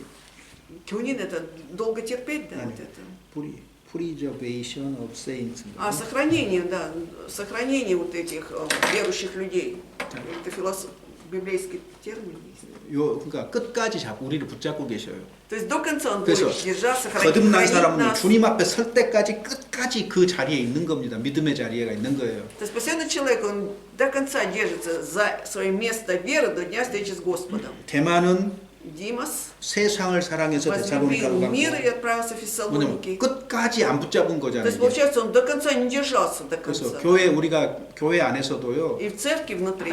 Кюнин это долго терпеть, да, вот 아니, это. preservation of saints. А сохранение, да, сохранение вот этих верующих людей. Это библейский термин есть. 요 그러니까 끝까지 잡고 우리를 붙잡고 계셔요. То есть до конца он 그래서 будет держаться, хранить 거듭난 사람은 нас. 주님 앞에 설 때까지 끝까지 그 자리에 있는 겁니다. 믿음의 자리에가 있는 거예요. То есть спасенный человек, он до конца держится за свое место веры до дня встречи с Господом. 대만은 Димас 세상을 사랑해서 데살로니가로 возлюбил мир и 갔고 отправился в 뭐냐면 Фессалоники. 끝까지 안 붙잡은 То 거잖아요. есть, 이게. получается, он до конца не держался до 그래서 конца. 교회 우리가 교회 안에서도요. И в церкви внутри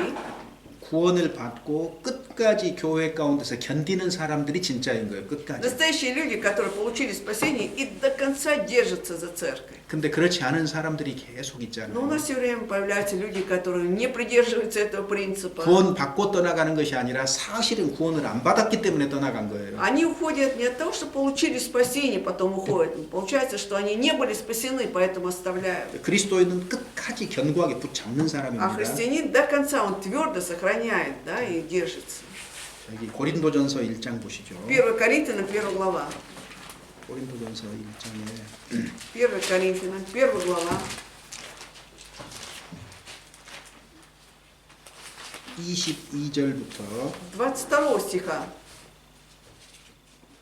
구원을 받고 끝까지 교회 가운데서 견디는 사람들이 진짜인 거예요. 끝까지. Настоящие люди, которые получили спасение и до конца держатся за церковь. 근데 그렇지 않은 사람들이 계속 Но у 있잖아요. нас все время появляются люди, которые не придерживаются этого принципа. 구원 받고 떠나가는 것이 아니라 사실은 구원을 안 받았기 때문에 떠나간 거예요. Они уходят не от того, что получили спасение, потом уходят. Получается, что они не были спасены, поэтому оставляют. 그리스도인은 끝까지 견고하게 붙잡는 А 사람입니다. христианин до конца, он твердо сохраняет, да, и держится. 여기 고린도전서 1장 보시죠. 1 Коринфянам, 1 глава. 고린도전서 1장에 1 Коринфянам, 1 глава. 22절부터 22 стиха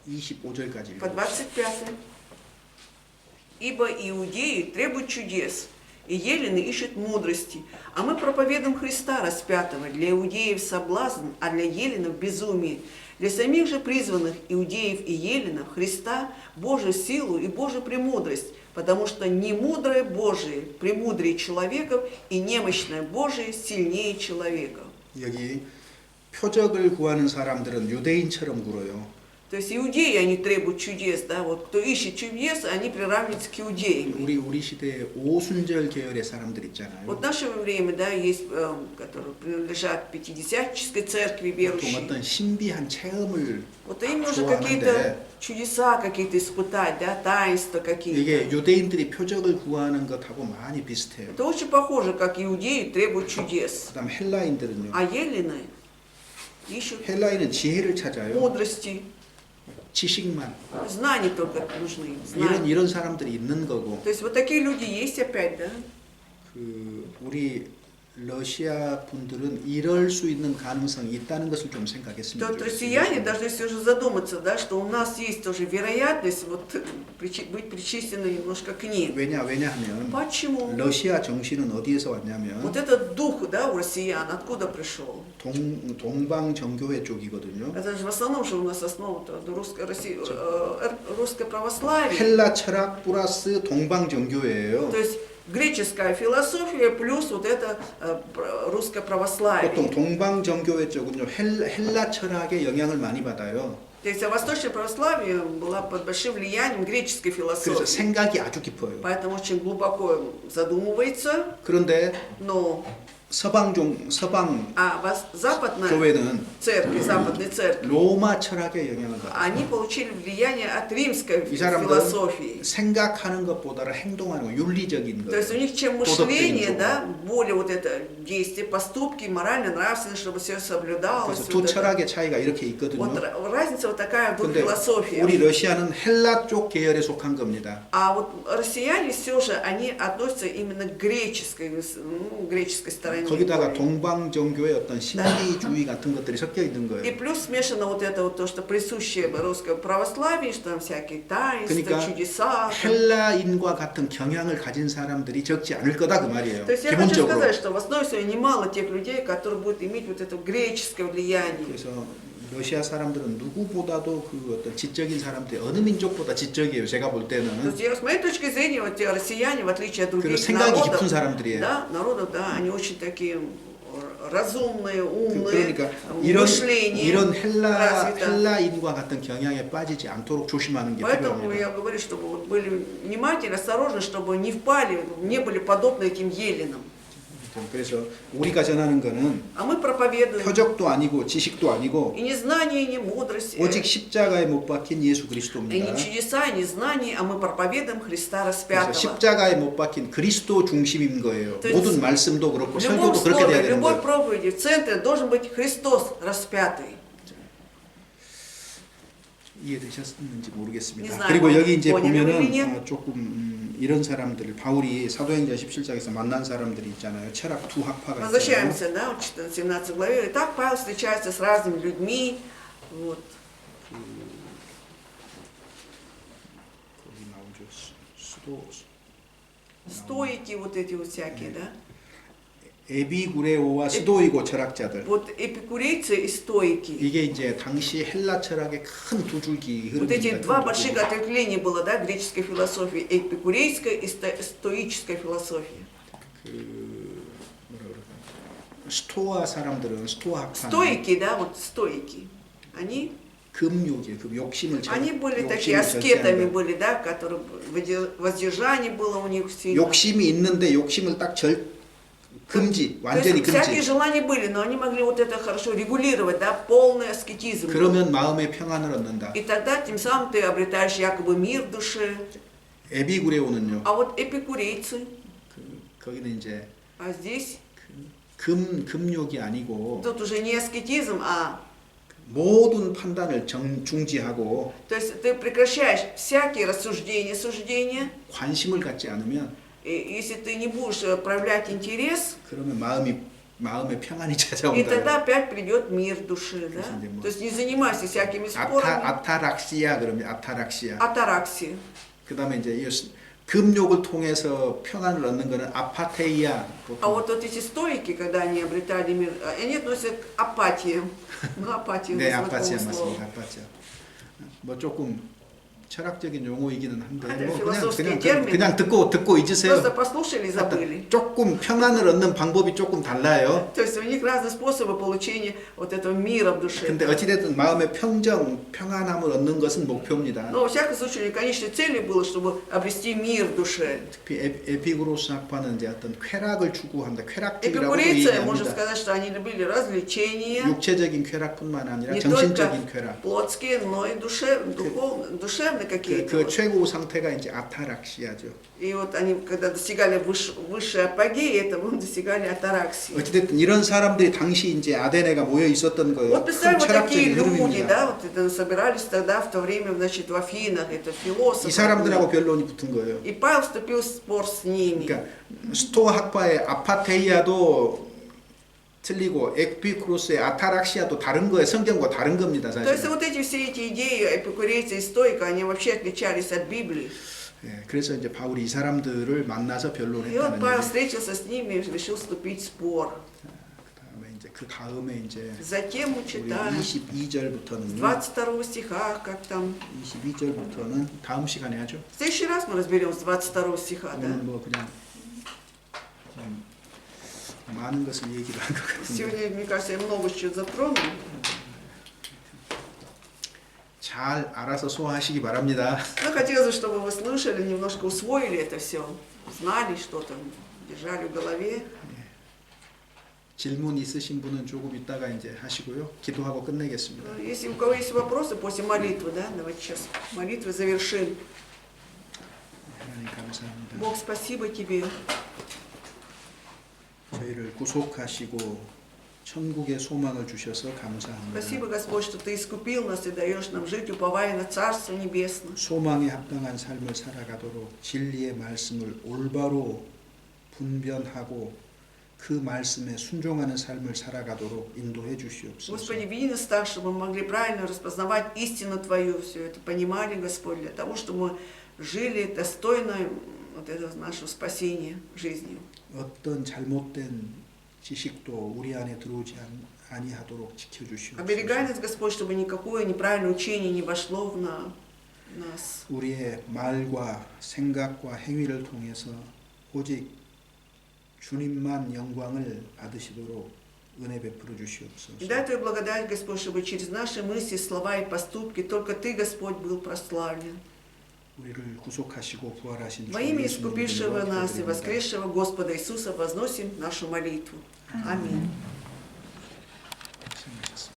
25절까지 по 25. «Ибо иудеи требуют чудес, и елены ищут мудрости, а мы проповедуем Христа распятого, для иудеев соблазн, а для еленов безумие. Для самих же призванных иудеев и еленов Христа Божию силу и Божию премудрость, потому что немудрое Божие премудрее человеков, и немощное Божие сильнее человеков». 여기 표적을 구하는 사람들은 유대인처럼 굴어요. То есть иудеи, они требуют чудес, да, вот кто ищет чудес, они приравниваются к иудеям. 우리 시대에 오순절 계열의 사람들 있잖아요. Вот в наше время, да, есть, которые принадлежат пятидесятнической церкви 보통 верующие. 어떤 신비한 체험을 Вот им нужно 좋아하는데 какие-то чудеса какие-то испытать, да, таинства какие-то. 이게 유대인들이 표적을 구하는 것하고 많이 비슷해요. Это очень похоже, как иудеи требуют чудес. 그다음 헬라인들은요. А елены ищут 헬라인은 지혜를 찾아요. мудрости, 지식만. знаний только нужны, знаний. 이런 사람들이 있는 거고. То есть вот такие люди есть опять, да? 그 우리 러시아 분들은 이럴 수 있는 가능성이 있다는 것을 좀 생각했으면 То россияне должны все же задуматься, да, что у нас есть тоже вероятность вот, быть причислены немножко к ним. 왜냐하면 Почему? 러시아 정신은 어디에서 왔냐면 Вот этот дух, да, у россиян, откуда пришел? 동방 정교회 쪽이거든요. Это же в основном же у нас основа русское православие. 헬라 철학 플러스 동방 정교회예요. То есть греческая философия плюс вот это русское православие. 보통 동방 정교회 쪽은요 헬라 철학의 영향을 많이 받아요. То есть восточное православие было под большим влиянием греческой 그래서 философии. 생각이 아주 깊어요. Поэтому очень глубоко задумывается, 그런데 но 서방 западная 교회는 церковь, западной церкви, 로마 철학의 영향을 받아요. они получили влияние от римской 이 사람들은 философии. 생각하는 것보다는 행동하는 거, 윤리적인 То есть у 거예요. них чем мышление, да, более вот это действие, поступки, морально, нравственно, чтобы все соблюдалось. 그래서 두 Вот, это. 철학의 차이가 이렇게 있거든요. Вот разница вот такая в двух 근데 философиях. 우리 러시아는 헬라 쪽 계열에 속한 겁니다. А вот россияне все же, они относятся именно к греческой стороне. 거기다가 более. 동방 정교의 어떤 신비주의 같은 것들이 섞여 있는 И 거예요. плюс смешано вот это вот то, что присуще русскому православию, что там всякие таинства, 그러니까 чудеса. 헬라인과 같은 경향을 가진 사람들이 적지 않을 거다 그 말이에요. То есть я хочу 기본적으로. сказать, что в основе своей немало тех людей, которые будут иметь вот это греческое влияние. 그래서 러시아 사람들은 누구보다도 그 어떤 지적인 사람들 어느 민족보다 지적이에요. 제가 볼 То 때는. есть, с моей точки зрения, вот те россияне, в отличие от других 그리고 생각이 народов, 깊은 사람들이에요. да, они очень такие разумные, умные, 그러니까 мышление 이런 развито. 헬라인과 같은 경향에 빠지지 않도록 조심하는 게 Поэтому 필요합니다. я говорю, чтобы вот были внимательны, осторожны, чтобы не впали, не были подобны этим еленам. 그래서 우리가 전하는 거는 А мы проповедуем 표적도 아니고 지식도 아니고 и не знание, и не мудрость, 오직 십자가에 못 박힌 예수 и 그리스도입니다. не чудеса, и не знание, а мы проповедуем Христа 그래서 распятого. 십자가에 못 박힌 그리스도 중심인 거예요. То есть 모든 말씀도 그렇고 В любом 설교도 그렇게 돼야 слове, в 되는 любой 거예요. проповеди в центре должен быть Христос распятый. 이해되셨는지 모르겠습니다. Не знаю, 그리고 여기 이제 поняли вы или 보면은 нет? 조금 이런 사람들 바울이 사도행전 17장에서 만난 사람들이 있잖아요. 철학 두 학파가 있어요. Возвращаемся, да, в 17 главе. И так Павел встречается с разными людьми. Вот. 거기 나오죠. Стоики вот эти вот всякие, да. 에비구레오와 스도이고 철학자들. Вот эпикурейцы и стоики. 이게 이제 당시 헬라 철학의 큰 두 줄기 Вот эти 흐름입니다. два больших ответвления было, да, греческой философии, эпикурейской и стоической философии. 그 뭐라 그럴까? 스토아 사람들은 스토아 학파는 Стоики, да, вот стоики, они 금욕이에요. 그 욕심을 Они были такие 욕심을 аскетами 절제한다. были, да, которые воздержание было у них сильно. 욕심이 있는데 욕심을 딱 금지, То 완전히 есть всякие 금지. желания были, но они могли вот это хорошо регулировать, да, полный аскетизм. был. 그러면 마음의 평안을 얻는다. И тогда тем самым ты обретаешь якобы мир в душе. 에비구레오는요. А вот эпикурейцы, 거기는 이제 а здесь 금욕이 아니고 тут уже не аскетизм, а 모든 판단을 중지하고 то есть ты прекращаешь всякие рассуждения, суждения. 관심을 갖지 않으면 И если ты не будешь проявлять интерес, 그러면 마음의 평안이 и 찾아온다. тогда опять придет мир в душе, да? 이제 뭐 То есть не занимайся всякими спорами. 아타락시아 그러면 아타락시아. Атараксия. 그다음에 이제 이 금욕을 통해서 평안을 얻는 거는 아파테이아. А вот эти стойки, когда они обретали мир, они относятся к апатии. Ну, апатия, 네, знакомое 아파치아 слово. 맞습니다. 아파치아. 뭐 조금 철학적인 용어이기는 한데 아, 네, 뭐 필로소피의 termin. 그냥 듣고 잊으세요. Просто послушали и забыли. 조금 평안을 얻는 방법이 조금 달라요. То есть у них разные способы получения вот этого мира в душе. 근데 어찌됐든 마음의 평안함을 얻는 것은 목표입니다. Но во всяком случае, у них конечной целью было, чтобы обрести мир в душе. 특히 에피구로스 학파는 이제 어떤 쾌락을 추구한다. 쾌락주의라고 Эпикурейцы, можно 얘기합니다. сказать, что они любили развлечения, 육체적인 쾌락뿐만 아니라 не только 정신적인 쾌락. плотские, но и душевные какие-то. 그 최고 상태가 이제 아타락시아죠. И вот они, когда достигали высшей апогеи, этого достигали атараксии. 어찌됐든 이런 사람들이 당시 이제 아데네가 모여 있었던 거예요. Вот представь, 큰 вот такие 철학적인 люди, 흐름입니다. да, вот это собирались тогда в то время, значит, в Афинах, это философы. 이 사람들하고 변론이 붙은 거예요. И Павел вступил в спор с ними. 그러니까 스토아 학파의 아파테이아도 틀리고 에피쿠로스의 아타락시아도 다른 거예요. 성경과 다른 겁니다, То есть 사실. вот все эти идеи эпикурейца и стойка, они вообще отличались от Библии. 예, 그래서 이제 바울이 이 사람들을 만나서 И вот 변론했다는 Павел 얘기. встретился с ними и решил вступить в спор. 그 다음에 이제 Затем мы 우리 читаем с 22절부터는 22 стиха, как там. 22절부터는 다음 시간에 하죠. В следующий раз мы разберем с 22 стиха, да? 오늘 뭐 그냥 많은 것을 얘기를 한 것 같은데 Сегодня, мне кажется, я много чего затронул. 잘 알아서 소화하시기 바랍니다. Но хотелось бы, чтобы вы слышали, немножко усвоили это все, знали что-то, держали в голове. 질문 있으신 분은 조금 있다가 이제 하시고요. 기도하고 끝내겠습니다. Если у кого есть вопросы после молитвы, да, давайте сейчас молитвы завершим. 하나님 감사합니다. Бог, спасибо Тебе. 저희를 구속하시고 천국의 소망을 주셔서 감사합니다. Спасибо, Господь, что Ты искупил нас и даешь нам жить, уповая на Царство Небесное. 소망에 합당한 삶을 살아가도록 진리의 말씀을 올바로 분별하고 그 말씀에 순종하는 삶을 살아가도록 인도해 주시옵소서. Господи, веди нас так, чтобы мы могли правильно распознавать истину Твою, все это понимали, Господь, для того, чтобы мы жили достойно вот этого нашего спасения жизнью. 어떤 잘못된 지식도 우리 안에 들어오지 아니하도록 지켜주시옵소서. Оберегай нас, Господь, чтобы никакое неправильное учение не вошло в нас. 우리의 말과 생각과 행위를 통해서 오직 주님만 영광을 받으시도록 은혜 베풀어 주시옵소서. И дай Твою благодать, Господь, чтобы через наши мысли, слова и поступки только Ты, Господь, был прославлен. 우리를 구속하시고 부활하신 Во имя 예수님의 искупившего 이름으로 нас и 기도드립니다. воскресшего Господа Иисуса возносим нашу молитву. Аминь.